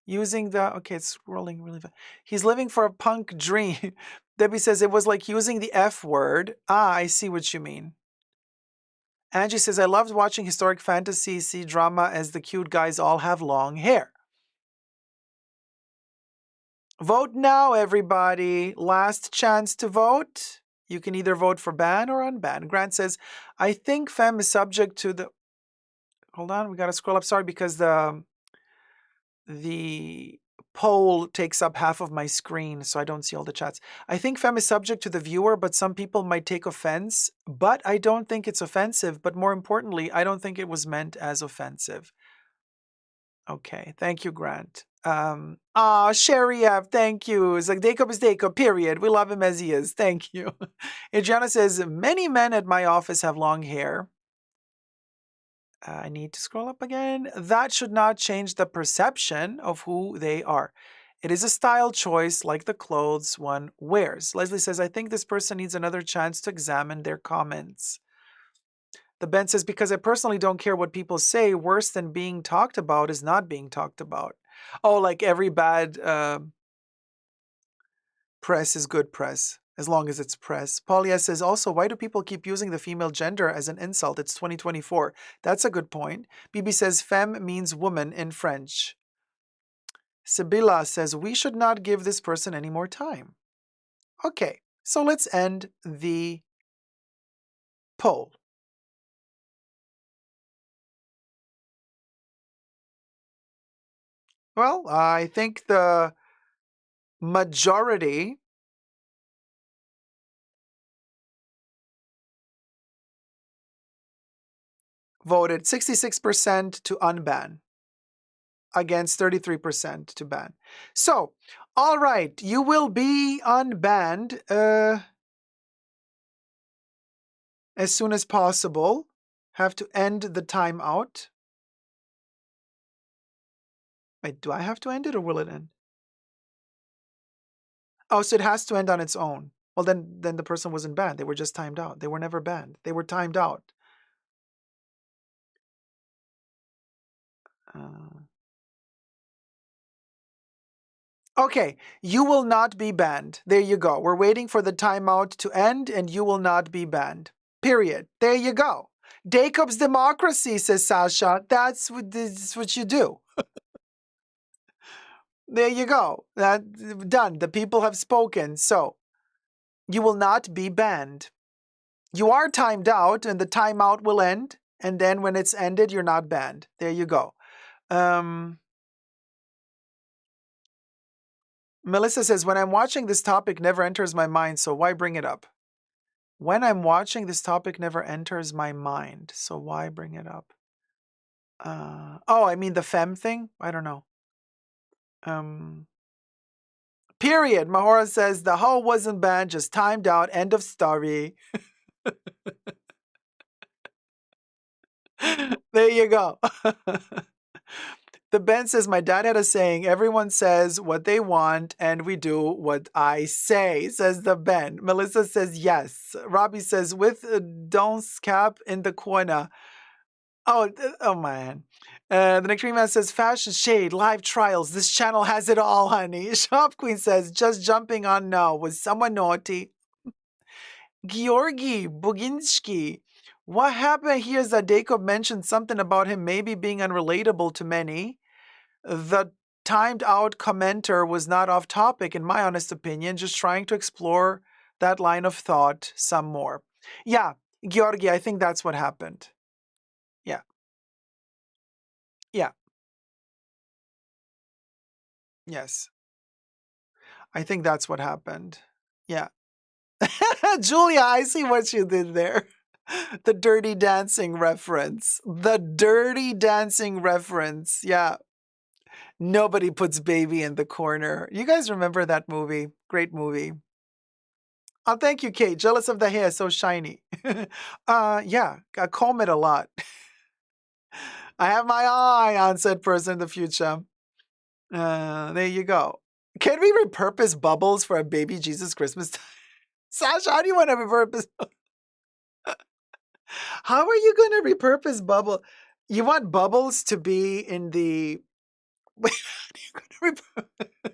using the, okay, it's scrolling really fast. He's living for a punk dream. Debbie says, it was like using the F word. Ah, I see what you mean. Angie says, I loved watching historic fantasy drama as the cute guys all have long hair. Vote now, everybody. Last chance to vote. You can either vote for ban or unban. Grant says, I think femme is subject to the... Hold on, we got to scroll up. Sorry, because the poll takes up half of my screen, so I don't see all the chats. I think femme is subject to the viewer, but some people might take offense. But I don't think it's offensive. But more importantly, I don't think it was meant as offensive. Okay, thank you, Grant. Sherry F, thank you. It's like Dacob is Dacob, period. We love him as he is. Thank you. Adriana says, many men at my office have long hair. I need to scroll up again. That should not change the perception of who they are. It is a style choice like the clothes one wears. Leslie says, I think this person needs another chance to examine their comments. The Ben says, because I personally don't care what people say, worse than being talked about is not being talked about. Oh, like every bad press is good press, as long as it's press. Paulia says, also, why do people keep using the female gender as an insult? It's 2024. That's a good point. Bibi says, femme means woman in French. Sibilla says, we should not give this person any more time. Okay, so let's end the poll. Well, I think the majority voted 66% to unban against 33% to ban. So, all right, you will be unbanned as soon as possible. Have to end the timeout. Wait, do I have to end it or will it end? Oh, so it has to end on its own. Well, then the person wasn't banned. They were just timed out. They were never banned. They were timed out. Okay, you will not be banned. There you go. We're waiting for the timeout to end and you will not be banned. Period. There you go. Dacob's democracy, says Sasha. That's what you do. There you go. Done. The people have spoken. So you will not be banned. You are timed out and the timeout will end. And then when it's ended, you're not banned. There you go. Melissa says, when I'm watching this topic never enters my mind, so why bring it up? When I'm watching this topic never enters my mind, so why bring it up? Oh, I mean the femme thing? I don't know. Period. Mahora says, the hoe wasn't banned, just timed out. End of story. There you go. The Ben says, my dad had a saying, everyone says what they want and we do what I say, says the Ben. Melissa says, yes. Robbie says, with Don's cap in the corner. Oh man. The Nectarine Man says, fashion shade, live trials. This channel has it all, honey. Shop Queen says, just jumping on now. Was someone naughty? Georgi Buginski. What happened here is that Dacob mentioned something about him maybe being unrelatable to many. The timed out commenter was not off topic, in my honest opinion, just trying to explore that line of thought some more. Yeah, Georgi, I think that's what happened. Yeah. Yeah. Yes. I think that's what happened. Yeah. Julia, I see what you did there. The Dirty Dancing reference. The Dirty Dancing reference. Yeah. Nobody puts baby in the corner. You guys remember that movie? Great movie. Oh, thank you, Kate. Jealous of the hair, so shiny. Yeah, I comb it a lot. I have my eye on said person in the future. There you go. Can we repurpose bubbles for a baby Jesus Christmas time? Sasha, how do you want to repurpose? How are you going to repurpose bubble? You want bubbles to be in the. Wait, how are you going to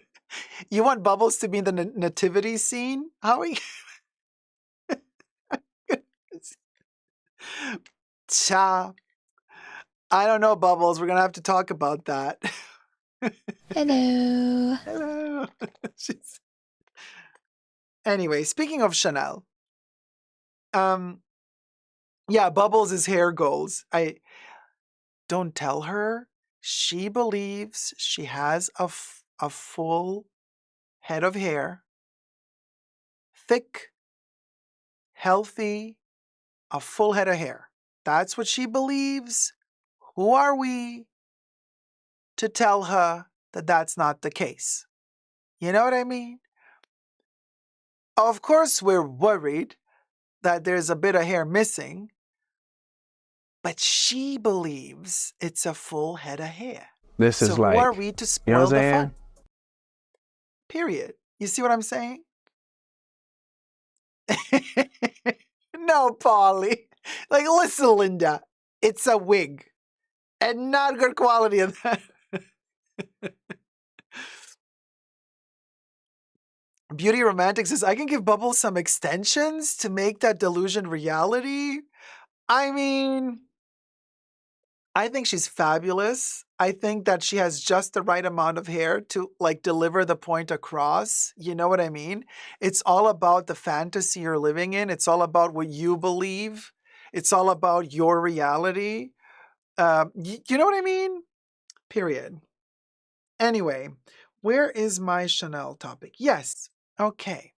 You want bubbles to be in the nativity scene? How are you? Cha. I don't know, Bubbles. We're going to have to talk about that. Hello. Hello. Anyway, speaking of Chanel, yeah, Bubbles is hair goals. I don't tell her. She believes she has a full head of hair, thick, healthy, a full head of hair. That's what she believes. Who are we to tell her that that's not the case? You know what I mean? Of course, we're worried that there's a bit of hair missing, but she believes it's a full head of hair. This So is who like, are we to you know spoil what I'm the saying? fun? Period. You see what I'm saying? No, Polly. Like, listen, Linda, it's a wig and not good quality of that. Beauty Romantic says, I can give Bubbles some extensions to make that delusion reality. I mean, I think she's fabulous. I think that she has just the right amount of hair to like deliver the point across. You know what I mean? It's all about the fantasy you're living in. It's all about what you believe. It's all about your reality. You know what I mean? Period. Anyway, where is my Chanel topic? Yes. Okay.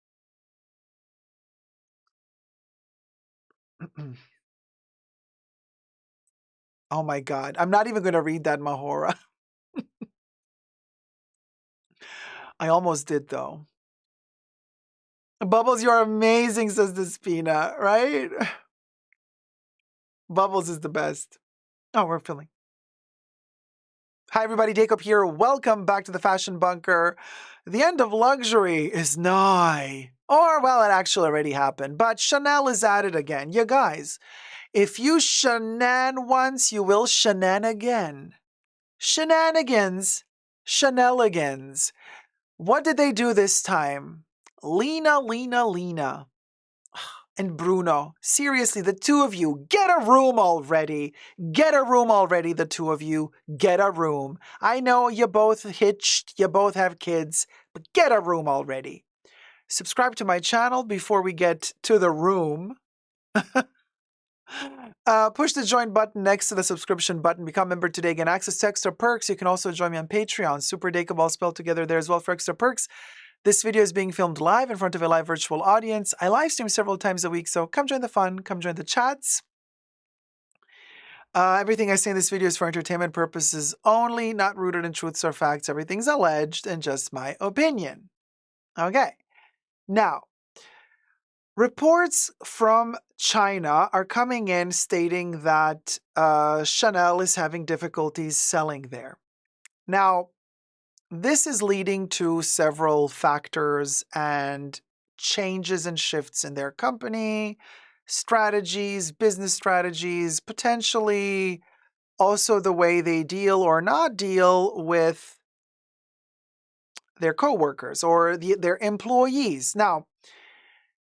Oh my God. I'm not even going to read that, Mahora. I almost did, though. Bubbles, you're amazing, says the Spina, right? Bubbles is the best. Oh, we're filling. Hi, everybody. Dacob here. Welcome back to the Fashion Bunker. The end of luxury is nigh. Or, well, it actually already happened, but Chanel is at it again. You guys, if you shenan once, you will shenan again. Shenanigans. Chanel-igans. What did they do this time? Lena, and Bruno. Seriously, the two of you, get a room already. Get a room already, the two of you. Get a room. I know you both hitched, you both have kids, but get a room already. Subscribe to my channel before we get to the room. Push the join button next to the subscription button. Become a member today. Get access to extra perks. You can also join me on Patreon. Super Dacob all spelled together there as well for extra perks. This video is being filmed live in front of a live virtual audience. I live stream several times a week, so come join the fun. Come join the chats. Everything I say in this video is for entertainment purposes only, not rooted in truths or facts. Everything's alleged and just my opinion. Okay. Now, reports from China are coming in stating that Chanel is having difficulties selling there. Now, this is leading to several factors and changes and shifts in their company, strategies, business strategies, potentially also the way they deal or not deal with their coworkers or their employees. Now,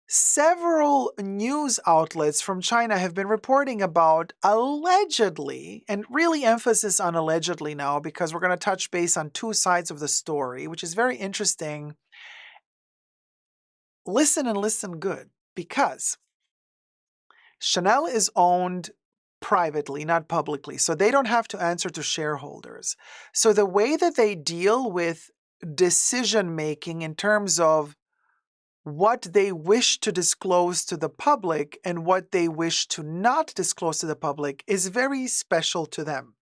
several news outlets from China have been reporting about allegedly, and really emphasis on allegedly now because we're going to touch base on two sides of the story, which is very interesting. Listen and listen good, because Chanel is owned privately, not publicly, so they don't have to answer to shareholders. So the way that they deal with decision making in terms of what they wish to disclose to the public and what they wish to not disclose to the public is very special to them,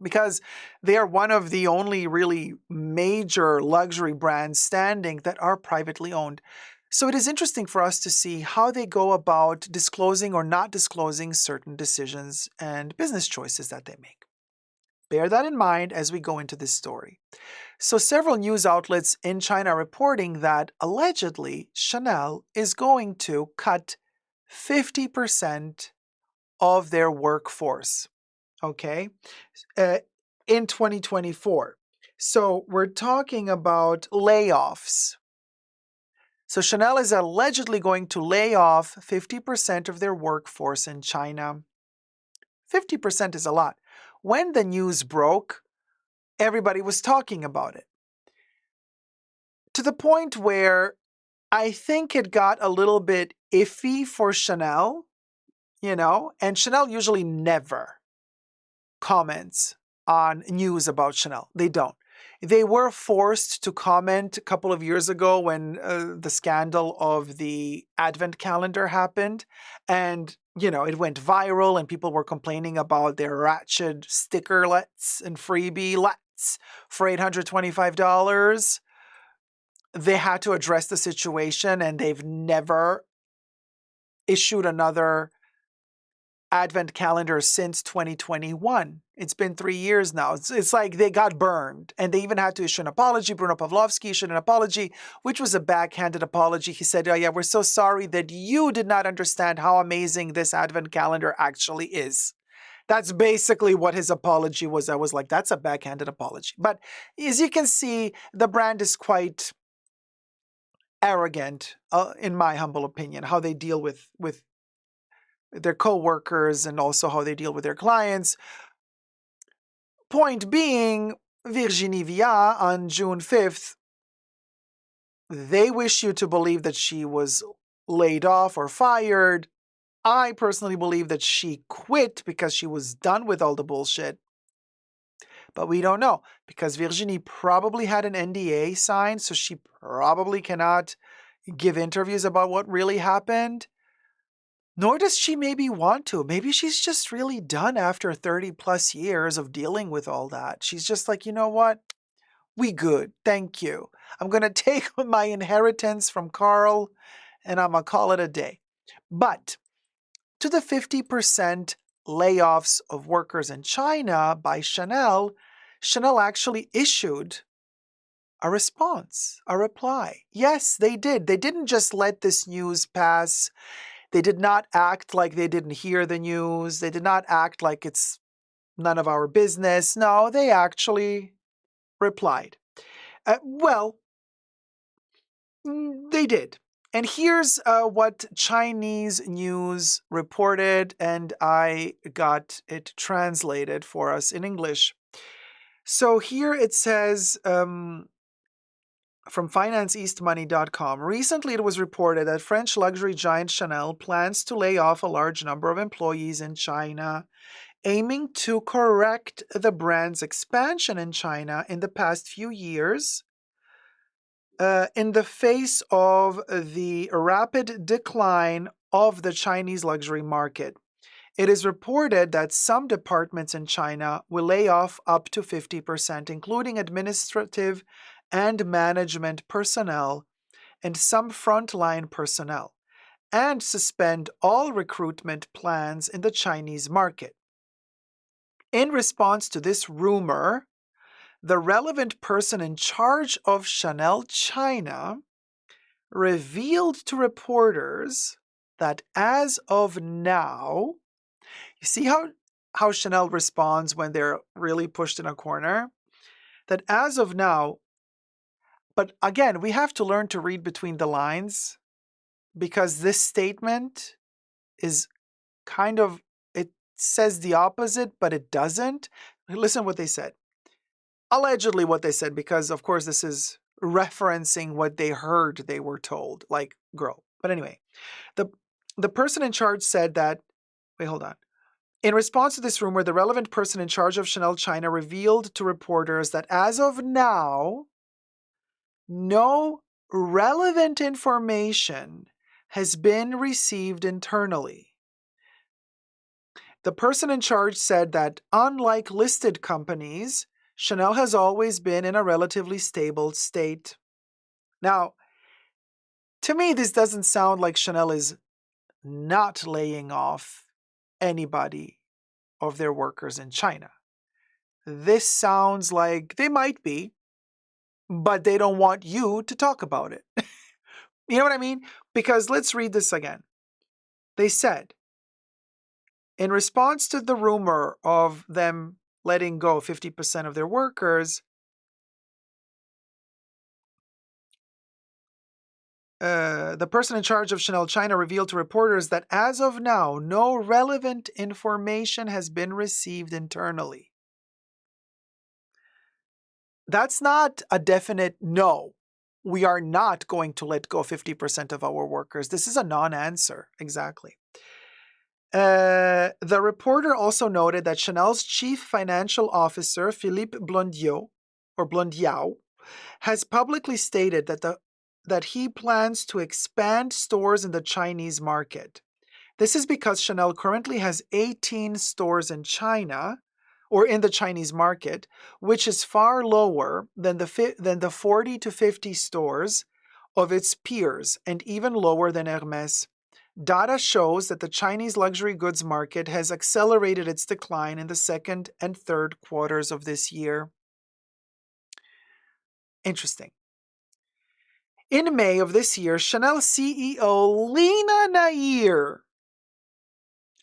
because they are one of the only really major luxury brands standing that are privately owned. So it is interesting for us to see how they go about disclosing or not disclosing certain decisions and business choices that they make. Bear that in mind as we go into this story. So several news outlets in China are reporting that allegedly Chanel is going to cut 50% of their workforce, okay, in 2024. So we're talking about layoffs. So Chanel is allegedly going to lay off 50% of their workforce in China. 50% is a lot. When the news broke, everybody was talking about it, to the point where I think it got a little bit iffy for Chanel, and Chanel usually never comments on news about Chanel. They don't. They were forced to comment a couple of years ago when the scandal of the advent calendar happened, and it went viral and people were complaining about their ratchet stickerlets and freebie-lets for $825. They had to address the situation, and they've never issued another advent calendar since 2021. It's been 3 years now. It's like they got burned, and they even had to issue an apology. Bruno Pavlovsky issued an apology, which was a backhanded apology. He said, "Oh yeah, we're so sorry that you did not understand how amazing this advent calendar actually is." That's basically what his apology was. I was like, that's a backhanded apology. But as you can see, the brand is quite arrogant, in my humble opinion, how they deal with their co-workers and also how they deal with their clients. Point being, Virginie Viard on June 5th, they wish you to believe that she was laid off or fired. I personally believe that she quit because she was done with all the bullshit. But we don't know, because Virginie probably had an NDA signed, so she probably cannot give interviews about what really happened. Nor does she maybe want to. Maybe she's just really done after 30 plus years of dealing with all that. She's just like, you know what? We good. Thank you. I'm going to take my inheritance from Carl and I'm going to call it a day. But to the 50% layoffs of workers in China by Chanel, Chanel actually issued a response, a reply. Yes, they did. They didn't just let this news pass. They did not act like they didn't hear the news. They did not act like it's none of our business. No, they actually replied. They did. And here's what Chinese news reported, and I got it translated for us in English. So here it says, from financeeastmoney.com, recently it was reported that French luxury giant Chanel plans to lay off a large number of employees in China, aiming to correct the brand's expansion in China in the past few years, in the face of the rapid decline of the Chinese luxury market. It is reported that some departments in China will lay off up to 50%, including administrative and management personnel and some frontline personnel, and suspend all recruitment plans in the Chinese market. In response to this rumor, the relevant person in charge of Chanel China revealed to reporters that as of now, you see how Chanel responds when they're really pushed in a corner? That as of now, but again, we have to learn to read between the lines, because this statement is kind of, it says the opposite, but it doesn't. Listen what they said. Allegedly what they said, because of course this is referencing what they heard they were told, like, girl. But anyway, the person in charge said that, wait, hold on. In response to this rumor, the relevant person in charge of Chanel China revealed to reporters that as of now, no relevant information has been received internally. The person in charge said that unlike listed companies, Chanel has always been in a relatively stable state. Now, to me, this doesn't sound like Chanel is not laying off anybody of their workers in China. This sounds like they might be, but they don't want you to talk about it. You know what I mean? Because let's read this again. They said, in response to the rumor of them letting go 50% of their workers, the person in charge of Chanel China revealed to reporters that as of now, no relevant information has been received internally. That's not a definite no. We are not going to let go 50% of our workers. This is a non-answer, exactly. The reporter also noted that Chanel's chief financial officer, Philippe Blondiau, has publicly stated that he plans to expand stores in the Chinese market. This is because Chanel currently has 18 stores in China, or in the Chinese market, which is far lower than the 40 to 50 stores of its peers, and even lower than Hermès. Data shows that the Chinese luxury goods market has accelerated its decline in the second and third quarters of this year. Interesting. In May of this year, Chanel CEO Lena Nair,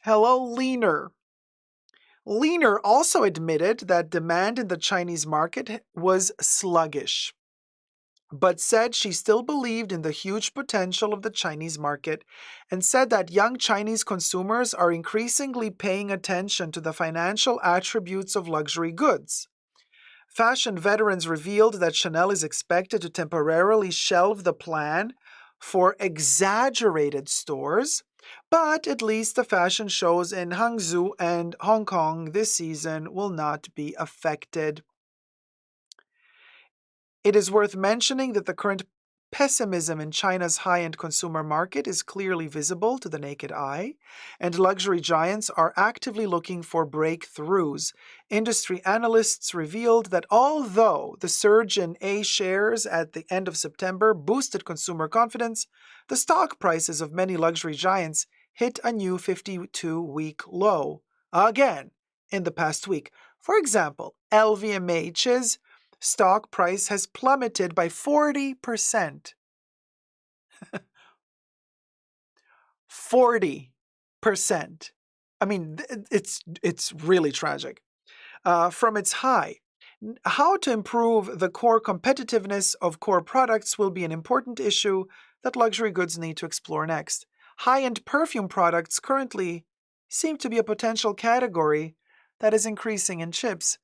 hello Leaner, Leaner also admitted that demand in the Chinese market was sluggish, but said she still believed in the huge potential of the Chinese market and said that young Chinese consumers are increasingly paying attention to the financial attributes of luxury goods. Fashion veterans revealed that Chanel is expected to temporarily shelve the plan for exaggerated stores, but at least the fashion shows in Hangzhou and Hong Kong this season will not be affected. It is worth mentioning that the current pessimism in China's high-end consumer market is clearly visible to the naked eye, and luxury giants are actively looking for breakthroughs. Industry analysts revealed that although the surge in A shares at the end of September boosted consumer confidence, the stock prices of many luxury giants hit a new 52-week low again in the past week. For example, LVMH's stock price has plummeted by 40%. 40%. I mean, it's really tragic. From its high. How to improve the core competitiveness of core products will be an important issue that luxury goods need to explore next. High-end perfume products currently seem to be a potential category that is increasing in chips.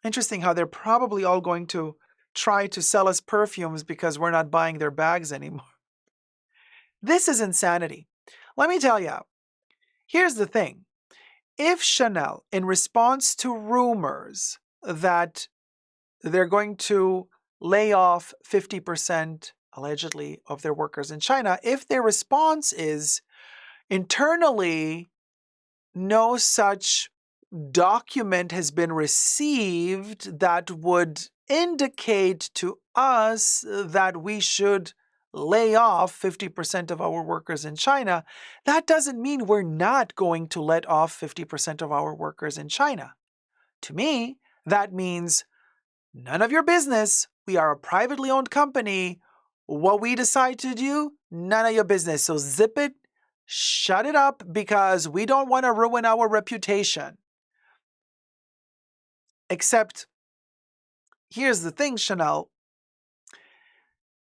Interesting how they're probably all going to try to sell us perfumes because we're not buying their bags anymore. This is insanity. Let me tell you, here's the thing. If Chanel, in response to rumors that they're going to lay off 50%, allegedly, of their workers in China, if their response is internally no such document has been received that would indicate to us that we should lay off 50% of our workers in China, that doesn't mean we're not going to let off 50% of our workers in China. To me, that means none of your business. We are a privately owned company. What we decide to do, none of your business. So zip it, shut it up, because we don't want to ruin our reputation. Except, here's the thing, Chanel.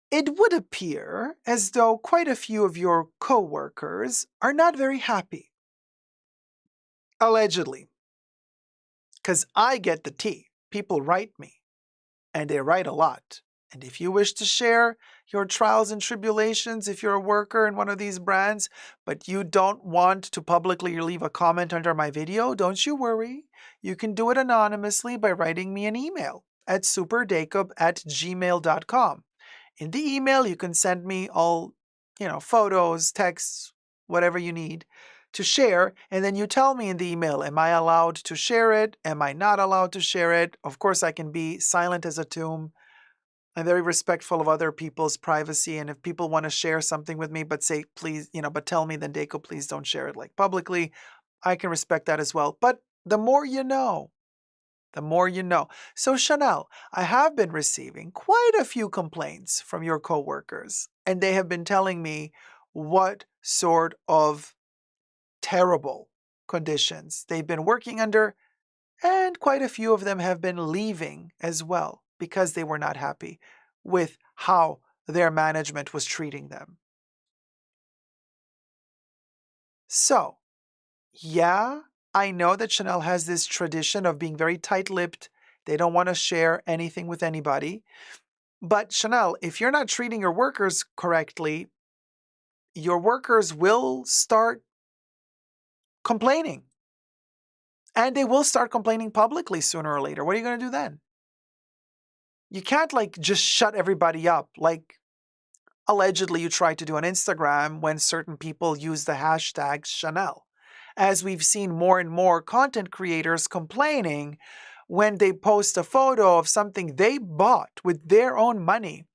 It would appear as though quite a few of your co-workers are not very happy. Allegedly. Because I get the tea. People write me. And they write a lot. And if you wish to share your trials and tribulations, if you're a worker in one of these brands, but you don't want to publicly leave a comment under my video, don't you worry. You can do it anonymously by writing me an email at superdacob@gmail.com. In the email, you can send me all, photos, texts, whatever you need to share. And then you tell me in the email, am I allowed to share it? Am I not allowed to share it? Of course, I can be silent as a tomb. I'm very respectful of other people's privacy. And if people want to share something with me, but say, please, but tell me, then Dacob, please don't share it like publicly. I can respect that as well. But the more you know, the more you know. So Chanel, I have been receiving quite a few complaints from your coworkers, and they have been telling me what sort of terrible conditions they've been working under, and quite a few of them have been leaving as well because they were not happy with how their management was treating them. So, yeah, I know that Chanel has this tradition of being very tight-lipped. They don't want to share anything with anybody. But Chanel, if you're not treating your workers correctly, your workers will start complaining. And they will start complaining publicly sooner or later. What are you going to do then? You can't just shut everybody up like allegedly you tried to do on Instagram when certain people use the hashtag Chanel. As we've seen more and more content creators complaining when they post a photo of something they bought with their own money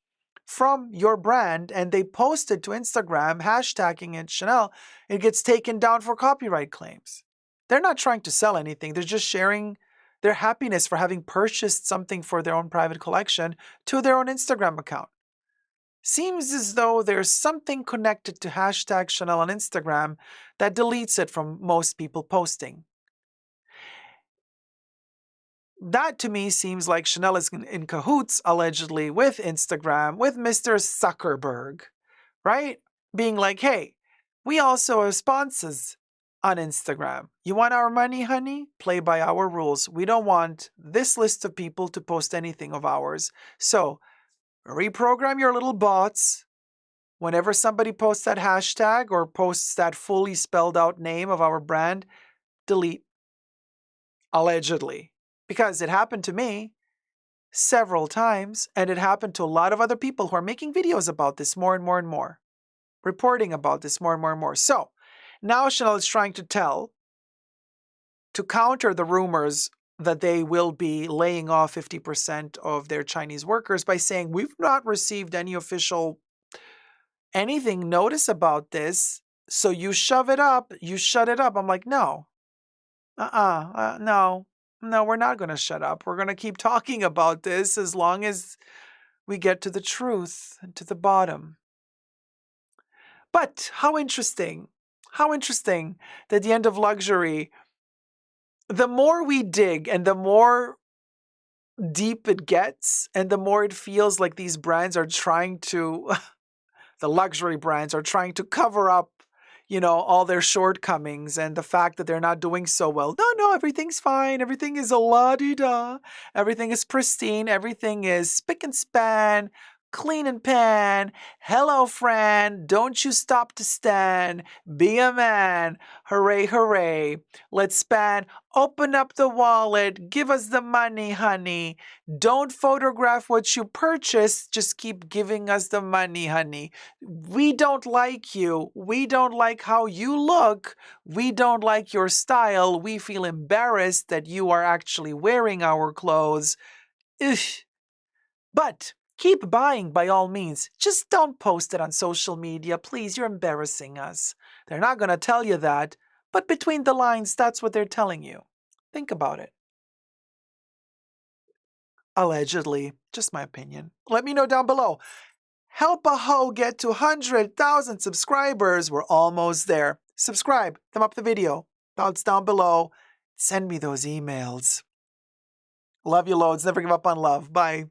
from your brand and they post it to Instagram, hashtagging it Chanel, it gets taken down for copyright claims. They're not trying to sell anything. They're just sharing their happiness for having purchased something for their own private collection to their own Instagram account. Seems as though there's something connected to hashtag Chanel on Instagram that deletes it from most people posting. That to me seems like Chanel is in cahoots, allegedly, with Instagram, with Mr. Zuckerberg, right? Being like, hey, we also have sponsors on Instagram. You want our money, honey? Play by our rules. We don't want this list of people to post anything of ours. So reprogram your little bots. Whenever somebody posts that hashtag or posts that fully spelled out name of our brand, delete. Allegedly. Because it happened to me several times, and it happened to a lot of other people who are making videos about this more and more and more, reporting about this more and more and more. So now Chanel is trying to counter the rumors that they will be laying off 50% of their Chinese workers by saying, we've not received any official anything notice about this, so you shove it up, you shut it up. I'm like, no, no, we're not going to shut up. We're going to keep talking about this as long as we get to the truth and to the bottom. But how interesting that the end of luxury, the more we dig and the more deep it gets and the more it feels like these brands are trying to, the luxury brands are trying to cover up all their shortcomings and the fact that they're not doing so well. No, everything's fine. Everything is a la-di-da. Everything is pristine. Everything is spick and span, clean and pan. Hello, friend. Don't you stop to stand. Be a man. Hooray, hooray. Let's span. Open up the wallet. Give us the money, honey. Don't photograph what you purchased. Just keep giving us the money, honey. We don't like you. We don't like how you look. We don't like your style. We feel embarrassed that you are actually wearing our clothes. Ugh. But keep buying by all means. Just don't post it on social media. Please, you're embarrassing us. They're not going to tell you that, but between the lines, that's what they're telling you. Think about it. Allegedly. Just my opinion. Let me know down below. Help a hoe get to 100,000 subscribers. We're almost there. Subscribe. Thumb up the video. Thoughts down below. Send me those emails. Love you loads. Never give up on love. Bye.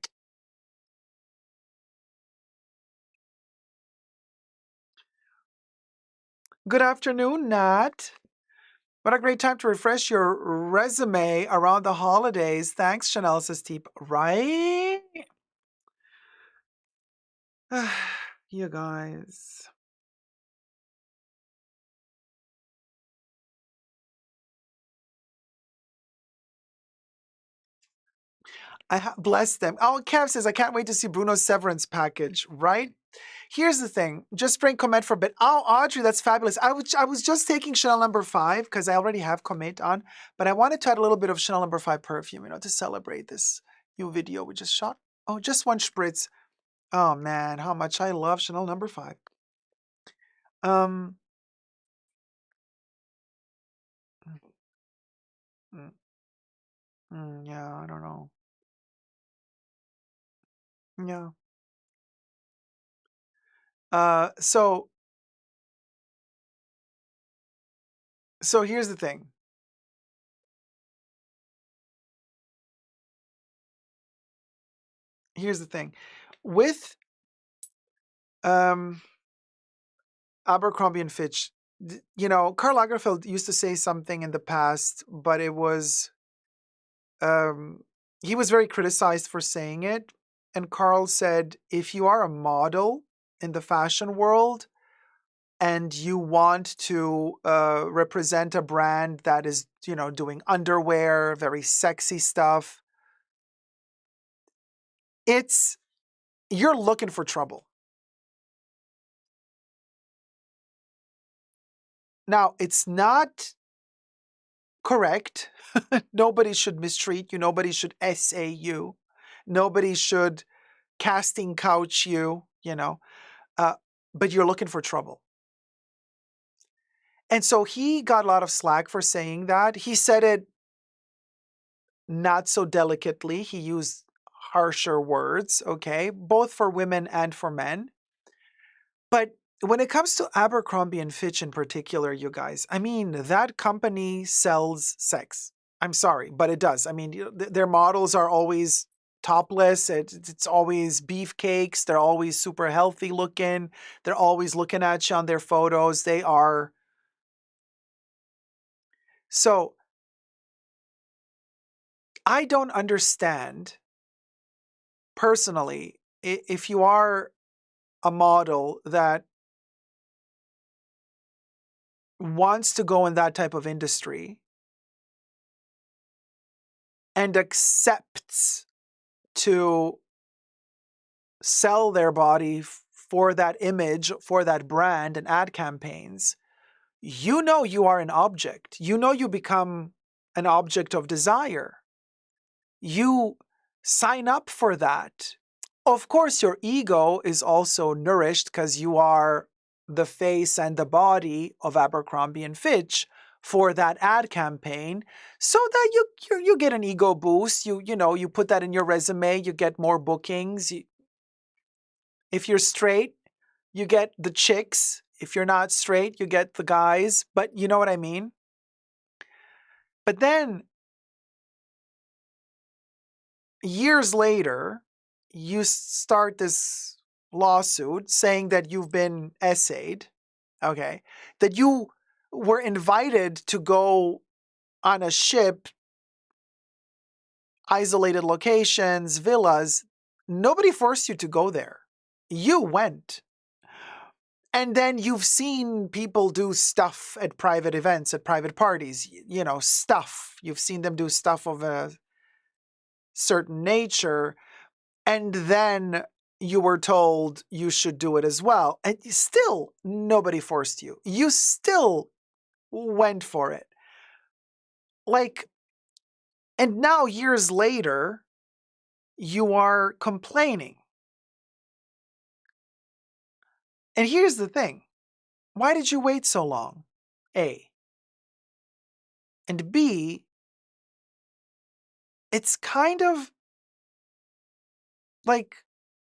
Good afternoon, Nat. What a great time to refresh your resume around the holidays. Thanks, Chanel, says Teep. Right? You guys. Bless them. Oh, Kev says, I can't wait to see Bruno's severance package, right? Here's the thing. Just bring Comet for a bit. Oh, Audrey, that's fabulous. I was just taking Chanel number 5 because I already have Comet on, but I wanted to add a little bit of Chanel number 5 perfume, to celebrate this new video we just shot. Oh, just one spritz. Oh man, how much I love Chanel number 5. Um, mm, yeah, I don't know. Yeah. So here's the thing. Here's the thing. With Abercrombie and Fitch, Karl Lagerfeld used to say something in the past, but it was he was very criticized for saying it. And Karl said, if you are a model in the fashion world and you want to represent a brand that is, doing underwear, very sexy stuff, you're looking for trouble. Now, it's not correct. Nobody should mistreat you. Nobody should essay you. Nobody should casting couch you, but you're looking for trouble. And so he got a lot of slack for saying that. He said it not so delicately. He used harsher words, okay, both for women and for men. But when it comes to Abercrombie and Fitch in particular, you guys, I mean, that company sells sex. I'm sorry, but it does. I mean, their models are always topless. It's always beefcakes. They're always super healthy looking. They're always looking at you on their photos. They are. So I don't understand personally if you are a model that wants to go in that type of industry and accepts to sell their body for that image, for that brand and ad campaigns, you are an object. You become an object of desire. You sign up for that. Of course, your ego is also nourished because you are the face and the body of Abercrombie and Fitch for that ad campaign, so that you get an ego boost. You put that in your resume. You get more bookings. If you're straight, you get the chicks. If you're not straight, you get the guys. But you know what I mean? But then years later, you start this lawsuit saying that you've been essayed, okay, that you were invited to go on a ship, isolated locations, villas. Nobody forced you to go there. You went. And then you've seen people do stuff at private events, at private parties, stuff. You've seen them do stuff of a certain nature. And then you were told you should do it as well. And still, nobody forced you. You still went for it. And now years later, you are complaining. And here's the thing. Why did you wait so long? A. And B, it's kind of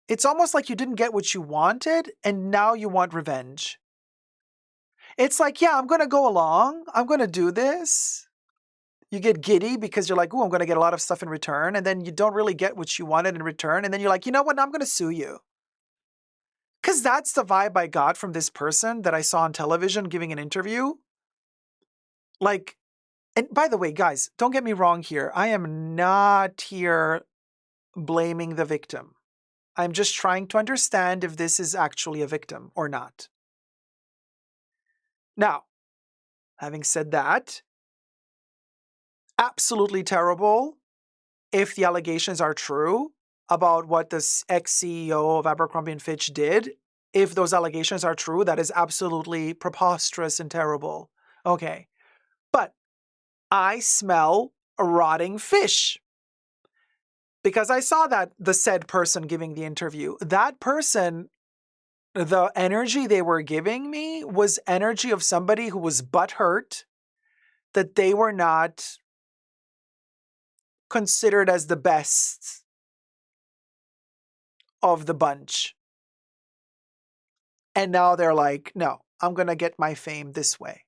it's almost like you didn't get what you wanted and now you want revenge. It's like, yeah, I'm going to go along. I'm going to do this. You get giddy because you're like, oh, I'm going to get a lot of stuff in return. And then you don't really get what you wanted in return. And then you're like, you know what? Now I'm going to sue you. Because that's the vibe I got from this person that I saw on television giving an interview. And by the way, guys, don't get me wrong here. I am not here blaming the victim. I'm just trying to understand if this is actually a victim or not. Now, having said that, absolutely terrible if the allegations are true about what this ex-CEO of Abercrombie and Fitch did, if those allegations are true, that is absolutely preposterous and terrible. Okay. But I smell a rotting fish because I saw that the said person giving the interview, that person, the energy they were giving me was energy of somebody who was butthurt that they were not considered as the best of the bunch. And now they're like, no, I'm going to get my fame this way.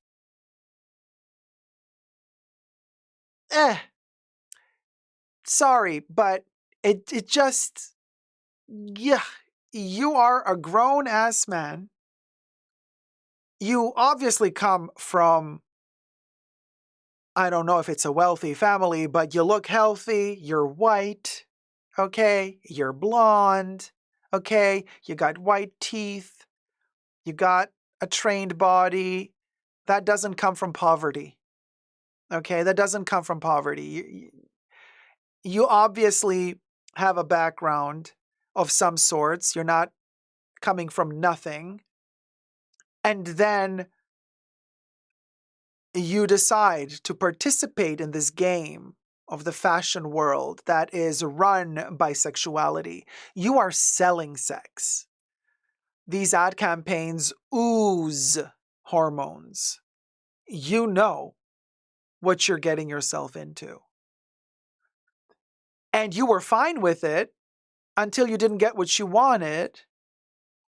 Sorry, but it just, yeah, you are a grown ass man. You obviously come from, I don't know if it's a wealthy family, but you look healthy, you're white, okay? You're blonde, okay? You got white teeth, you got a trained body. That doesn't come from poverty, okay? That doesn't come from poverty. You obviously have a background of some sorts. You're not coming from nothing. And then you decide to participate in this game of the fashion world that is run by sexuality. You are selling sex. These ad campaigns ooze hormones. You know what you're getting yourself into. And you were fine with it until you didn't get what you wanted.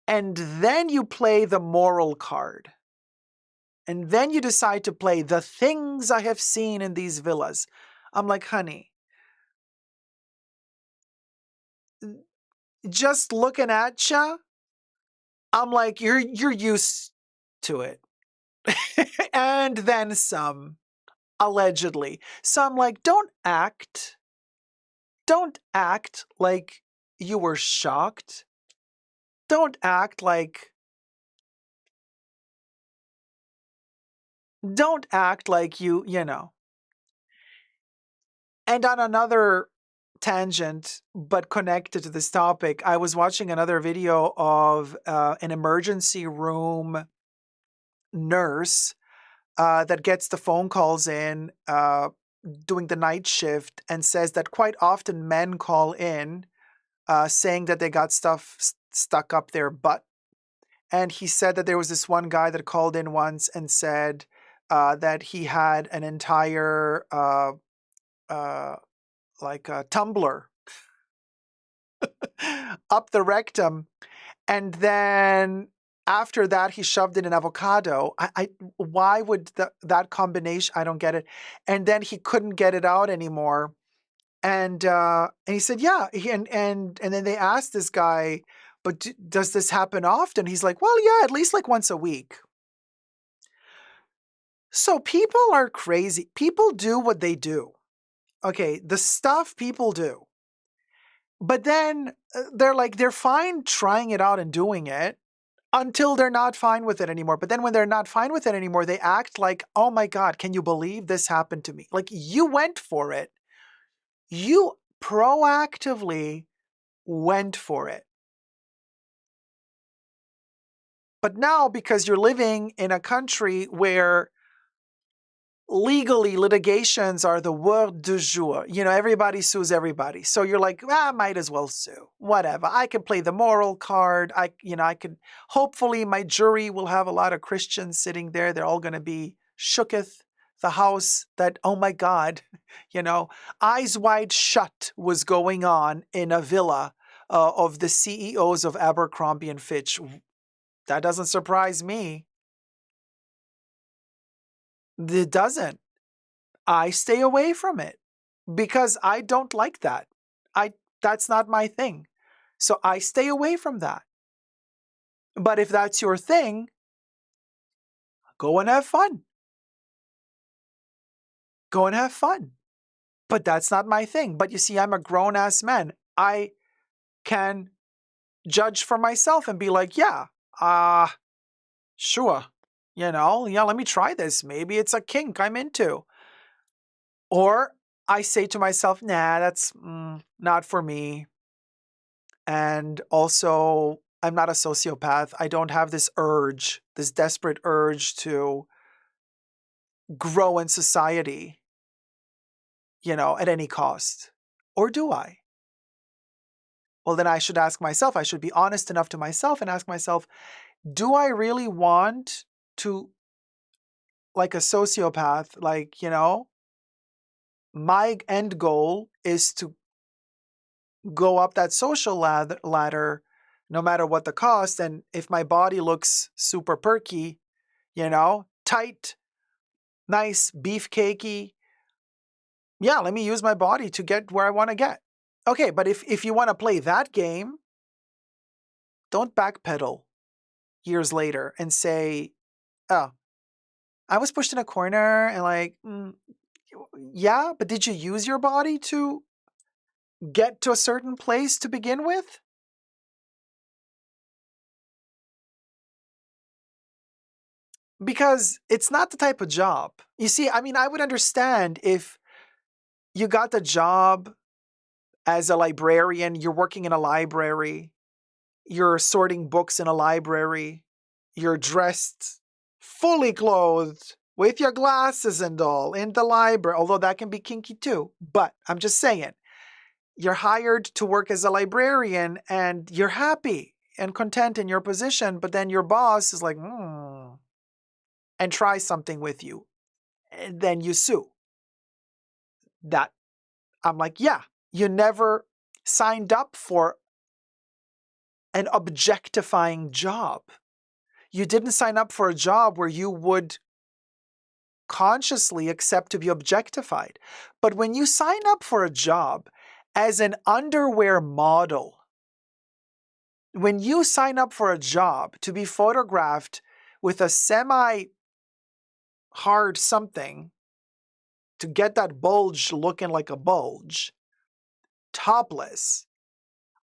And then you play the moral card. And then you decide to play the things I have seen in these villas. I'm like, honey, just looking at ya, I'm like, you're used to it. And then some, allegedly. So I'm like, don't act like you were shocked. Don't act like you know. And on another tangent, but connected to this topic, I was watching another video of an emergency room nurse that gets the phone calls in doing the night shift and says that quite often men call in saying that they got stuff stuck up their butt. And he said that there was this one guy that called in once and said that he had an entire like a tumbler up the rectum, and then after that he shoved in an avocado. Why would that combination? I don't get it. And then he couldn't get it out anymore, and he said, yeah. And then they asked this guy, but does this happen often? He's like, well, yeah, at least like once a week. So people are crazy. People do what they do. Okay, the stuff people do. But then they're fine trying it out and doing it until they're not fine with it anymore. But then when they're not fine with it anymore, they act like, oh my God, can you believe this happened to me? Like, you went for it. You proactively went for it. But now, because you're living in a country where legally litigations are the word du jour, everybody sues everybody. So you're like, might as well sue. Whatever. I can play the moral card. I could, hopefully my jury will have a lot of Christians sitting there. They're all going to be shooketh. The house that, oh my God, eyes wide shut was going on in a villa of the CEOs of Abercrombie and Fitch. That doesn't surprise me. It doesn't. I stay away from it because I don't like that. That's not my thing. So I stay away from that. But if that's your thing, go and have fun. Go and have fun. But that's not my thing. But you see, I'm a grown-ass man. I can judge for myself and be like, yeah, sure. Yeah, let me try this. Maybe it's a kink I'm into. Or I say to myself, nah, that's not for me. And also, I'm not a sociopath. I don't have this urge, this desperate urge to grow in society, at any cost. Or do I? Well, then I should ask myself, I should be honest enough to myself and ask myself, do I really want to, like a sociopath, my end goal is to go up that social ladder no matter what the cost. And if my body looks super perky, tight, nice, beefcakey, yeah, let me use my body to get where I want to get. Okay, but if you want to play that game, don't backpedal years later and say, oh, I was pushed in a corner and yeah, but did you use your body to get to a certain place to begin with? Because it's not the type of job. You see, I would understand if you got the job as a librarian, you're working in a library, you're sorting books in a library, you're dressed fully clothed with your glasses and all in the library, although that can be kinky too. But I'm just saying, you're hired to work as a librarian and you're happy and content in your position, but then your boss is like, and tries something with you, and then you sue. That, I'm like, yeah, you never signed up for an objectifying job. You didn't sign up for a job where you would consciously accept to be objectified. But when you sign up for a job as an underwear model, when you sign up for a job to be photographed with a semi-hard something to get that bulge looking like a bulge, topless,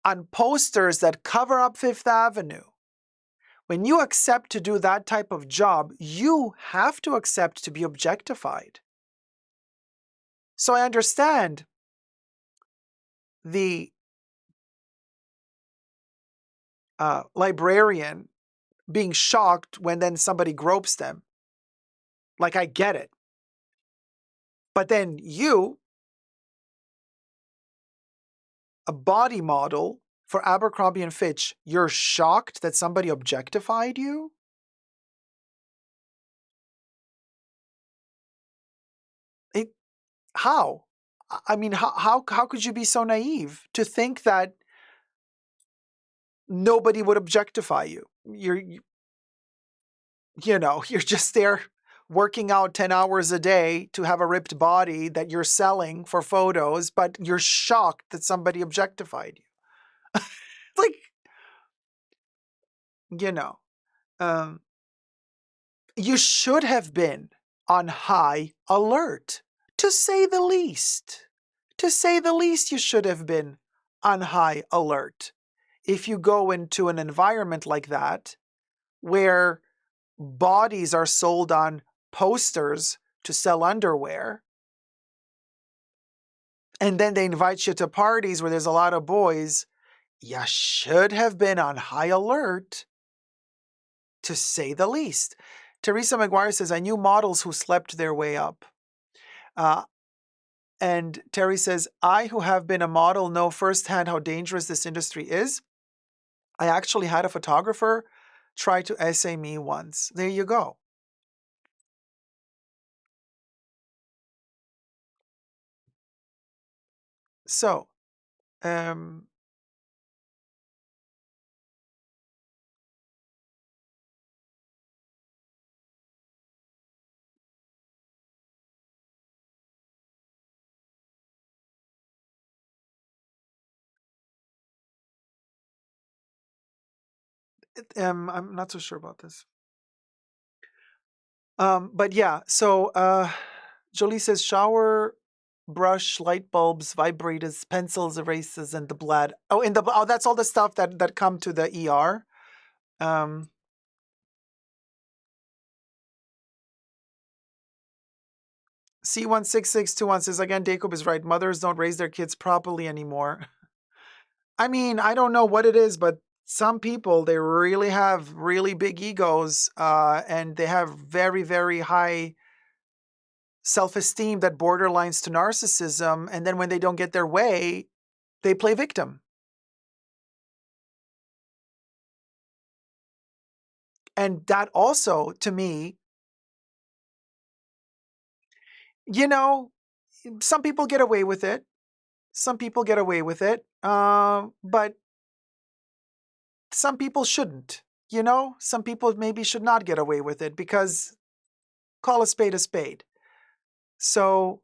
on posters that cover up Fifth Avenue, when you accept to do that type of job, you have to accept to be objectified. So I understand the librarian being shocked when then somebody gropes them. Like, I get it. But then you, a body model for Abercrombie and Fitch, you're shocked that somebody objectified you? How? How could you be so naive to think that nobody would objectify you? You're just there working out 10 hours a day to have a ripped body that you're selling for photos, but you're shocked that somebody objectified you. Like, you should have been on high alert, to say the least. To say the least, you should have been on high alert. If you go into an environment like that, where bodies are sold on posters to sell underwear, and then they invite you to parties where there's a lot of boys, you should have been on high alert, to say the least. Teresa McGuire says, I knew models who slept their way up. And Terry says, I, who have been a model, know firsthand how dangerous this industry is. I actually had a photographer try to essay me once. There you go. So, I'm not so sure about this. But yeah, so Jolie says shower, brush, light bulbs, vibrators, pencils, erasers, and the blood. Oh, that's all the stuff that come to the ER. C16621 says, again, Dacob is right. Mothers don't raise their kids properly anymore. I mean, I don't know what it is, but some people, they really have really big egos, and they have very, very high self-esteem that borderlines to narcissism. And then when they don't get their way, they play victim. And that also, to me, you know, some people get away with it. Some people get away with it. But some people shouldn't. You know, some people maybe should not get away with it, because call a spade a spade. So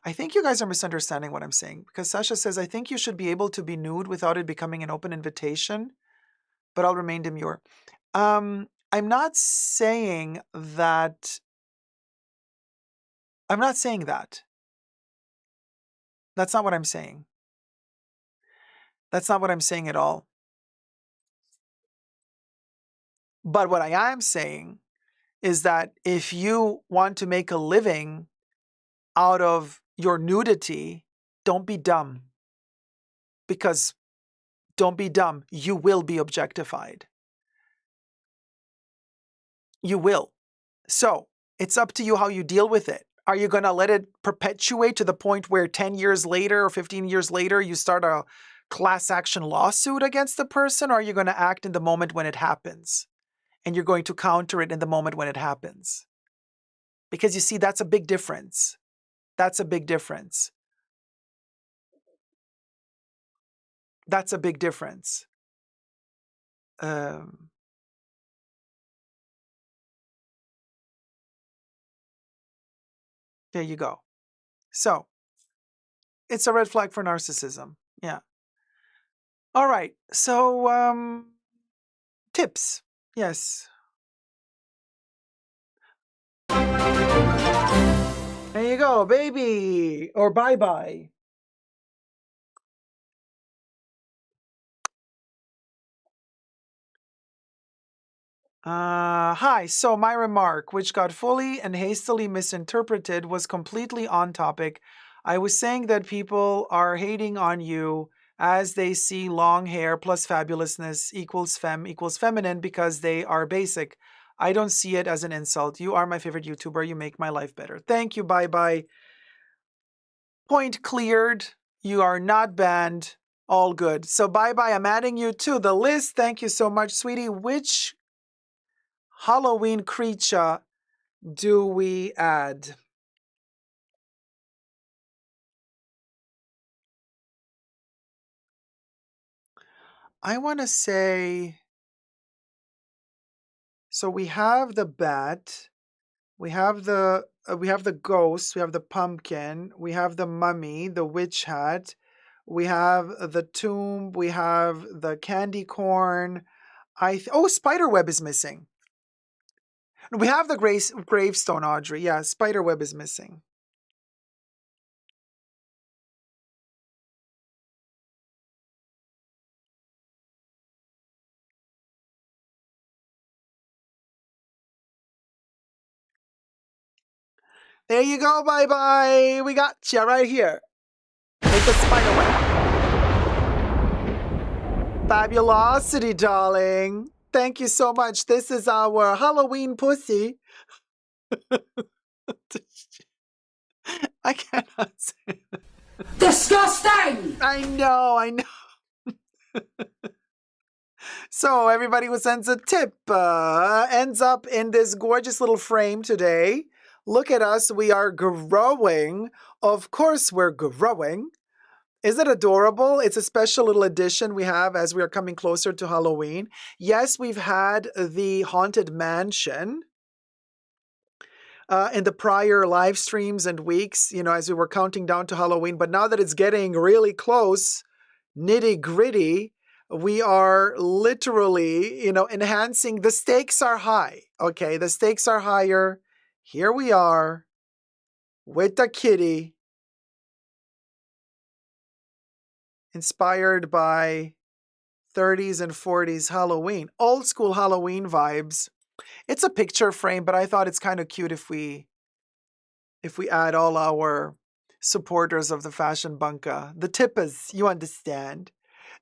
I think you guys are misunderstanding what I'm saying, because Sasha says, I think you should be able to be nude without it becoming an open invitation, but I'll remain demure. I'm not saying that. I'm not saying that. That's not what I'm saying. That's not what I'm saying at all. But what I am saying is that if you want to make a living out of your nudity, don't be dumb. Because don't be dumb. You will be objectified. You will. So it's up to you how you deal with it. Are you going to let it perpetuate to the point where 10 years later or 15 years later you start a class action lawsuit against the person? Or are you going to act in the moment when it happens? And you're going to counter it in the moment when it happens? Because you see, that's a big difference. That's a big difference. That's a big difference. There you go. So it's a red flag for narcissism. Yeah. All right. So tips. Yes. There you go, baby. Or bye-bye. Hi. So my remark, which got fully and hastily misinterpreted, was completely on topic. I was saying that people are hating on you as they see long hair plus fabulousness equals femme equals feminine because they are basic. I don't see it as an insult. You are my favorite YouTuber. You make my life better. Thank you. Bye-bye. Point cleared. You are not banned. All good. So bye-bye. I'm adding you to the list. Thank you so much, sweetie. Which Halloween creature do we add? I want to say, so we have the bat, we have the ghost, we have the pumpkin, we have the mummy, the witch hat, we have the tomb, we have the candy corn. Spiderweb is missing. We have the gravestone, Audrey. Yeah, spiderweb is missing. There you go, bye-bye. We got you right here. With the spiderweb. Fabulosity, darling. Thank you so much. This is our Halloween pussy. I cannot say that. Disgusting! I know. So everybody who sends a tip ends up in this gorgeous little frame today. Look at us. We are growing. Of course we're growing. Is it adorable? It's a special little edition we have as we are coming closer to Halloween. Yes, we've had the Haunted Mansion in the prior live streams and weeks, as we were counting down to Halloween. But now that it's getting really close, nitty gritty, we are literally, enhancing. The stakes are high. Okay, the stakes are higher. Here we are with the kitty, inspired by 30s and 40s Halloween. Old school Halloween vibes. It's a picture frame, but I thought it's kind of cute if we add all our supporters of the fashion bunka. The tippas, you understand.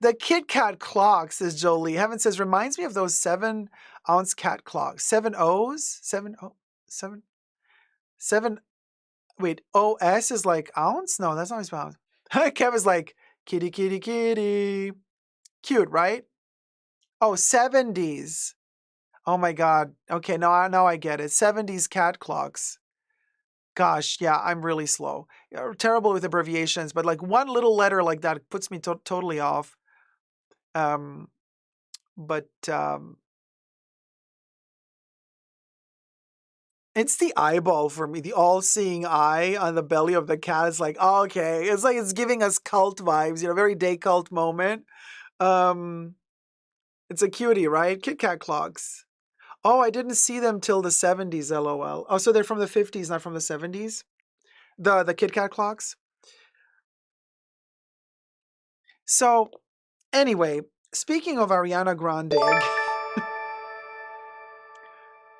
The Kit Kat clock, says Jolie. Heaven says, reminds me of those 7-ounce cat clocks. 7 O's? 7 wait, OS is like ounce? No, that's not his pounds. Kevin's like, kitty, kitty, kitty. Cute, right? Oh, 70s. Oh my God. Okay, now I get it. 70s cat clocks. Gosh, yeah, I'm really slow. Terrible with abbreviations, but like one little letter like that puts me totally off. But it's the eyeball for me, the all-seeing eye on the belly of the cat. It's like, oh, okay. It's like it's giving us cult vibes, very day cult moment. It's a cutie, right? Kit Kat clocks. Oh, I didn't see them till the 70s, LOL. Oh, so they're from the 50s, not from the 70s? The Kit Kat clocks? So, anyway, speaking of Ariana Grande,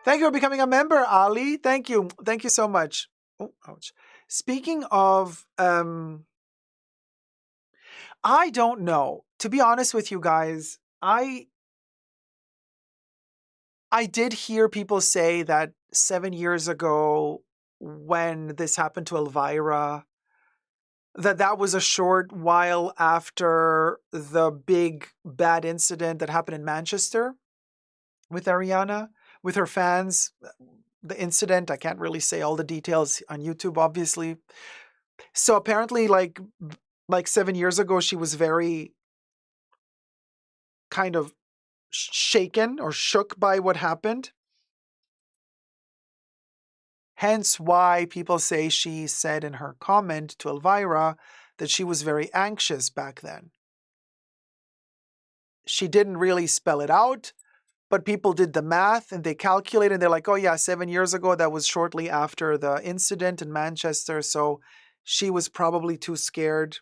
thank you for becoming a member, Ali. Thank you. Thank you so much. Oh, ouch. Speaking of, I don't know. To be honest with you guys, I did hear people say that 7 years ago when this happened to Elvira, that was a short while after the big bad incident that happened in Manchester with Ariana, with her fans. The incident, I can't really say all the details on YouTube, obviously. So apparently, like 7 years ago, she was very kind of shaken or shook by what happened. Hence why people say she said in her comment to Elvira that she was very anxious back then. She didn't really spell it out, but people did the math and they calculated and they're like, oh yeah, 7 years ago, that was shortly after the incident in Manchester. So she was probably too scared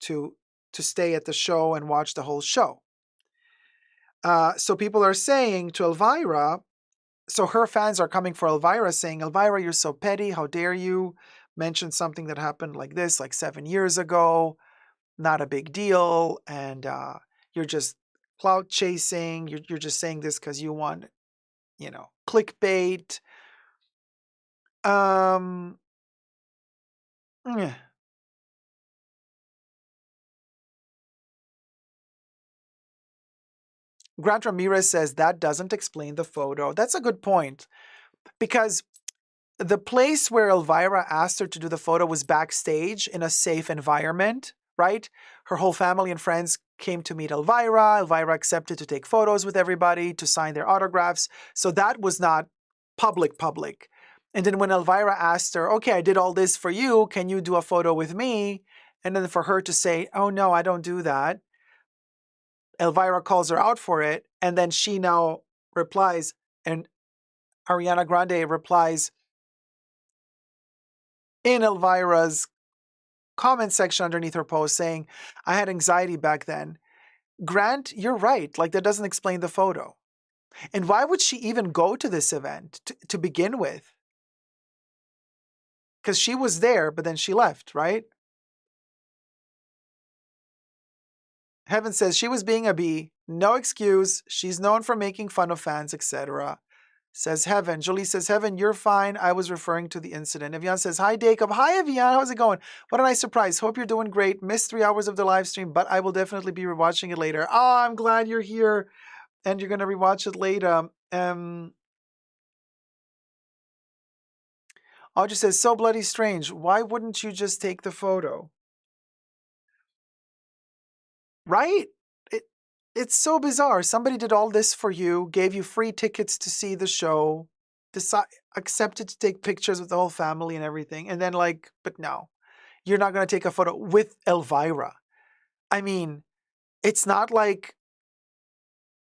to stay at the show and watch the whole show. So people are saying to Elvira, so her fans are coming for Elvira saying, Elvira, you're so petty. How dare you mention something that happened like this, like 7 years ago? Not a big deal. And you're just clout chasing. You're just saying this because you want, clickbait. Yeah. Grant Ramirez says that doesn't explain the photo. That's a good point, because the place where Elvira asked her to do the photo was backstage in a safe environment, right? Her whole family and friends came to meet Elvira. Elvira accepted to take photos with everybody, to sign their autographs. So that was not public. And then when Elvira asked her, okay, I did all this for you, can you do a photo with me? And then for her to say, oh no, I don't do that. Elvira calls her out for it. And then she now replies, and Ariana Grande replies in Elvira's comment section underneath her post saying, I had anxiety back then. Grant, you're right. Like, that doesn't explain the photo. And why would she even go to this event to begin with? Because she was there, but then she left, right? Heaven says she was being a bee. No excuse. She's known for making fun of fans, etc. Says Heaven. Jolie says, Heaven, you're fine. I was referring to the incident. Evian says, hi, Dacob. Hi, Evian. How's it going? What a nice surprise. Hope you're doing great. Missed 3 hours of the live stream, but I will definitely be rewatching it later. Oh, I'm glad you're here and you're going to rewatch it later. Audrey says, so bloody strange. Why wouldn't you just take the photo? Right? It's so bizarre. Somebody did all this for you, gave you free tickets to see the show, accepted to take pictures with the whole family and everything. And then but no, you're not going to take a photo with Elvira. I mean, it's not like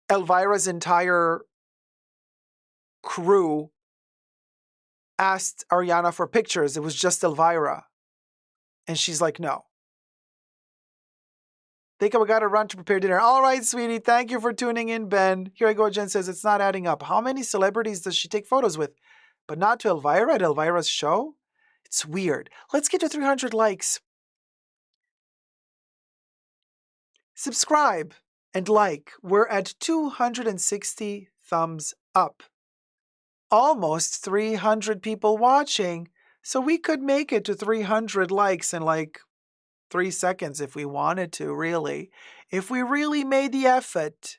Elvira's entire crew asked Ariana for pictures. It was just Elvira. And she's like, no. Think we got to run to prepare dinner. All right, sweetie. Thank you for tuning in, Ben. Here I go. Jen says it's not adding up. How many celebrities does she take photos with? But not to Elvira at Elvira's show? It's weird. Let's get to 300 likes. Subscribe and like. We're at 260 thumbs up. Almost 300 people watching. So we could make it to 300 likes in like 3 seconds if we wanted to, really. If we really made the effort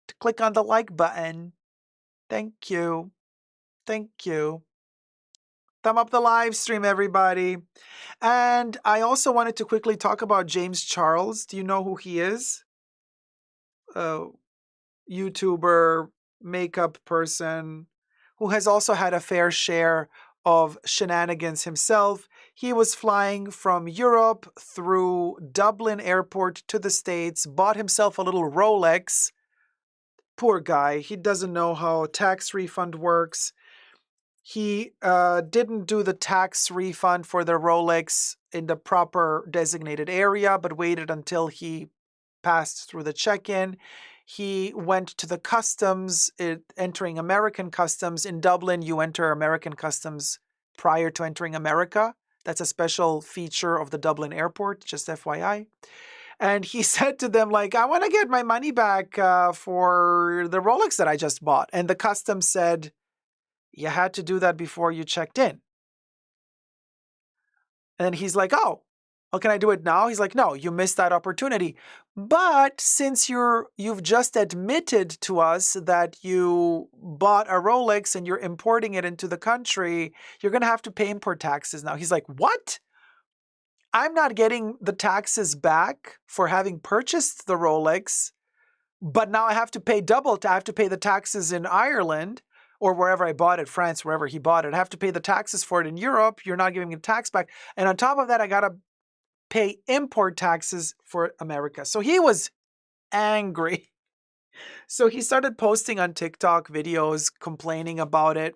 to click on the like button. Thank you. Thank you. Thumb up the live stream, everybody. And I also wanted to quickly talk about James Charles. Do you know who he is? YouTuber, makeup person, who has also had a fair share of shenanigans himself. He was flying from Europe through Dublin airport to the States, bought himself a little Rolex. Poor guy. He doesn't know how tax refund works. He didn't do the tax refund for the Rolex in the proper designated area, but waited until he passed through the check-in. He went to the customs, entering American customs. In Dublin, you enter American customs prior to entering America. That's a special feature of the Dublin airport, just FYI. And he said to them, like, I want to get my money back for the Rolex that I just bought. And the customs said, you had to do that before you checked in. And he's like, oh, can I do it now? He's like, no, you missed that opportunity. But since you've just admitted to us that you bought a Rolex and you're importing it into the country, you're going to have to pay import taxes now. He's like, what? I'm not getting the taxes back for having purchased the Rolex, but now I have to pay double. I have to pay the taxes in Ireland or wherever I bought it, France, wherever he bought it. I have to pay the taxes for it in Europe. You're not giving me the tax back. And on top of that, I got to pay import taxes for America. So he was angry. So he started posting on TikTok videos, complaining about it,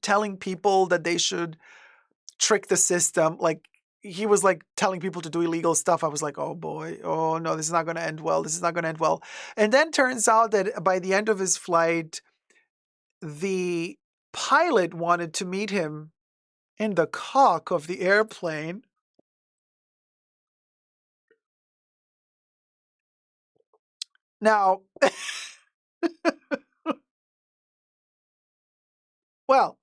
telling people that they should trick the system. Like, he was like telling people to do illegal stuff. I was like, oh boy, oh no, this is not going to end well. This is not going to end well. And then turns out that by the end of his flight, the pilot wanted to meet him in the cock of the airplane. Now, well,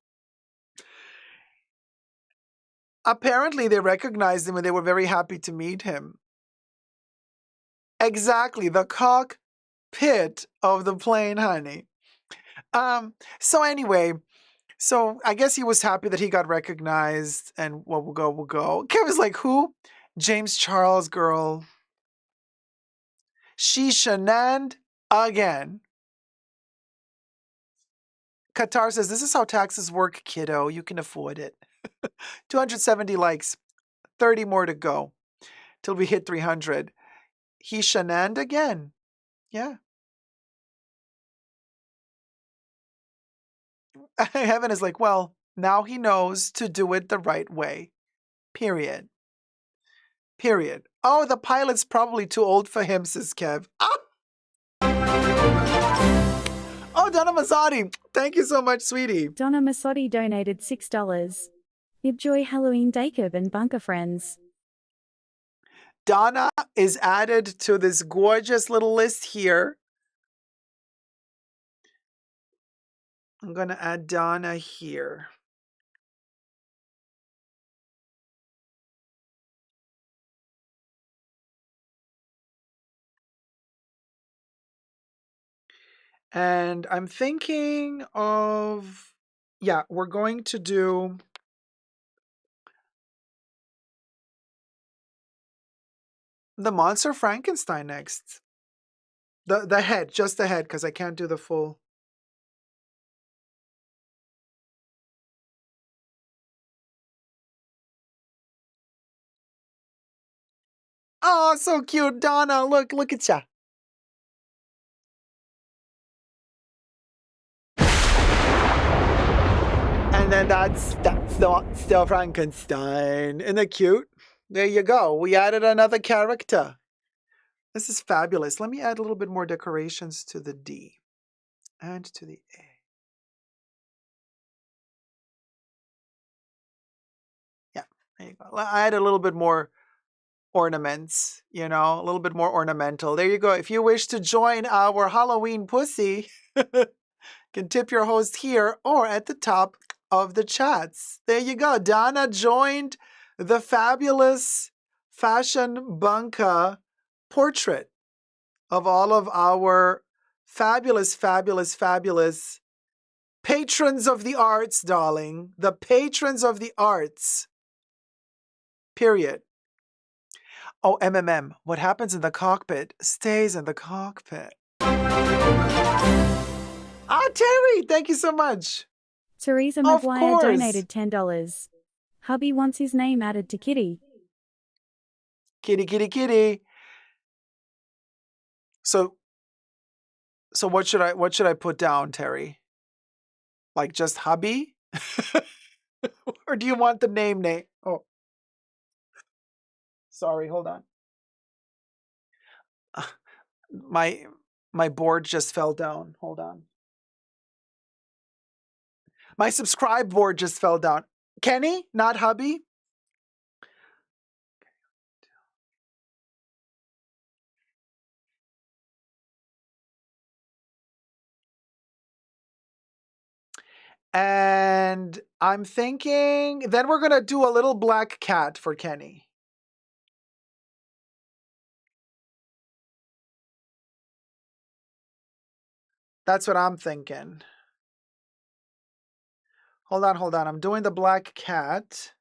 apparently they recognized him and they were very happy to meet him. Exactly, the cockpit of the plane, honey. So anyway, so I guess he was happy that he got recognized and we'll go. Kevin's like, who? James Charles, girl. She shenaned again. Qatar says, this is how taxes work, kiddo. You can afford it. 270 likes. 30 more to go till we hit 300. He shenaned again. Yeah. Heaven is like, well, now he knows to do it the right way. Period. Oh, the pilot's probably too old for him, says Kev. Ah! Oh, Donna Mazzotti. Thank you so much, sweetie. Donna Massotti donated $6. Enjoy Halloween, Dacob and Bunker Friends. Donna is added to this gorgeous little list here. I'm going to add Donna here. And I'm thinking of, yeah, we're going to do the Monster Frankenstein next. The head, just the head, because I can't do the full. Oh, so cute, Donna. Look at ya. And then that's the Frankenstein. Isn't that cute? There you go. We added another character. This is fabulous. Let me add a little bit more decorations to the D and to the A. Yeah, there you go. I add a little bit more ornaments, a little bit more ornamental. There you go. If you wish to join our Halloween pussy, can tip your host here or at the top of the chats. There you go. Donna joined the fabulous Fashion Bunka portrait of all of our fabulous, fabulous, fabulous patrons of the arts, darling. The patrons of the arts. Period. Oh, what happens in the cockpit stays in the cockpit. Terry, thank you so much. Teresa Of McGuire course. donated $10. Hubby wants his name added to Kitty. Kitty, kitty, kitty. So what should I put down, Terry? Like just hubby? Or do you want the name? Oh. Sorry, hold on. My board just fell down. Hold on. My subscribe board just fell down. Kenny, not hubby? And I'm thinking, then we're going to do a little black cat for Kenny. That's what I'm thinking. Hold on. I'm doing the black cat.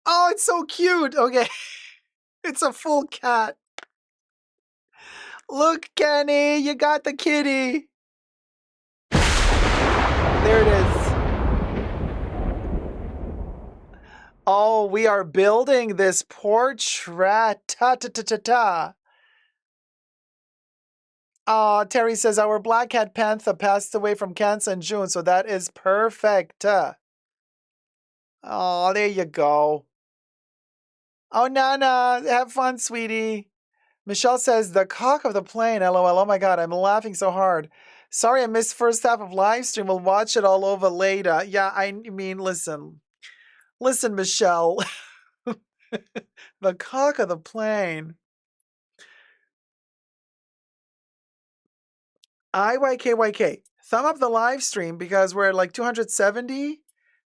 Oh, it's so cute. Okay. It's a full cat. Look, Kenny, you got the kitty. There it is. Oh, we are building this portrait. Ta-ta-ta-ta-ta. Terry says our black cat Panther passed away from cancer in June, so that is perfect. Oh, there you go. Oh, Nana, have fun, sweetie. Michelle says, the cock of the plane, LOL. Oh my God, I'm laughing so hard. Sorry I missed first half of live stream. We'll watch it all over later. Yeah, I mean, listen, Michelle. The cock of the plane. IYKYK. Thumb up the live stream because we're at like 270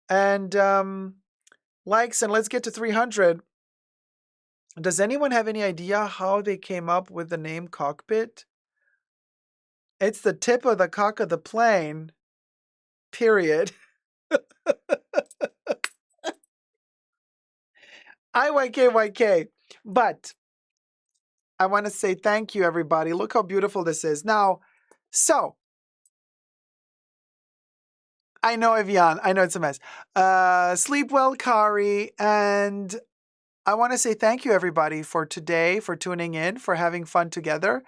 and likes, and let's get to 300. Does anyone have any idea how they came up with the name cockpit? It's the tip of the cock of the plane. Period. IYKYK. But I want to say thank you, everybody. Look how beautiful this is. Now, so I know, Evian. I know it's a mess. Sleep well, Kari. And I want to say thank you, everybody, for today, for tuning in, for having fun together.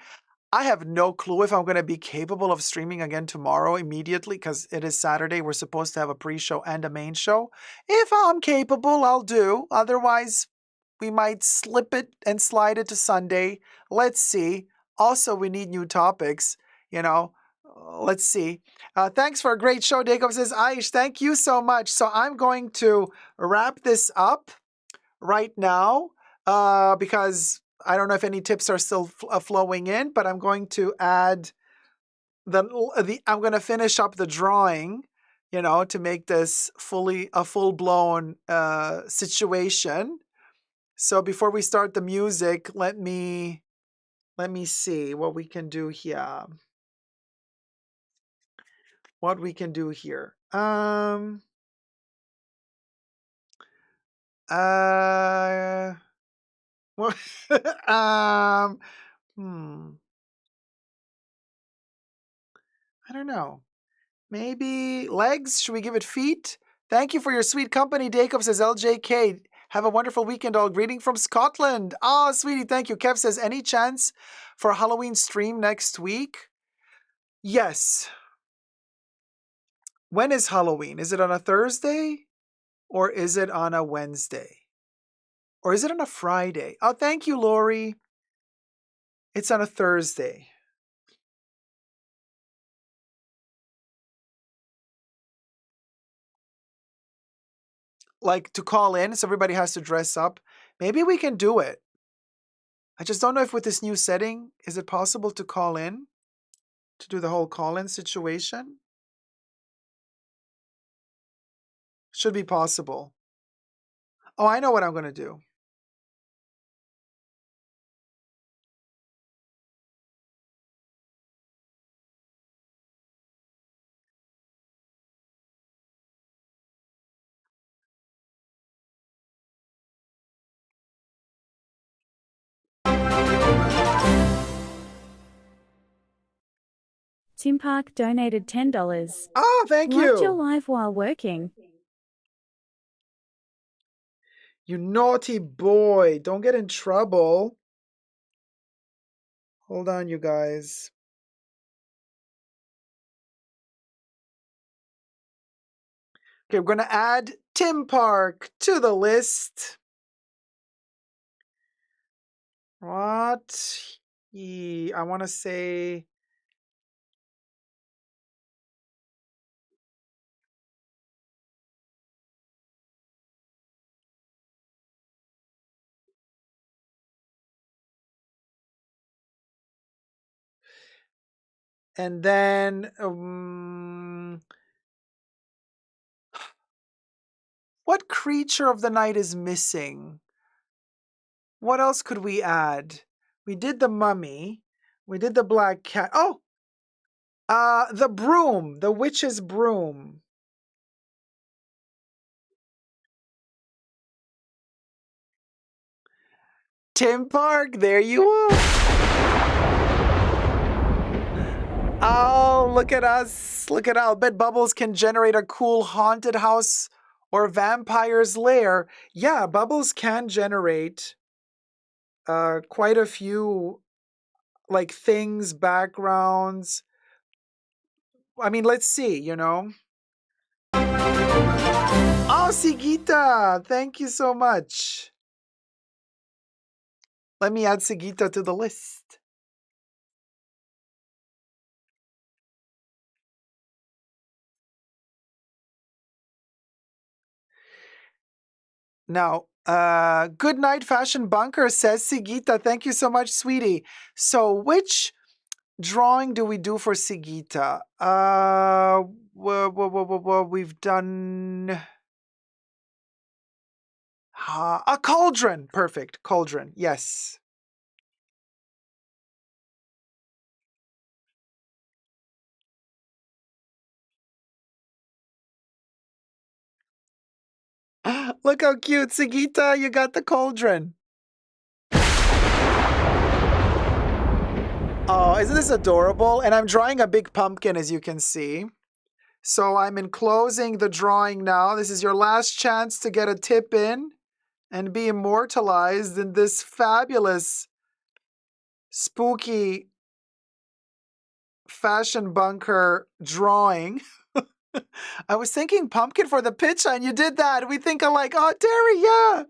I have no clue if I'm going to be capable of streaming again tomorrow immediately because it is Saturday. We're supposed to have a pre-show and a main show. If I'm capable, I'll do. Otherwise, we might slip it and slide it to Sunday. Let's see. Also, we need new topics, Let's see. Thanks for a great show, Dacob says. Aish, thank you so much. So I'm going to wrap this up right now because I don't know if any tips are still flowing in, but I'm going to add I'm going to finish up the drawing, to make this a full-blown situation. So before we start the music, let me see what we can do here. What we can do here. Well, I don't know. Maybe legs? Should we give it feet? Thank you for your sweet company, Dacob, says LJK. Have a wonderful weekend, all. Greeting from Scotland. Ah, sweetie, thank you. Kev says, any chance for a Halloween stream next week? Yes. When is Halloween? Is it on a Thursday? Or is it on a Wednesday? Or is it on a Friday? Oh, thank you, Lori. It's on a Thursday. Like to call in, so everybody has to dress up. Maybe we can do it. I just don't know if with this new setting, is it possible to call in? To do the whole call-in situation? Should be possible. Oh, I know what I'm going to do. Tim Park donated $10. Oh, thank Liked your you. live while working. You naughty boy. Don't get in trouble. Hold on, you guys. Okay, we're going to add Tim Park to the list. What? I want to say... And then... what creature of the night is missing? What else could we add? We did the mummy. We did the black cat. Oh! The broom. The witch's broom. Tim Park, there you are. Oh, look at us. Look at how Bet Bubbles can generate a cool haunted house or vampire's lair. Yeah, Bubbles can generate quite a few like things, backgrounds. I mean, let's see, you know. Oh, Sigita, thank you so much. Let me add Sigita to the list. Now, good night, Fashion Bunker, says Sigita. Thank you so much, sweetie. So, which drawing do we do for Sigita? We've done a cauldron. Perfect, cauldron. Yes. Look how cute, Sigita. You got the cauldron. Oh, isn't this adorable? And I'm drawing a big pumpkin, as you can see. So I'm enclosing the drawing now. This is your last chance to get a tip in and be immortalized in this fabulous, spooky Fashion Bunker drawing. I was thinking pumpkin for the picture, and you did that. We think alike. Oh, Terry, yeah.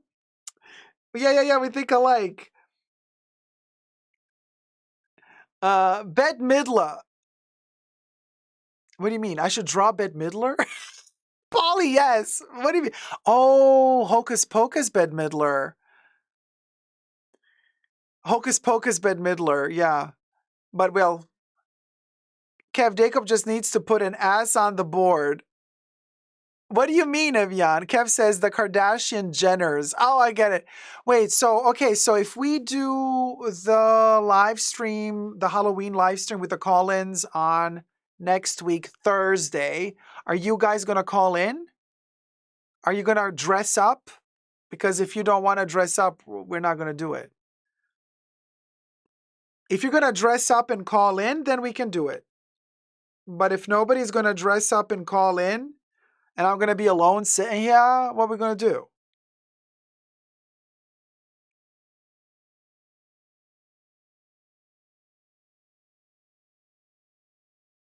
Yeah, we think alike. Bette Midler. What do you mean? I should draw Bette Midler? Polly, yes. What do you mean? Oh, Hocus Pocus Bette Midler. Hocus Pocus Bette Midler, yeah. But, well, Kev, Dacob just needs to put an ass on the board. What do you mean, Evian? Kev says the Kardashian Jenners. Oh, I get it. Wait, so, okay, so if we do the live stream, the Halloween live stream with the call-ins on next week, Thursday, are you guys going to call in? Are you going to dress up? Because if you don't want to dress up, we're not going to do it. If you're going to dress up and call in, then we can do it. But if nobody's going to dress up and call in, and I'm going to be alone sitting here, what are we going to do?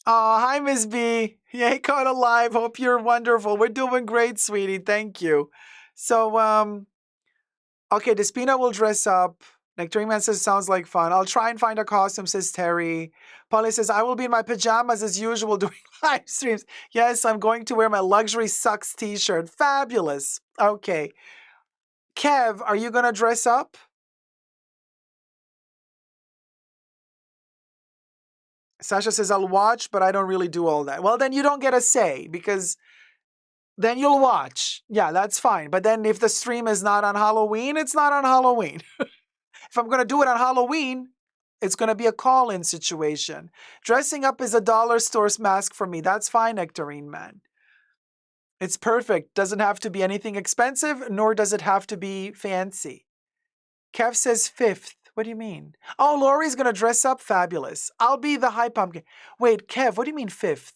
Oh, hi, Miss B. Yay, caught alive. Hope you're wonderful. We're doing great, sweetie. Thank you. So, okay, Despina will dress up. Nectarine Man says, sounds like fun. I'll try and find a costume, says Terry. Polly says, I will be in my pajamas as usual doing live streams. Yes, I'm going to wear my luxury sucks t-shirt. Fabulous. Okay. Kev, are you going to dress up? Sasha says, I'll watch, but I don't really do all that. Well, then you don't get a say because then you'll watch. Yeah, that's fine. But then if the stream is not on Halloween, it's not on Halloween. If I'm going to do it on Halloween, it's going to be a call-in situation. Dressing up is a dollar store's mask for me. That's fine, Nectarine Man. It's perfect. Doesn't have to be anything expensive, nor does it have to be fancy. Kev says 5th. What do you mean? Oh, Lori's going to dress up fabulous. I'll be the high pumpkin. Wait, Kev, what do you mean 5th?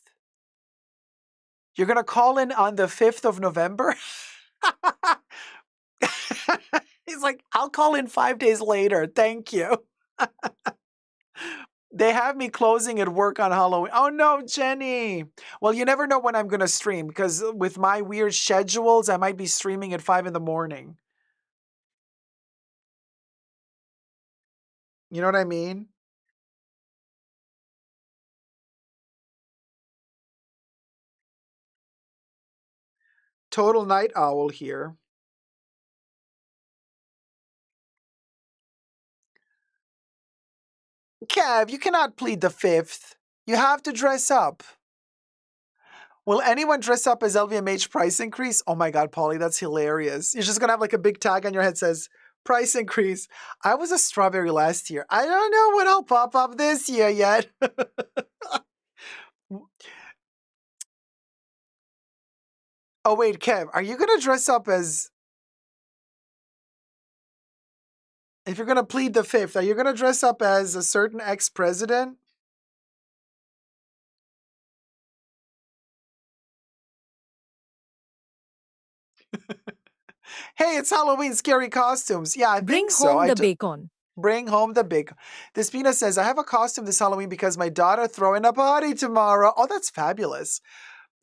You're going to call in on the 5th of November? He's like, I'll call in 5 days later. Thank you. They have me closing at work on Halloween. Oh no, Jenny. Well, you never know when I'm going to stream because with my weird schedules, I might be streaming at 5 in the morning. You know what I mean? Total night owl here. Kev, you cannot plead the 5th. You have to dress up. Will anyone dress up as LVMH price increase? Oh my God, Polly, that's hilarious. You're just going to have like a big tag on your head says, price increase. I was a strawberry last year. I don't know what I'll pop up this year yet. Oh wait, Kev, are you going to dress up as... If you're going to plead the 5th, are you going to dress up as a certain ex-president? Hey, it's Halloween, scary costumes. Yeah, I Bring think so. home the bacon. Bring home the bacon. Despina says, I have a costume this Halloween because my daughter throwing a party tomorrow. Oh, that's fabulous.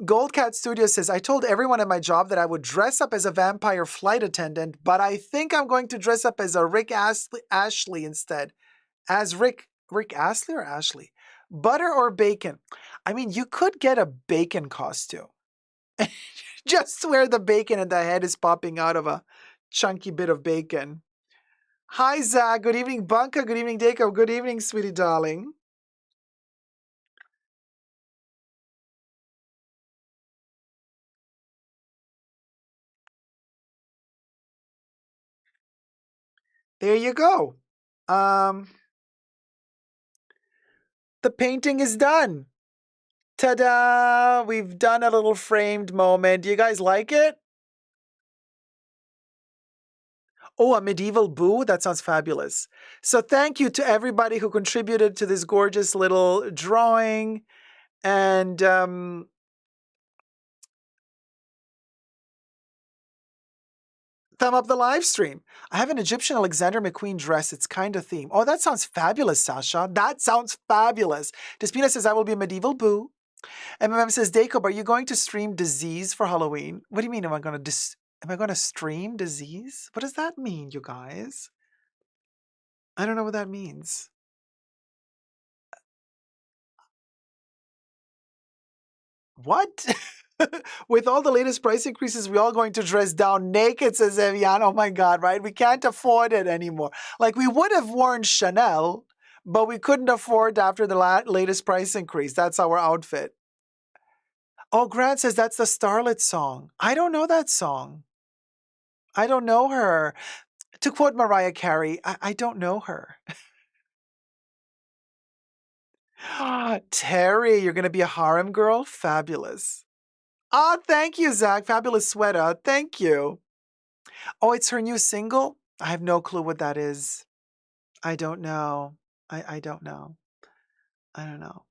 Gold Cat Studio says, I told everyone at my job that I would dress up as a vampire flight attendant, but I think I'm going to dress up as a Ashley instead. As Rick Astley or Ashley? Butter or bacon? I mean, you could get a bacon costume. Just where the bacon and the head is popping out of a chunky bit of bacon. Hi, Zach. Good evening, Bunka. Good evening, Dacob. Good evening, sweetie darling. There you go. The painting is done. Ta-da! We've done a little framed moment. Do you guys like it? Oh, a medieval boo? That sounds fabulous. So thank you to everybody who contributed to this gorgeous little drawing. And thumb up the live stream. I have an Egyptian Alexander McQueen dress. It's kind of theme. Oh, that sounds fabulous, Sasha. That sounds fabulous. Despina says, I will be a medieval boo. MMM says, Dacob, are you going to stream disease for Halloween? What do you mean, am I going to stream disease? What does that mean, you guys? I don't know what that means. What? With all the latest price increases, we're all going to dress down naked, says Evian. Oh my God, right? We can't afford it anymore. Like, we would have worn Chanel, but we couldn't afford after the latest price increase. That's our outfit. Oh, Grant says that's the Starlet song. I don't know that song. I don't know her. To quote Mariah Carey, I don't know her. Terry, you're going to be a harem girl? Fabulous. Oh, thank you, Zach. Fabulous sweater. Thank you. Oh, it's her new single? I have no clue what that is. I don't know. I don't know. I don't know.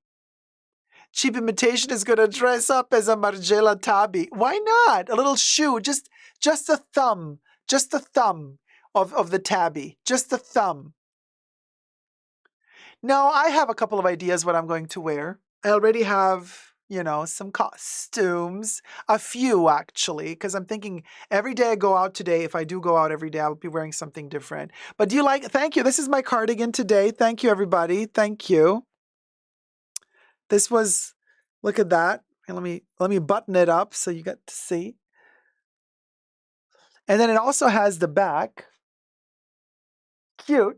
Cheap Imitation is going to dress up as a Margiela Tabi. Why not? A little shoe, just the thumb of the tabby, just the thumb. No, I have a couple of ideas what I'm going to wear. I already have, some costumes, a few actually, because I'm thinking every day I go out today, if I do go out every day, I'll be wearing something different. But do you like, thank you. This is my cardigan today. Thank you, everybody. Thank you. This was, look at that. And let me button it up so you get to see. And then it also has the back. Cute.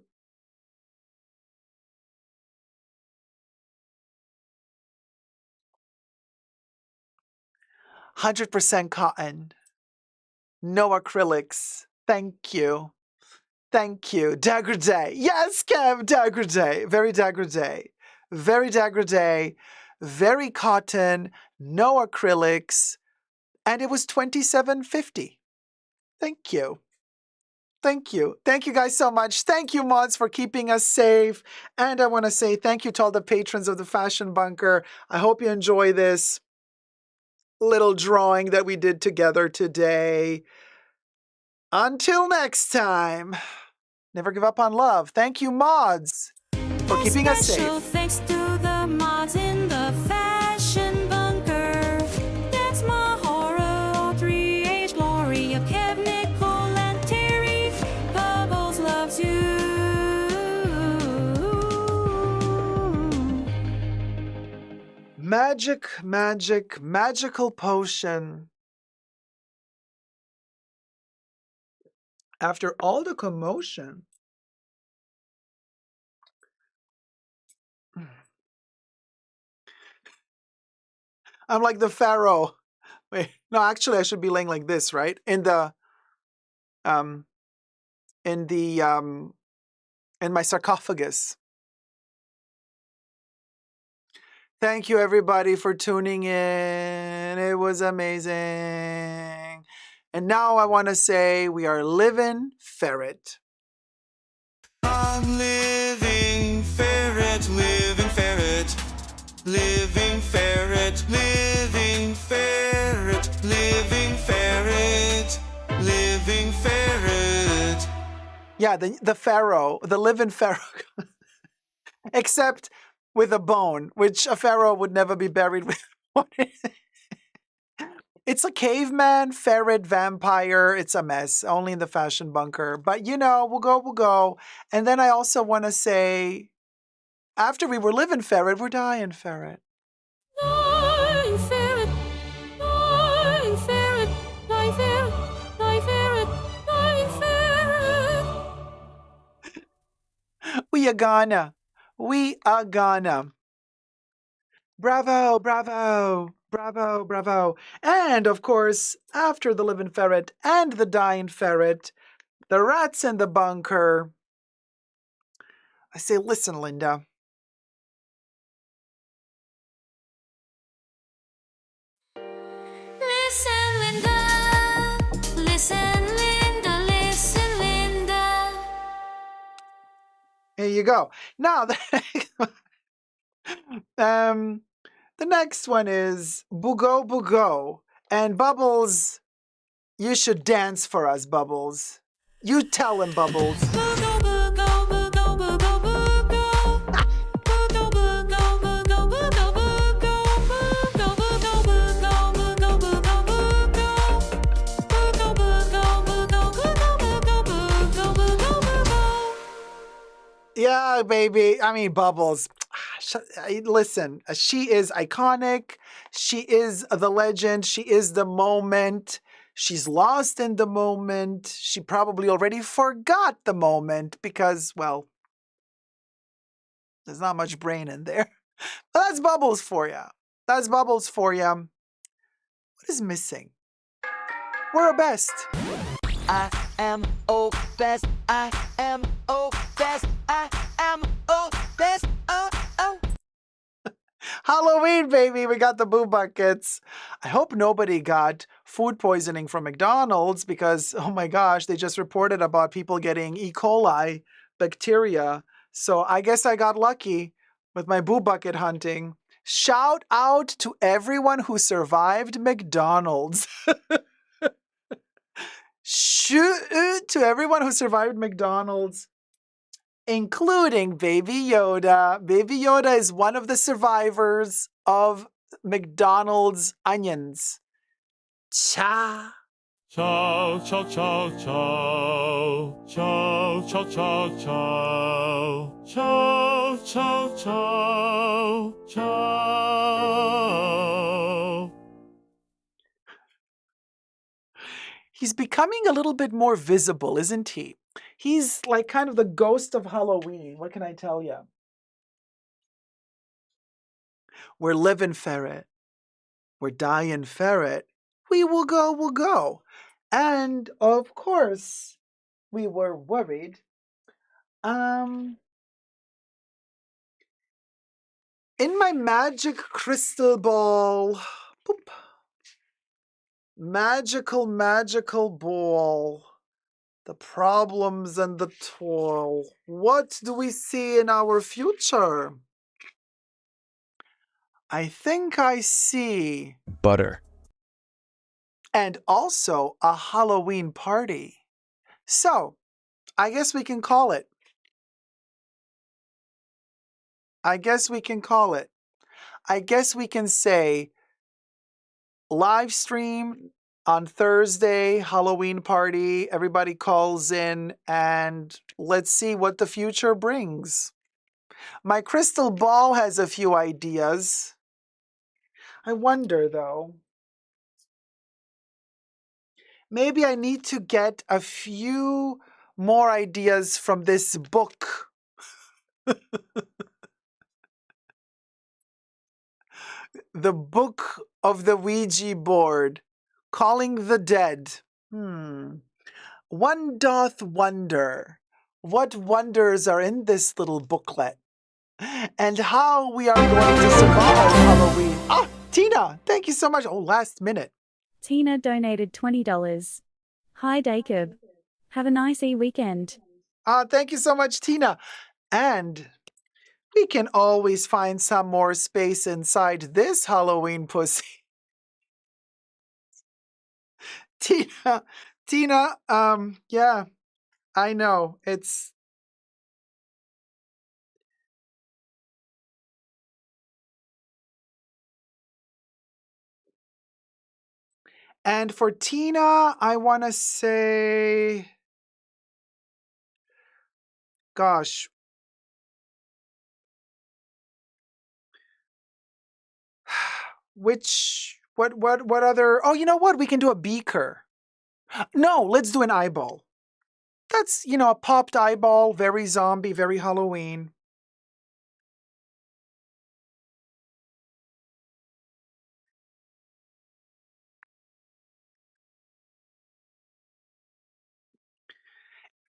"100% cotton. No acrylics. Thank you. Thank you. Degradé. Yes, Kev, degradé. Very degradé. Very degradé. Very cotton. No acrylics. And it was $27.50. Thank you. Thank you. Thank you guys so much. Thank you, mods, for keeping us safe. And I want to say thank you to all the patrons of the Fashion Bunker. I hope you enjoy this little drawing that we did together today. Until next time, never give up on love. Thank you, mods, for keeping us Special safe. thanks to the mods in the Fashion Bunker. That's my horror, all 3H, Gloria, Kev, Nicole, and Terry. Bubbles loves you. Magic, magic, magical potion. After all the commotion. I'm like the pharaoh. Wait, no, actually, I should be laying like this, right? In my sarcophagus. Thank you, everybody, for tuning in. It was amazing. And now I want to say we are living ferret. I'm living ferret, living ferret, living ferret, living ferret, living ferret, living ferret. Yeah, the pharaoh, the living pharaoh. Except with a bone, which a pharaoh would never be buried with. What is it? It's a caveman, ferret, vampire. It's a mess, only in the Fashion Bunker. But we'll go. And then I also want to say, after we were living ferret, we're dying ferret. Dying ferret, dying ferret, dying ferret, dying ferret, dying ferret. We are gonna. We are gonna. Bravo, bravo, bravo, bravo. And of course, after the living ferret and the dying ferret, the rats in the bunker. I say, listen, Linda. Listen, Linda. Listen, Linda. Listen, Linda. Here you go. Now, the next one is Bugo Bugo. And Bubbles, you should dance for us, Bubbles. You tell him, Bubbles. Bugo, bugo, bugo, bugo, bugo. Bugo, bugo, bugo, bugo, bugo. Bugo, bugo, bugo, bugo, bugo, bugo. Bugo, bugo, bugo, bugo, bugo, bugo, bugo. Yeah, baby. I mean, Bubbles. Listen, she is iconic. She is the legend. She is the moment. She's lost in the moment. She probably already forgot the moment because, well, there's not much brain in there. But that's Bubbles for you. That's Bubbles for you. What is missing? We're our best. I am obsessed. I am obsessed. I am obsessed. Oh. Halloween, baby. We got the boo buckets. I hope nobody got food poisoning from McDonald's because, oh my gosh, they just reported about people getting E. coli bacteria. So I guess I got lucky with my boo bucket hunting. Shout out to everyone who survived McDonald's. Shoot to everyone who survived McDonald's, including Baby Yoda. Baby Yoda is one of the survivors of McDonald's onions. Cha. Ciao, ciao, ciao, ciao. Ciao, ciao, ciao, ciao. Ciao, ciao, ciao, ciao. He's becoming a little bit more visible, isn't he? He's like kind of the ghost of Halloween. What can I tell you? We're living ferret. We're dying ferret. We will go, we'll go. And of course, we were worried. In my magic crystal ball, boop, magical ball, the problems and the toil. What do we see in our future? I think I see butter. and also a Halloween party. So, I guess we can call it. I guess we can say live stream on Thursday, Halloween party. Everybody calls in and let's see what the future brings. My crystal ball has a few ideas. I wonder though. Maybe I need to get a few more ideas from this book. The book of the Ouija board, calling the dead. One doth wonder what wonders are in this little booklet and how we are going to survive Halloween. Ah, Tina, thank you so much. Oh, last minute. Tina donated $20. Hi, Dacob. Have a nice weekend. Thank you so much, Tina. And we can always find some more space inside this Halloween pussy. Tina, yeah, I know. And for Tina, I want to say, gosh, what other, oh, you know what? We can do a beaker. No, let's do an eyeball. That's, a popped eyeball, very zombie, very Halloween.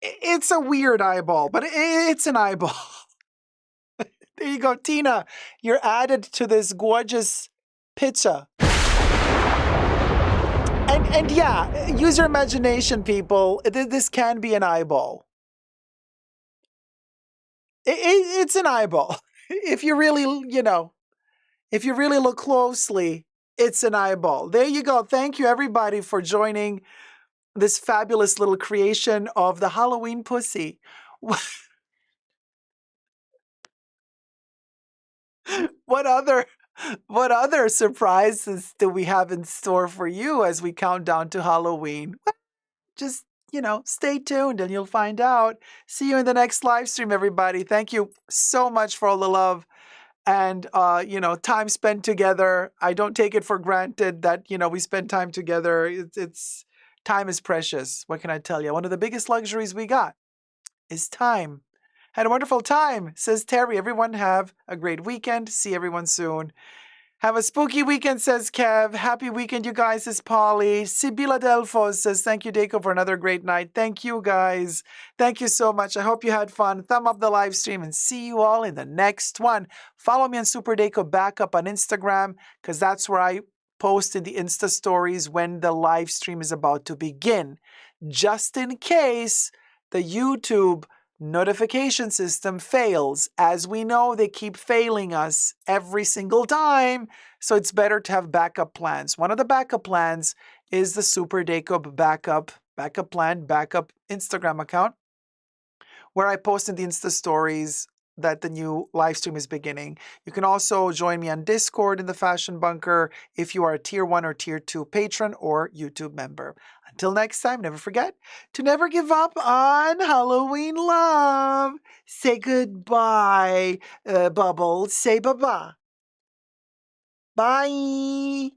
It's a weird eyeball, but it's an eyeball. There you go, Tina. You're added to this gorgeous picture. And yeah, use your imagination, people. This can be an eyeball. It's an eyeball. If you really, if you really look closely, it's an eyeball. There you go. Thank you, everybody, for joining this fabulous little creation of the Halloween pussy. What other surprises do we have in store for you as we count down to Halloween? Well, just, stay tuned and you'll find out. See you in the next live stream, everybody. Thank you so much for all the love and, time spent together. I don't take it for granted that, we spend time together. It's time is precious. What can I tell you? One of the biggest luxuries we got is time. Had a wonderful time, says Terry. Everyone have a great weekend. See everyone soon. Have a spooky weekend, says Kev. Happy weekend, you guys, says Polly. Sibila Delfos says, thank you, Dacob, for another great night. Thank you, guys. Thank you so much. I hope you had fun. Thumb up the live stream and see you all in the next one. Follow me on Super Dacob Backup on Instagram because that's where I post in the Insta stories when the live stream is about to begin. Just in case the YouTube notification system fails. As we know, they keep failing us every single time, so it's better to have backup plans. One of the backup plans is the Super Dacob backup plan, backup Instagram account, where I post in the Insta stories that the new live stream is beginning. You can also join me on Discord in the Fashion Bunker if you are a tier 1 or tier 2 patron or YouTube member. Until next time, never forget to never give up on Halloween love. Say goodbye, Bubbles. Say bye-bye. Bye.